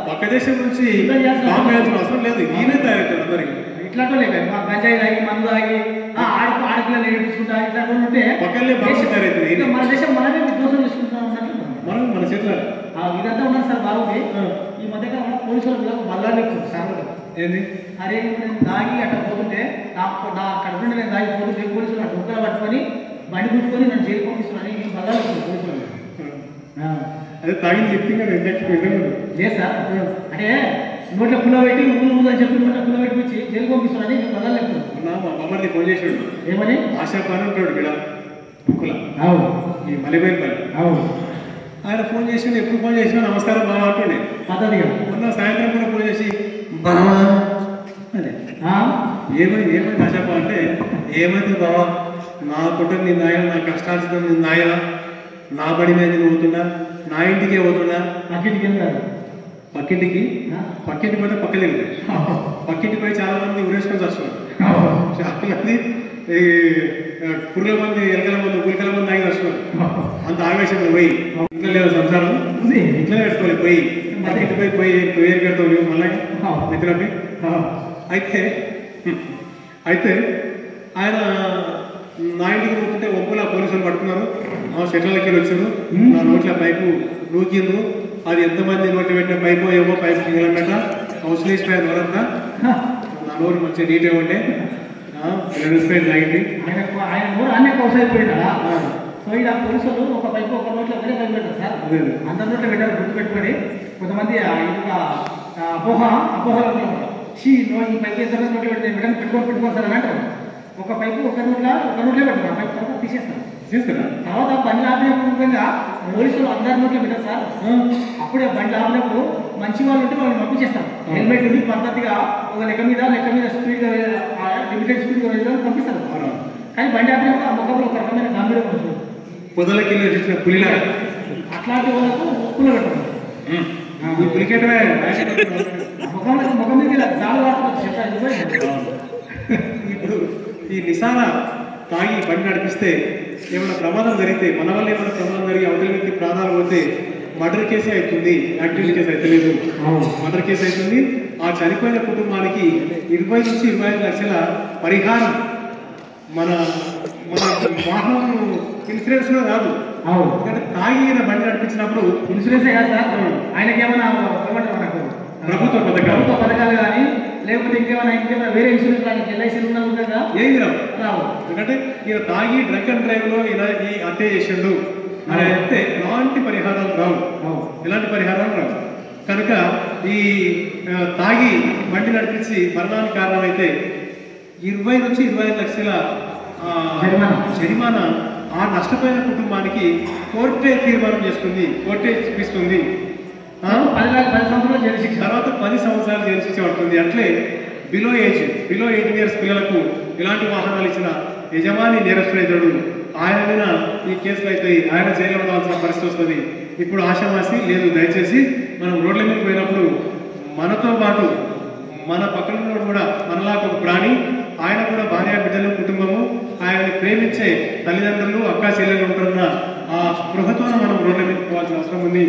పక్క దేశం నుంచి అవసరం లేదు, ఈయనే తయారవుతారు అందరికి. ఇట్లాంటి లేదు గంజాయి తాగి మందు తాగి ఆడపిల్లలు నేర్పించుకుంటా ఇట్లాంటి ఉంటే మన దేశం మనమే విధ్వంసం చేసుకుంటాం అన్నట్లు మనం మన చేతుల ఇదంతా ఉన్నది సార్. బాగుంది. ఈ మధ్యకాలంలో పోలీసులు బల్లాలు సార్ ఏంది అరే నేను దాగి అట్లా పోతుంటే నా అక్కడ నుండి నేను దాగి పోతుంటే పోలీసులు అట్లా ఉక్కలు పట్టుకొని బండి గుట్టుకొని నన్ను జైలు పంపిస్తున్నాను. ఈ బల్లాలు పోలీసులు అదే తాగి చెప్తే లేదు సార్. అంటే నోట్ల పుల్ల పెట్టి ఊళ్ళు అని చెప్పి నోట్ల పుల్ల పెట్టి వచ్చి జైలు పంపిస్తున్నాను. నేను బల్లాలు చెప్తున్నాను. మా బొమ్మది ఫోన్ చేసాడు ఏమని ఆశాపాని ఉంటాడు ఇక్కడ బుక్కుల ఈ మలిబైపల్లి. ఆయన ఫోన్ చేసి ఎప్పుడు ఫోన్ చేసినా నమస్కారం బాగా అంటుండే పద్ధతిగా. మొన్న సాయంత్రం కూడా ఫోన్ చేసి బావా అదే ఏమైంది ఆశాప అంటే ఏమైంది బావా, నా కుటుంబం నీ నాయన, నా కష్టార్జితం నీ నాయన, నా బడి మీద నేను పోతున్నా, నా ఇంటికే పోతున్నా. పక్కింటికి ఏం కాదు, పక్కింటికి పోతే పక్కనే పక్కింటికి పోయి చాలా మంది ఉరేసుకొని వస్తున్నారు. చాలా మంది పుర్రెల మంది, ఎలకల మంది, గులికల మంది ఆగి వస్తున్నారు. అంత ఆవేశంలో పోయి ఇంట్లో లేదు సంసారం ఇంట్లోనే పెట్టుకోవాలి. పోయి పక్కింటి పోయి పేరు కడతావు మళ్ళీ దగ్గర. అయితే ఆయన నా ఇంటికి పోతుంటే ఒప్పులా పోలీసులు పట్టుకున్నారు. షెట్లకి వచ్చారు. నా నోట్ల పైపు నూకిండ్రు. అది ఎంతమంది నోట్లు పెట్టిన పైపు ఏమో పైపు కిలోమీట అవసరం నోరంతా. నా నోరు మంచిగా నీట్గా ఉండే తాగింది. ఆయన నోరు అన్నీ అవసరమైపోయినా. సో ఇలా పోలీసులు ఒక పైపు ఒక నోట్లో వేరే పైపు పెట్టారు సార్. అందరి నోట్లో పెట్టారు. గుర్తు పెట్టుకొని కొంతమంది అపోహలో ఈ పైపు ఎంత నోట్లో పెడితే పెట్టుకోవాలి సార్ అని అంటారు. ఒక పైపు ఒక నోట్లో పెడతారు. పైపు తర్వాత తీసేస్తారు. తర్వాత బండి ఆపినప్పుడు పోలీసులు అందరి నోట్లో పెట్టారు సార్. అప్పుడే బండి ఆపినప్పుడు మంచి వాళ్ళు ఉంటే వాళ్ళని పంపించేస్తారు. హెల్మెట్ ఉండి పద్ధతిగా ఒక లెక్క మీద స్పీడ్గా లిమిటెడ్ స్పీడ్గా వెళ్ళడానికి పంపిస్తారు. కానీ బండి ఆపినప్పుడు ఆ ముఖంలో ఒక రకమైన గంభీరం ఉంటుంది. పొదలకి పులిలా అట్లాంటి వాళ్ళకు ఉప్పులో పెట్టారు. ముఖం మీద చాలా చెప్పారు. ఇప్పుడు ఈ నిసారా తాగి బండి నడిపిస్తే ఏమైనా ప్రమాదం జరిగితే, మన వల్ల ఏమైనా ప్రమాదం జరిగి అవతల వ్యక్తి ప్రాణాలు పోతే మర్డర్ కేసే అవుతుంది. యాక్సిడెంట్ కేసు అయితే లేదు, మర్డర్ కేసు అవుతుంది. ఆ చనిపోయిన కుటుంబానికి 20 నుంచి 25 లక్షల పరిహారం మన మన వాహనం ఇన్సూరెన్స్ కూడా కాదు. ఎందుకంటే తాగి బండి నడిపించినప్పుడు ఇన్సూరెన్సే కాదు సార్. ఆయనకి ఏమైనా ప్రభుత్వ పథకాలు కానీ లేకపోతే ఇంకేమైనా వేరే ఇన్సూరెన్స్ కానీ ఎల్ఐసీ ఉందా ఏమి రావు. ఎందుకంటే ఈయన తాగి డ్రంక్ అండ్ డ్రైవ్ లో ఇలా ఈ హత్య చేసిండు అని అయితే ఎలాంటి పరిహారాలు రావు. ఎలాంటి పరిహారాలు రావు. కనుక ఈ తాగి బండి నడిపించి మరణానికి కారణమైతే 20 నుంచి 25 లక్షల జరిమానా ఆ నష్టపోయిన కుటుంబానికి కోర్టే తీర్మానం చేస్తుంది, కోర్టే చూపిస్తుంది. 10 సంవత్సరాలు జైలు శిక్ష, తర్వాత 10 సంవత్సరాలు జైలు శిక్ష పడుతుంది. అట్లే బిలో 18 ఇయర్స్ పిల్లలకు ఇలాంటి వాహనాలు ఇచ్చిన యజమాని నేరస్తుడైతాడు. ఆయన మీద ఈ కేసులు అయితే ఆయన జైల్లో ఉండవలసిన పరిస్థితి వస్తుంది. ఇప్పుడు ఆశావాసి లేదు. దయచేసి మనం రోడ్ల మీద పోయినప్పుడు మనతో పాటు మన పక్కన కూడా మనలాగా ఒక ప్రాణి, ఆయన కూడా భార్య బిడ్డలు కుటుంబము, ఆయన్ని ప్రేమించే తల్లిదండ్రులు అక్కా చెల్లెలు ఉంటున్న ఆ స్పృహతో మనం రోడ్ల మీద పోవాల్సిన అవసరం ఉంది.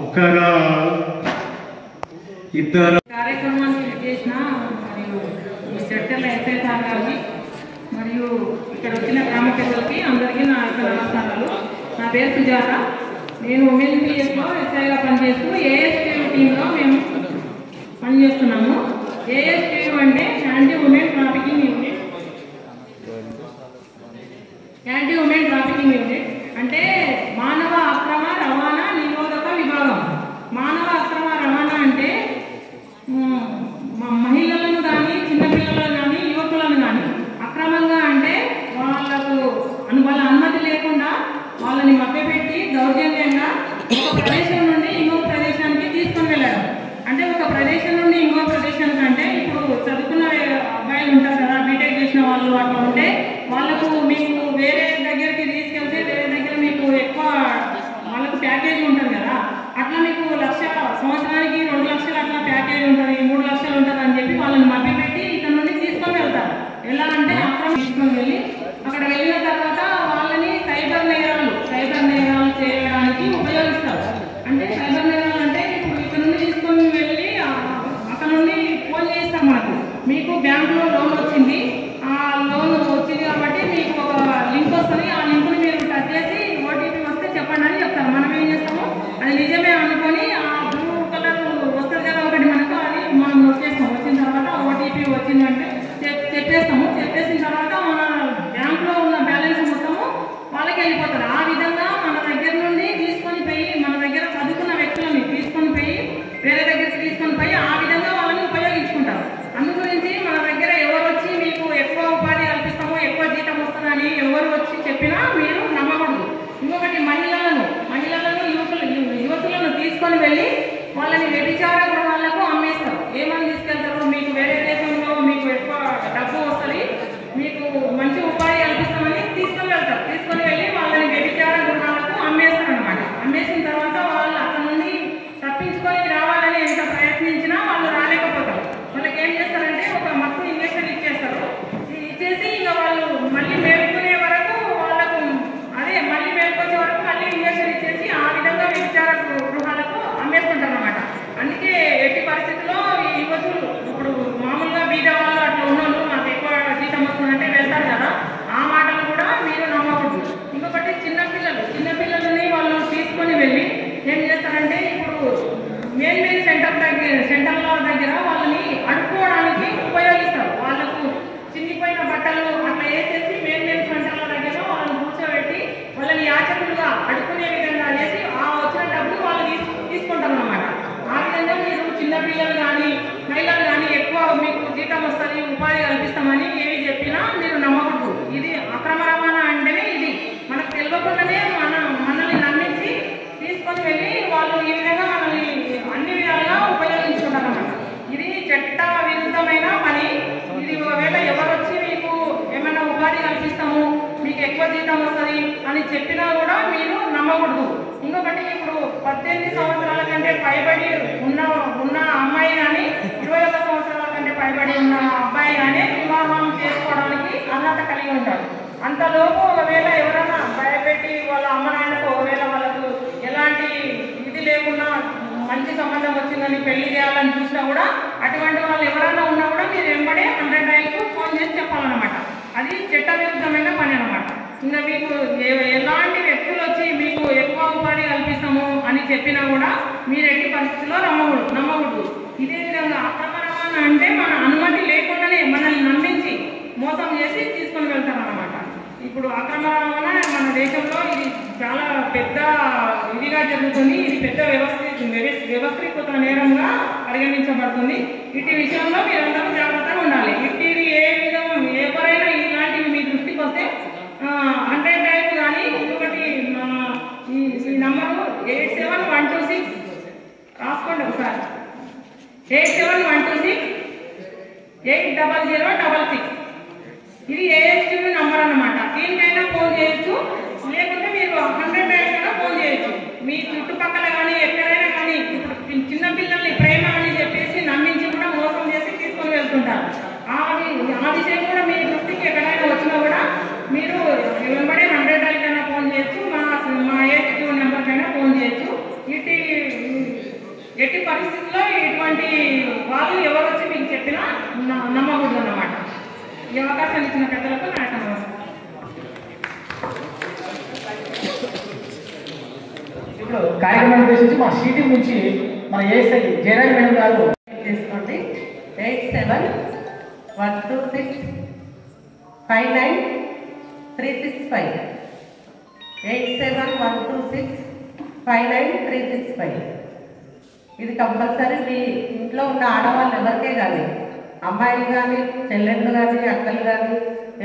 ఒక్కగా ఇద్దరు కార్యక్రమాన్ని చేసిన మరియు చట్టంలో ఎస్ఐ సార్ గారికి మరియు ఇక్కడ వచ్చిన గ్రామ పెద్దలకి అందరికీ నా యొక్క నమస్కారాలు. నా పేరు సుజాత. నేను ఉమెన్ పిఎస్లో ఎస్ఐగా పనిచేస్తూ ఏఎస్పీ టీంలో మేము పనిచేస్తున్నాము. ఏఎస్పీ అంటే anti women trafficking unit. Anti women trafficking unit అంటే మానవ అక్రమ రవాణా నిరోధక విభాగం. మానవ అక్రమ రవాణా అంటే మహిళలను కానీ చిన్నపిల్లలను కానీ యువకులను కానీ అక్రమంగా అంటే వాళ్ళ అనుమతి లేకుండా వాళ్ళని మభ్యపెట్టి దౌర్జన్యంగా ఒక ప్రదేశం నుండి ఇంకొక ప్రదేశానికి తీసుకొని వెళ్ళడం. అంటే ఒక ప్రదేశం నుండి ఇంకో ప్రదేశానికి అంటే ఇప్పుడు చదువుకున్న అబ్బాయిలు ఉంటారు కదా, బీటెక్ చేసిన వాళ్ళు అట్లా ఉంటే వాళ్ళకు మీకు వేరే దగ్గరికి తీసుకెళ్తే వేరే దగ్గర మీకు ఎక్కువ వాళ్ళకు ప్యాకేజీ ఉంటుంది కదా, అట్లా మీకు 1 లక్ష సంవత్సరానికి 2 లక్షలు అట్లా ప్యాకేజీ ఉంటుంది, 3 లక్షలు ఉంటుంది అని చెప్పి వాళ్ళని మభ్యపెట్టి ఇక్కడ నుండి తీసుకొని వెళ్తారు. ఎలా అంటే అక్రమం తీసుకొని వెళ్ళి అక్కడ వెళ్ళిన తర్వాత వాళ్ళని సైబర్ నేరాలు చేయడానికి ఉపయోగిస్తారు. అంటే సైబర్ నేరాలు అంటే ఇప్పుడు ఇక్కడ నుండి తీసుకొని వెళ్ళి అక్కడ నుండి ఫోన్ చేస్తాం, మీకు బ్యాంకులో లోన్ వచ్చింది, ఆ లోన్ వచ్చింది కాబట్టి మీకు ఒక లింక్ వస్తుంది, ఆ లింక్ని మీరు టచ్ చేసి ఓటీపీ వస్తే చెప్పండి అని చెప్తారు. మనం ఏం చేస్తాము, అది నిజమే అనుకొని ఆ బ్లూ కలర్ వస్తుంది కదా ఒకటి మనకు, అది మనం వచ్చేస్తాం. వచ్చిన తర్వాత ఓటీపీ వచ్చిందంటే చెప్పేస్తాము. చెప్పేసిన తర్వాత మన బ్యాంకులో ఉన్న బ్యాలెన్స్ మొత్తము వాళ్ళకి వెళ్ళిపోతారు. ఆ విధంగా మన దగ్గర నుండి తీసుకొని పోయి మన దగ్గర చదువుకున్న వ్యక్తులని తీసుకొని పోయి వేరే దగ్గరికి తీసుకొని పోయి ఆ విధంగా వాళ్ళని ఉపయోగించుకుంటారు. అందు గురించి మన దగ్గర ఎవరు వచ్చి మీకు ఎక్కువ ఉపాధి కల్పిస్తామో ఎక్కువ జీతం వస్తుందని ఎవరు వచ్చి చెప్పినా మీరు నమ్మకూడదు. ఇంకొకటి యువతులను తీసుకొని వెళ్ళి వాళ్ళని వ్యభిచార గృహాలకు అమ్మేస్తారు. ఏమని తీసుకెళ్తారు, మీకు వేరే దేశంలో మీకు ఎక్కువ డబ్బు వస్తుంది, మీకు మంచి ఉపాధి కల్పిస్తామని తీసుకొని వెళ్తారు. తీసుకొని వెళ్ళి వాళ్ళని వ్యభిచార గృహాలకు అమ్మేస్తారు అనమాట. అమ్మేసిన తర్వాత వాళ్ళు అక్కడ నుండి తప్పించుకొని రావాలని ఎంత ప్రయత్నించినా వాళ్ళు రాలేకపోతారు. వాళ్ళకి ఏం చేస్తారంటే ఒక మత్తు ఇంజక్షన్ ఇచ్చేస్తారు. ఇచ్చేసి ఇక వాళ్ళు మళ్ళీ మేలుకునే వరకు వాళ్ళకు మళ్ళీ మేలుకొచ్చే వరకు మళ్ళీ ఇంజక్షన్ ఇచ్చేసి ఆ విధంగా వ్యభిచార గృహాలకు అమ్మేస్తుంటారు అనమాట. అందుకే ఎట్టి పరిస్థితుల్లో ఈ యువతులు ఇప్పుడు మామూలుగా బీద వాళ్ళు అట్లా ఉన్నోళ్ళు మాకు ఎక్కువ జీతం వస్తుందంటే వెళ్తారు కదా, ఆ మాటలు కూడా మీరు నమ్మకూడదు. ఇంకొకటి చిన్నపిల్లలని వాళ్ళు తీసుకొని వెళ్ళి ఏం చేస్తారంటే ఇప్పుడు మెయిన్ సెంటర్ల దగ్గర వాళ్ళని అడుక్కోవడానికి ఉపయోగిస్తారు. వాళ్ళకు చిన్నిపోయిన బట్టలు అట్లా వేసేసి మెయిన్ సెంటర్ల దగ్గర వాళ్ళని కూర్చోబెట్టి వాళ్ళని యాచకులుగా అడుక్కునే విధంగా చేసి ఆ వచ్చిన డబ్బులు వాళ్ళు తీసుకుంటారు అన్నమాట. ఆ విధంగా మీరు చిన్నపిల్లలు కానీ మహిళలు కానీ ఎక్కువ మీకు జీతం వస్తుంది ఉపాధి కల్పిస్తామని ఏవి చెప్పినా మీరు నమ్మకూడదు. ఇది అక్రమ రవాణా అంటేనే ఇది. మనకు తెలియకుండానే మనల్ని నమ్మించి తీసుకొని వెళ్ళి వాళ్ళు ఈ విధంగా మనల్ని అన్ని విధాలుగా ఉపయోగించుకుంటారు అన్నమాట. ఇది చట్ట విరుద్ధమైన పని. ఇది ఒకవేళ ఎవరు వచ్చి మీకు ఏమైనా ఉపాధి కల్పిస్తాము మీకు ఎక్కువ జీతం వస్తుంది అని చెప్పినా కూడా మీరు నమ్మకూడదు. ఇంకొకటి ఇప్పుడు 18 సంవత్సరాల కంటే పైబడి ఉన్న అమ్మాయి కానీ 21 సంవత్సరాల కంటే పైబడి ఉన్న అబ్బాయి కానీ వివాహం చేసుకోవడానికి అర్హత కలిగి ఉంటారు. అంతలోపు ఒకవేళ ఎవరైనా భయపెట్టి వాళ్ళ అమ్మ నాన్నకు ఒకవేళ వాళ్ళకు ఎలాంటి ఇది లేకుండా మంచి సంబంధం వచ్చిందని పెళ్లి చేయాలని చూసినా కూడా అటువంటి వాళ్ళు ఎవరైనా ఉన్నా కూడా మీరు వెంబడే 100 డైల్కు ఫోన్ చేసి చెప్పాలన్నమాట. అది చట్ట విరుద్ధమైన పని అనమాట. ఇంకా మీకు ఎలాంటి వ్యక్తులు వచ్చి మీకు ఎక్కువ ఉపాధి కల్పిస్తాము అని చెప్పినా కూడా మీరు ఎట్టి పరిస్థితుల్లో నమ్మకూడదు. ఇదే విధంగా అక్రమ రవాణా అంటే మన అనుమతి లేకుండానే మనల్ని నమ్మించి మోసం చేసి తీసుకొని వెళ్తారన్నమాట. ఇప్పుడు అక్రమ రవాణా మన దేశంలో ఇది చాలా పెద్ద ఇదిగా జరుగుతుంది. ఇది పెద్ద వ్యవస్థీకృత నేరంగా పరిగణించబడుతుంది. ఇటు విషయంలో మీరందరూ జాగ్రత్తగా ఉండాలి. ఇటీవి ఎవరైనా ఇలాంటివి మీ దృష్టికి వస్తే 100 డైల్ కానీ ఇంకొకటి ఈ నంబరు 87126 రాసుకోండి ఒకసారి. 87126 80066. ఇది ఏఎస్టీవీ నంబర్ అన్నమాట. దీనికైనా ఫోన్ చేయొచ్చు, లేకుంటే మీరు 100 డైల్ కూడా ఫోన్ చేయొచ్చు. మీ చుట్టుపక్కల కానీ ఎక్కడైనా కానీ ఇప్పుడు చిన్నపిల్లల్ని ప్రేమ అని చెప్పేసి నమ్మించి కూడా మోసం చేసి తీసుకొని వెళ్తుంటారు. ఆ విషయం కూడా మీ దృష్టికి ఎక్కడైనా వచ్చినా కూడా మీరు వెంబడే 100 డైల్ కైనా ఫోన్ చేయొచ్చు, మా ఏఎస్టీవీ నెంబర్కైనా ఫోన్ చేయొచ్చు. ఎట్టి పరిస్థితుల్లో ఇటువంటి వాళ్ళు ఎవరు వచ్చి మీకు చెప్పినా నమ్మకూడదు అన్నమాట. ఈ అవకాశాలు ఇచ్చిన పెద్దలకు నా యొక్క నమస్కారం. ఇప్పుడు కార్యక్రమాన్ని ఉద్దేశించి మా సిటీ నుంచి మన ఏఎస్ఐ జయరాజ్ మేడం గారు తీసుకోండి. 8712659365 8712659365. ఇది కంపల్సరీ మీ ఇంట్లో ఉన్న ఆడవాళ్ళు ఎవరికే కానీ, అమ్మాయిలు కానీ, చెల్లెళ్ళు కానీ, అక్కలు కానీ,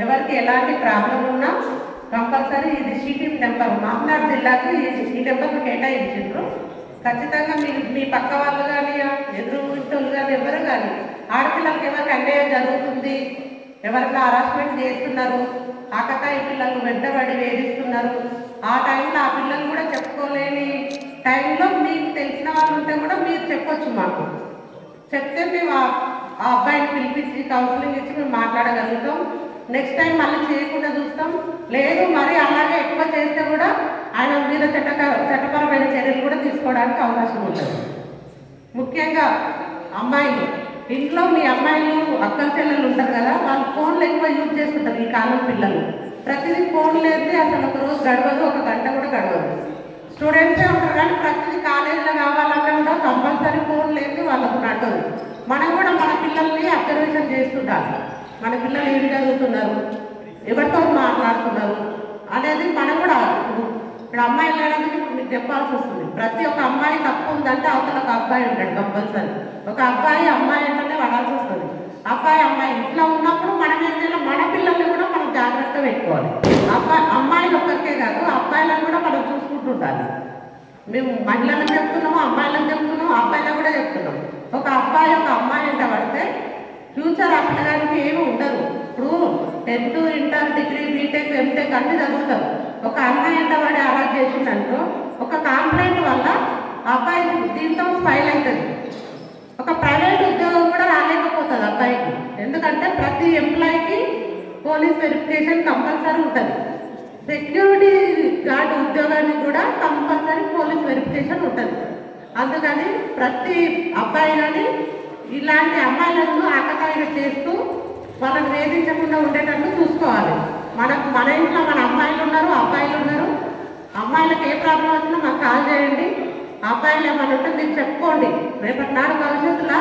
ఎవరికి ఎలాంటి ప్రాబ్లం ఉన్నా కంపల్సరీ ఇది సిటీ నెంబర్. మహబూబ్నగర్ జిల్లాకు ఈ నెంబర్ను కేటాయించారు. ఖచ్చితంగా మీ పక్క వాళ్ళు కానీ, ఎదురు ఇంటోళ్ళు కానీ, ఎవరు కానీ ఆడపిల్లలకి ఎవరికి అన్యాయం జరుగుతుంది, ఎవరైనా హరాస్మెంట్ చేస్తున్నారు, ఆకతాయి పిల్లలు వెంటబడి వేధిస్తున్నారు. ఆ టైంలో ఆ పిల్లలు కూడా చెప్పుకోలేని టైంలో మీకు తెలిసిన వాళ్ళు ఉంటే కూడా మీరు చెప్పొచ్చు. మాకు చెప్తే మేము ఆ అబ్బాయిని పిలిపించి కౌన్సిలింగ్ ఇచ్చి మేము మాట్లాడగలుగుతాం. నెక్స్ట్ టైం మళ్ళీ చేయకుండా చూస్తాం. లేదు మరి అలాగే ఎక్కువ చేస్తే కూడా ఆయన మీద చట్టపరమైన చర్యలు కూడా తీసుకోవడానికి అవకాశం ఉంటుంది. ముఖ్యంగా అమ్మాయిలు, ఇంట్లో మీ అమ్మాయిలు అక్కల చెల్లెలు ఉంటారు కదా, వాళ్ళు ఫోన్లు ఎక్కువ యూజ్ చేస్తుంటారు. ఈ కాలం పిల్లలు ప్రతిదీ ఫోన్ లేదే అసలు ఒక రోజు గడవదు, ఒక గంట కూడా గడవదు. స్టూడెంట్సే ఉంటారు కానీ ప్రతిదీ కాలేజీలో కావాలన్నా కూడా కంపల్సరీ ఫోన్ లేదు, వాళ్ళకు నడవదు. మనం కూడా మన పిల్లల్ని అబ్జర్వేషన్ చేస్తుంటారు. మన పిల్లలు ఏం చదువుతున్నారు, ఎవరితో మాట్లాడుతున్నారు అనేది మనం కూడా ఇప్పుడు అమ్మాయిలు లేడానికి ఇప్పుడు మీకు చెప్పాల్సి వస్తుంది. ప్రతి ఒక్క అమ్మాయి తప్పు ఉందంటే అవతల ఒక అబ్బాయి ఉంటాడు కంపల్సరీ. ఒక అబ్బాయి అమ్మాయి అంటేనే పడాల్సి వస్తుంది. అబ్బాయి అమ్మాయి ఇంట్లో ఉన్నప్పుడు మనం ఏం చేయాలి, మన పిల్లల్ని కూడా మనం జాగ్రత్తగా పెట్టుకోవాలి. అమ్మాయిలు ఒక్కరికే కాదు, అబ్బాయిలను కూడా మనం చూసుకుంటుండాలి. మేము మహిళలకు చెప్తున్నాము, అమ్మాయిలకు చెప్తున్నాము, అబ్బాయిలకు కూడా చెప్తున్నాం. ఒక అబ్బాయి ఒక అమ్మాయి అంట పడితే ఫ్యూచర్ ఆ పిల్లగానికి ఏమి ఉండదు. ఇప్పుడు 10th, inter, degree, BTech, MTech అన్ని చదువుతారు. ఒక అమ్మాయి అంట వాడి అరెస్ట్ చేసిందంటూ ఒక కంప్లైంట్ వల్ల అబ్బాయి దీంతో స్పైల్ అవుతుంది. ఒక ప్రైవేట్ ఉద్యోగం కూడా రాలేకపోతుంది అబ్బాయికి. ఎందుకంటే ప్రతి ఎంప్లాయీకి పోలీస్ వెరిఫికేషన్ కంపల్సరీ ఉంటుంది. సెక్యూరిటీ గార్డ్ ఉద్యోగానికి కూడా కంపల్సరీ పోలీస్ వెరిఫికేషన్ ఉంటుంది. అందుకని ప్రతి అబ్బాయి కానీ ఇలాంటి అమ్మాయిలను ఆకతాయిగా చేస్తూ వాళ్ళని వేధించకుండా ఉండేటట్టు చూసుకోవాలి. మన ఇంట్లో మన అమ్మాయిలు ఉన్నారు, అబ్బాయిలు ఉన్నారు. అమ్మాయిలకు ఏ ప్రాబ్లం వచ్చినా మాకు కాల్ చేయండి. అబ్బాయిలు ఏమన్నా ఉంటే మీరు చెప్పుకోండి. రేపటి నాడు భవిష్యత్తులో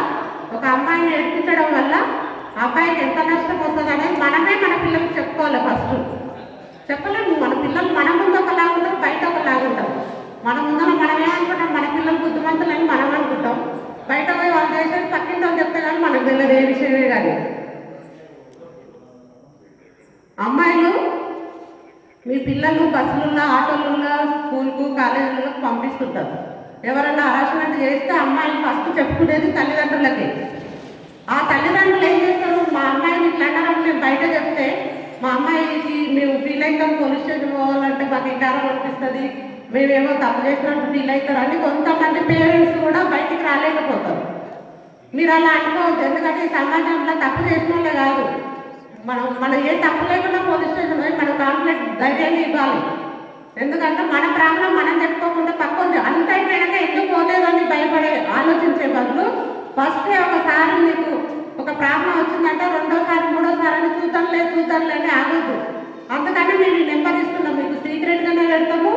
ఒక అమ్మాయిని ఏడిపించడం వల్ల అబ్బాయికి ఎంత నష్టం వస్తుంది అనేది మనమే మన పిల్లలకు చెప్పుకోవాలి. ఫస్ట్ చెప్పలేము. మన పిల్లలు మన ముందు ఒకలాగా ఉంటారు, బయట ఒకలాగా ఉంటారు. మన ముందర మనం ఏమనుకుంటాం, మన పిల్లలు బుద్ధిమంతులని మనం అనుకుంటాం. బయట పోయి వాళ్ళు చేసేది పక్కింటి వాళ్ళు చెప్తే కానీ మనకు తెలియదు ఏ విషయమే. కానీ అమ్మాయిలు మీ పిల్లలు బస్సులలో, ఆటోలలో, స్కూల్కు, కాలేజీలకు పంపిస్తుంటారు. ఎవరైనా హరాస్మెంట్ చేస్తే అమ్మాయిలు ఫస్ట్ చెప్పుకునేది తల్లిదండ్రులకి. ఆ తల్లిదండ్రులు ఏం చేస్తారు, మా అమ్మాయిని ఇట్లా అన్నారని మేము బయట చెప్తే మా అమ్మాయికి మేము ఫీల్ అవుతాం, పోలీస్ స్టేషన్ పోవాలంటే మాకు వికారం అనిపిస్తుంది, మేమేమో తప్పు చేసినట్టు ఫీల్ అవుతారు అని కొంతమంది పేరెంట్స్ కూడా బయటికి రాలేకపోతారు. మీరు అలా అనుకోవద్దు. ఎందుకంటే ఈ సమాజంలో తప్పు చేసిన వాళ్ళే కాదు, మనం ఏ తప్పు లేకుండా పోలీస్ స్టేషన్ పోయి మన కాంప్లైంట్ ధైర్యాన్ని ఇవ్వాలి. ఎందుకంటే మన ప్రాబ్లం మనం చెప్పుకోకుండా పక్కొంది అంత అయిపోయాక ఎందుకు పోలేదని భయపడే ఆలోచించే బదులు ఫస్ట్ ఒకసారి మీకు ఒక ప్రాబ్లం వచ్చిందంటే రెండోసారి, మూడోసారి అని చూద్దాంలే అని ఆగొద్దు. అందుకని మేము ఈ నెంబర్ ఇస్తున్నాం. మీకు సీక్రెట్గానే పెడతాము,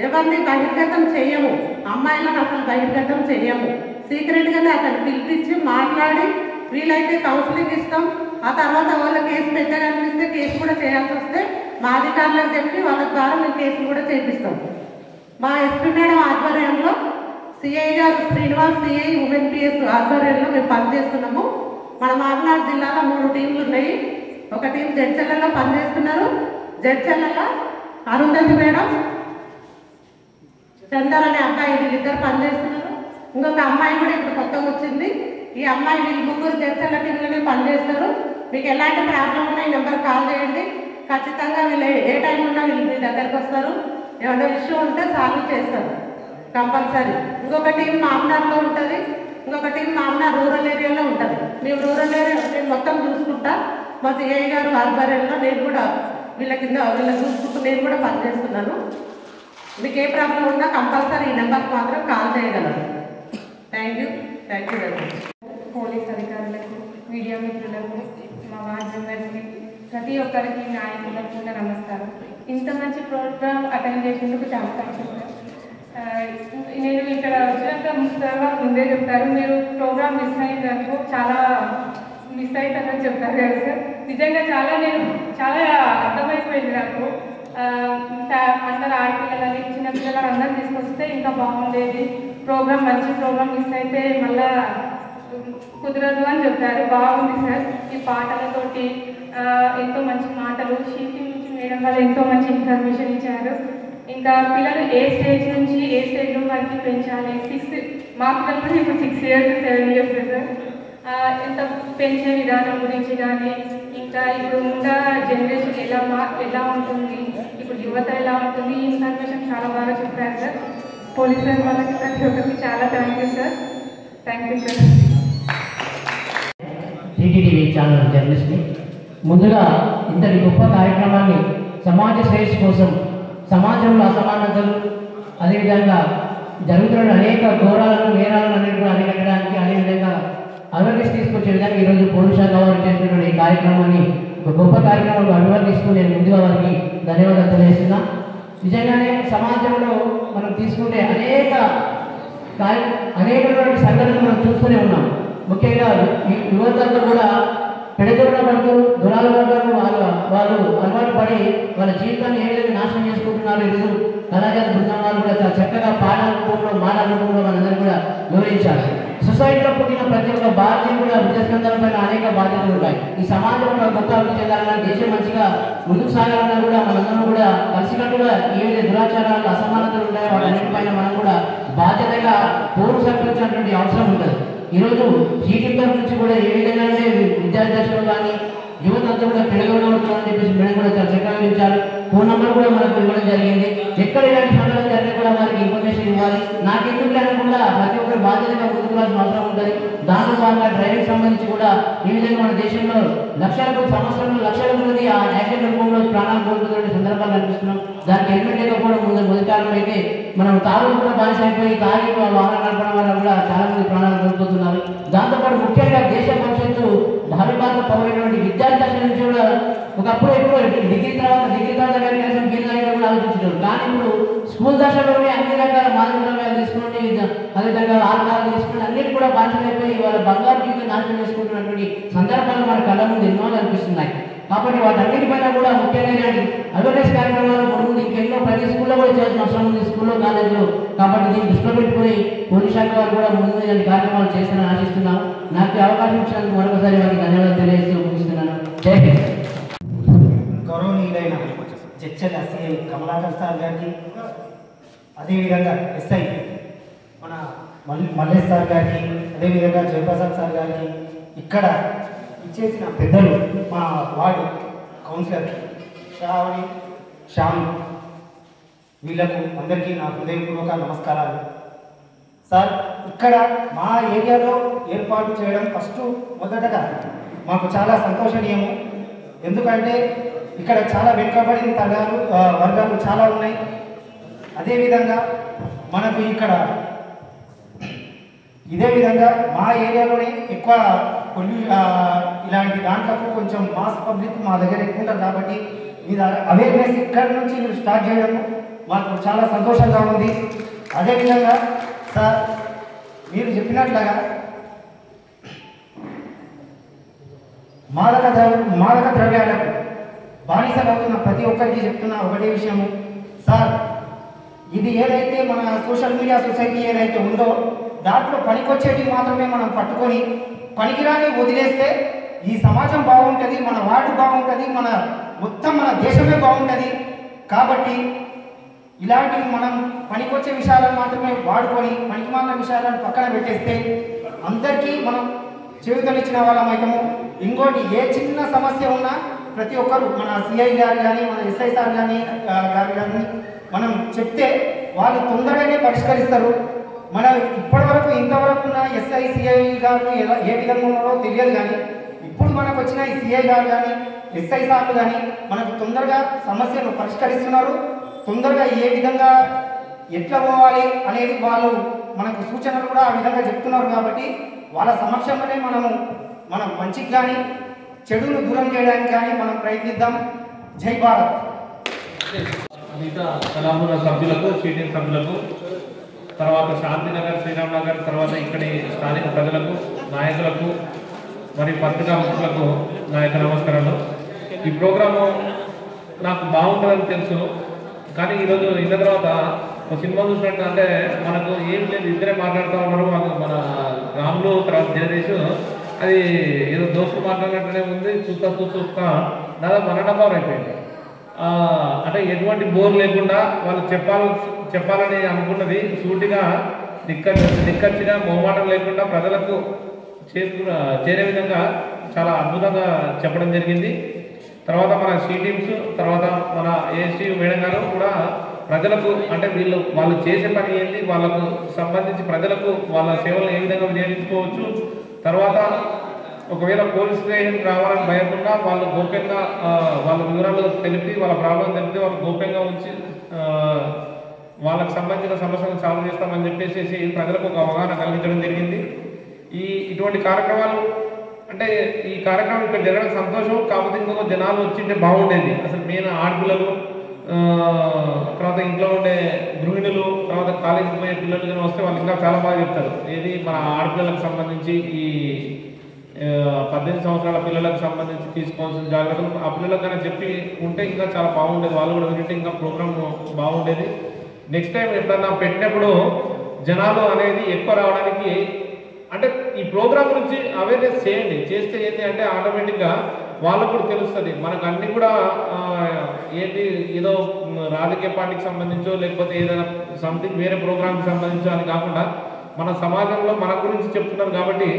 ఎవరిని బహిర్గతం చెయ్యము. అమ్మాయిలను అసలు బహిర్గతం చెయ్యము. సీక్రెట్గానే అతను పిలిపించి మాట్లాడి వీలైతే కౌన్సిలింగ్ ఇస్తాం. ఆ తర్వాత వాళ్ళ కేసు పెట్టగలిగిస్తే కేసు కూడా చేయాల్సి వస్తే మా అధికారులకు చెప్పి వాళ్ళ ద్వారా మేము కేసు కూడా చేపిస్తాం. మా ఎస్పీ మేడం ఆధ్వర్యంలో సిఐ గారు శ్రీనివాస్, సిఐ ఉమెన్ పిఎస్ ఆధ్వర్యంలో మేము పనిచేస్తున్నాము. మన మామనాడు జిల్లాలో 3 టీంలు ఉన్నాయి. ఒక టీం జడ్చర్లలో పనిచేస్తున్నారు. జడ్చర్లలో అరుంధతి మేడం, చందర్ అనే అబ్బాయి వీళ్ళిద్దరు పనిచేస్తున్నారు. ఇంకొక అమ్మాయి కూడా ఇప్పుడు కొత్తగా వచ్చింది. ఈ అమ్మాయి వీళ్ళు ముగ్గురు జడ్చర్ల టీంలోనే పనిచేస్తారు. మీకు ఎలాంటి ప్రాబ్లం ఉన్నా ఈ నెంబర్ కాల్ చేయండి. ఖచ్చితంగా వీళ్ళు ఏ టైం ఉన్నా వీళ్ళు మీ దగ్గరకు వస్తారు. ఏమైనా ఇష్యూ ఉంటే సాల్వ్ చేస్తారు కంపల్సరీ. ఇంకొక టీం మామనాడులో ఉంటుంది, ఇంకొక టీం మామనాడు రూరల్ ఏరియాలో ఉంటుంది. మేము రూరల్ ఏరియా నేను మొత్తం చూసుకుంటా. మా సిఐ గారు ఆధ్వర్యంలో నేను కూడా వీళ్ళని చూసుకుంటూ నేను కూడా పనిచేస్తున్నాను. మీకు ఏ ప్రాబ్లం ఉన్నా కంపల్సరీ ఈ నెంబర్కి మాత్రం కాల్ చేయగలరు. Thank you very much. Police అధికారులకు, మీడియా మిత్రులకు, మా వార్డు మెంబర్స్కి, ప్రతి ఒక్కరికి, నాయకులకు కూడా నమస్కారం. ఇంత మంచి ప్రోగ్రామ్ అటెండ్ చేసేందుకు చాలా థ్యాంక్స్. నేను ఇక్కడ వచ్చినాక ముఖ్యంగా ముందే చెప్తారు, మీరు ప్రోగ్రామ్ మిస్ అయిందనుకో చాలా మిస్ అవుతానని చెప్తారు కదా సార్. నిజంగా చాలా అర్థమైపోయింది నాకు. అందరు ఆడపిల్లలని, చిన్నపిల్లలని అందరూ తీసుకొస్తే ఇంకా బాగుండేది. ప్రోగ్రామ్ మంచి ప్రోగ్రామ్ మిస్ అయితే మళ్ళా కుదరదు అని చెప్పారు. బాగుంది సార్. ఈ పాటలతోటి ఎంతో మంచి మాటలు, షీటీ నుంచి మేడం వాళ్ళు ఎంతో మంచి ఇన్ఫర్మేషన్ ఇచ్చారు. ఇంకా పిల్లలు ఏ స్టేజ్ నుంచి ఏ స్టేజ్ వరకు పెంచాలి, మా పిల్లలు కూడా ఇప్పుడు 6 years 7 years సార్. ఎంత పెంచే విధానం గురించి కానీ ఇంకా ఇప్పుడు ఉన్న జనరేషన్ ఎలా ఉంటుంది, ఇప్పుడు యువత ఎలా ఉంటుంది, ఈ ఇన్ఫర్మేషన్ చాలా బాగా చెప్పారు సార్. పోలీస్ వాళ్ళకి ప్రతి ఒక్కరికి చాలా thank you sir. Thank you sir. TTV channel జర్నలిస్ట్ని ముందుగా ఇంతటి గొప్ప కార్యక్రమాన్ని సమాజ శ్రేయస్సు కోసం, సమాజంలో అసమానతలు, అదేవిధంగా జరుగుతున్న అనేక ఘోరాలను, నేరాలను అన్నింటినీ అరికట్టడానికి, అదేవిధంగా అవేర్నెస్ తీసుకొచ్చే విధంగా ఈరోజు పోలీస్ శాఖ వారు చేస్తున్నటువంటి ఈ కార్యక్రమాన్ని ఒక గొప్ప కార్యక్రమంలో అభివర్ణిస్తూ నేను ముందుగా వారికి ధన్యవాదాలు తెలియజేస్తున్నా. నిజంగానే సమాజంలో మనం తీసుకుంటే అనేకటువంటి సంఘటనలు మనం చూస్తూనే ఉన్నాం. ముఖ్యంగా యువతలో కూడా పెడదొరల పడుతూ దురాల పడ్డారు, వాళ్ళు అలవాటు పడి వాళ్ళ జీవితాన్ని ఏ విధంగా నాశనం చేసుకుంటున్నారు. ఈరోజు కళాకారు బృందం వాళ్ళు కూడా చాలా చక్కగా పాటల రూపంలో, మాటల రూపంలో మనందరూ కూడా వివరించారు. సొసైటీలో పుట్టిన ప్రతి ఒక్క భారతీయులు కూడా విద్యాసందర్భమైన అనేక బాధ్యతలు ఉంటాయి. ఈ సమాజంలో గొప్ప అభివృద్ధి చెందాలన్నా, దేశం మంచిగా ముందుకు సాగాలన్నా కూడా మనందరం కూడా కలిసికట్టుగా ఏవైతే దురాచారాలు, అసమానతలు ఉంటాయో వాటన్నిటిపైన మనం కూడా బాధ్యతగా పోరు సహకరించినటువంటి అవసరం ఉంటుంది. ఈరోజు జీటీపీ నుంచి కూడా ఏ విధంగా విద్యార్థులు కానీ యువత అంతా కూడా పెడగొడవుతుందని చెప్పేసి మేడం కూడా చాలా చక్కగా వివరించారు. ఫోన్ నెంబర్ కూడా మనకు ఇవ్వడం జరిగింది. ఎక్కడ ఇలాంటి సంఘటన జరిగినా కూడా వారికి ఇన్ఫర్మేషన్ ఇవ్వాలి. నాకెందుకు లేకుండా ప్రతి ఒక్కరు బాధ్యతగా ముందుకోవాల్సిన అవసరం ఉంటుంది. దాంట్లో భాగంగా డ్రైవింగ్ సంబంధించి కూడా ఈ విధంగా మన దేశంలో సంవత్సరంలో లక్షల మంది ఆ యాక్సిడెంట్ రూపంలో ప్రాణాలు కోల్పోతున్న సందర్భాలు కనిపిస్తున్నాం. దానికి హెల్మెట్ లేకపోవడం మొదటి కారణం అయితే మనం తాగుడు కూడా బానిస అయిపోయి తాగి వాహనం నడపడం వల్ల కూడా చాలా మంది ప్రాణాలు కోల్పోతున్నారు. దాంతోపాటు ముఖ్యంగా దేశ భవిష్యత్తు భారత పౌరులైనటువంటి విద్యార్థి దశ నుంచి కూడా ఒకప్పుడు ఎక్కువ డిగ్రీ తర్వాత కానీ కనీసం పీజీ కూడా ఆలోచించారు. కానీ ఇప్పుడు స్కూల్ దశలోనే అన్ని రకాల మాదక ద్రవ్యాలు తీసుకుని, అదేవిధంగా ఆల్కహాల్ తీసుకుని అన్నిటి కూడా బాధ్యతైపోయి వాళ్ళ బంగారు జీవితం నాశనం చేసుకుంటున్నటువంటి సందర్భాలు మన కళ్ళ ముందు ఎన్నో కనిపిస్తున్నాయి. కాబట్టి వాటన్నిటిపైన కూడా ముఖ్యంగా అవేర్నెస్ కార్యక్రమాలు ముందు ఇంకెన్నో ప్రతి స్కూల్లో కూడా చేయాల్సిన అవసరం ఉంది, స్కూల్లో కాలేజీలో. కాబట్టి దీన్ని దృష్టిలో పెట్టుకుని పోలీస్ శాఖ వారు కూడా ముందు ఇలాంటి కార్యక్రమాలు చేస్తారని ఆశిస్తున్నాం. నాకు అవకాశం ఇచ్చినందుకు మరొకసారి వారికి ధన్యవాదాలు తెలియజేస్తూ ముగిస్తున్నాను. జై హింద్. గౌరవనీయులైన చర్చల సిఐ కమలాకర్ సార్ గారికి, అదేవిధంగా ఎస్ఐ మన మల్లేష్ సార్ గారికి, అదేవిధంగా జయప్రసాద్ సార్ గారికి, ఇక్కడ ఇచ్చేసిన పెద్దలు మా వార్డు కౌన్సిలర్ శ్రావణి, శ్యామ్, వీళ్లకు అందరికీ నా హృదయపూర్వక నమస్కారాలు. సార్, ఇక్కడ మా ఏరియాలో ఏర్పాటు చేయడం మొదటగా మాకు చాలా సంతోషనీయము. ఎందుకంటే ఇక్కడ చాలా వెనుకబడిన వర్గాలు చాలా ఉన్నాయి. అదేవిధంగా మనకు ఇక్కడ ఇదే విధంగా మా ఏరియాలోనే ఎక్కువ ఇలాంటి దాంట్లకు కొంచెం మాస్ పబ్లిక్ మా దగ్గర ఎక్కువ ఉంటారు. కాబట్టి మీద అవేర్నెస్ ఇక్కడ నుంచి మీరు స్టార్ట్ చేయడం మాకు చాలా సంతోషంగా ఉంది. అదేవిధంగా సార్, మీరు చెప్పినట్లుగా మాదక ద్రవ్యాలకు బానిసలవుతున్న ప్రతి ఒక్కరికి చెప్తున్న ఒకటే విషయము సార్, ఇది ఏదైతే మన సోషల్ మీడియా సొసైటీ ఏదైతే ఉందో దాంట్లో పనికొచ్చేటి మాత్రమే మనం పట్టుకొని పనికిరాని వదిలేస్తే ఈ సమాజం బాగుంటుంది, మన వార్డు బాగుంటుంది, మొత్తం మన దేశమే బాగుంటుంది. కాబట్టి ఇలాంటివి మనం పనికొచ్చే విషయాలను మాత్రమే వాడుకొని పనికిమాలిన విషయాలను పక్కన పెట్టేస్తే అందరికీ మనం చేయుతనిచ్చిన వాళ్ళం అవుతాము. ఇంకోటి, ఏ చిన్న సమస్య ఉన్నా ప్రతి ఒక్కరు మన సిఐ గారు కానీ, మన ఎస్ఐ సార్ కానీ మనం చెప్తే వాళ్ళు తొందరగానే పరిష్కరిస్తారు. మన ఇప్పటివరకు ఇంతవరకు ఉన్న ఎస్ఐ సిఐ గారు ఏ విధంగా ఉన్నారో తెలియదు. కానీ ఇప్పుడు మనకు వచ్చిన ఈ సిఐ గారు కానీ, ఎస్ఐ సార్లు కానీ మనకు తొందరగా సమస్యను పరిష్కరిస్తున్నారు. తొందరగా ఏ విధంగా ఎట్లా పోవాలి అనేది వాళ్ళు మనకు సూచనలు కూడా ఆ విధంగా చెప్తున్నారు. కాబట్టి వాళ్ళ సమక్షంలోనే మనం మంచికి కానీ చెడును దూరం చేయడానికి కానీ మనం ప్రయత్నిద్దాం. జై భారత్. మిగతా కళాపుర సభ్యులకు, సీనియర్ సభ్యులకు, తర్వాత శాంతినగర్, శ్రీరామ్ నగర్, తర్వాత ఇక్కడి స్థానిక ప్రజలకు, నాయకులకు, మరి పత్రికా మిత్రులకు నా యొక్క నమస్కారాలు. ఈ ప్రోగ్రాము నాకు బాగుంటుందని తెలుసు. కానీ ఈరోజు ఇన్న తర్వాత ఒక సినిమా చూసినట్టు అంటే మనకు ఏం లేదు, ఇద్దరే మాట్లాడుతూ ఉన్నారు. మన రాములు తర్వాత జగదీష్, అది ఏదో దోస్తులు మాట్లాడినట్టునే ఉంది. చూస్తా దాదాపు 1.5 hours అయిపోయింది. అంటే ఎటువంటి బోర్ లేకుండా వాళ్ళు చెప్పాలని అనుకున్నది సూటిగా నిక్కచ్చిగా మొహమాటం లేకుండా ప్రజలకు చేరే విధంగా చాలా అద్భుతంగా చెప్పడం జరిగింది. తర్వాత మన సి టీమ్స్, తర్వాత మన ఏఎస్టీ మేడం గారు కూడా ప్రజలకు అంటే వాళ్ళు చేసే పని ఏంటి, వాళ్ళకు సంబంధించి ప్రజలకు వాళ్ళ సేవలను ఏ విధంగా వినియోగించుకోవచ్చు, తర్వాత ఒకవేళ పోలీస్ స్టేషన్ రావాలని భయకుండా వాళ్ళు గోప్యంగా వాళ్ళ వివరాలు తెలిపి వాళ్ళ ప్రాబ్లం తెలిపి వాళ్ళు గోప్యంగా ఉంచి వాళ్ళకు సంబంధించిన సమస్యలను సాల్వ్ చేస్తామని చెప్పేసి ప్రజలకు ఒక అవగాహన కలిగించడం జరిగింది. ఇటువంటి కార్యక్రమాలు అంటే ఈ కార్యక్రమం ఇక్కడ జరగడం సంతోషం. కాకపోతే ఇంకొక జనాలు వచ్చింటే బాగుండేది. అసలు మెయిన్ ఆడపిల్లలు, తర్వాత ఇంట్లో ఉండే గృహిణులు, తర్వాత కాలేజీకి పోయే పిల్లలు కానీ వస్తే వాళ్ళు ఇంకా చాలా బాగా చెప్తారు. ఏది మన ఆడపిల్లలకు సంబంధించి ఈ 18 సంవత్సరాల పిల్లలకు సంబంధించి తీసుకోవాల్సిన జాగ్రత్తలు ఆ పిల్లలకు కానీ చెప్పి ఉంటే ఇంకా చాలా బాగుండేది. వాళ్ళు కూడా వింటే ఇంకా ప్రోగ్రామ్ బాగుండేది. నెక్స్ట్ టైం ఎప్పుడన్నా పెట్టినప్పుడు జనాలు అనేది ఎక్కువ రావడానికి అంటే ఈ ప్రోగ్రామ్ గురించి అవేర్నెస్ చేయండి. చేస్తే ఏంటి అంటే ఆటోమేటిక్గా వాళ్ళకు కూడా తెలుస్తుంది. మనకు అన్ని కూడా ఏంటి ఏదో రాజకీయ పార్టీకి సంబంధించో లేకపోతే ఏదైనా సంథింగ్ వేరే ప్రోగ్రామ్కి సంబంధించో అని కాకుండా మన సమాజంలో మన గురించి చెప్తున్నారు కాబట్టి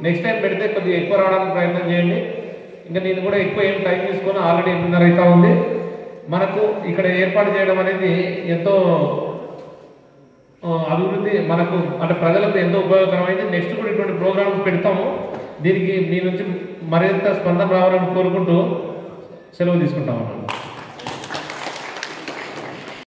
నెక్స్ట్ టైం పెడితే కొద్దిగా ఎక్కువ రావడానికి ప్రయత్నం చేయండి. ఇంకా నేను కూడా ఎక్కువ ఏం టైం తీసుకొని ఆల్రెడీ 8:30 అవుతా ఉంది. మనకు ఇక్కడ ఏర్పాటు చేయడం అనేది ఎంతో అభివృద్ధి మనకు అంటే ప్రజలకు ఎంతో ఉపయోగకరమైంది. నెక్స్ట్ కూడా ఇటువంటి ప్రోగ్రామ్స్ పెడతాము. దీనికి మీ నుంచి మరింత స్పందన రావాలని కోరుకుంటూ సెలవు తీసుకుంటాం అన్నాను.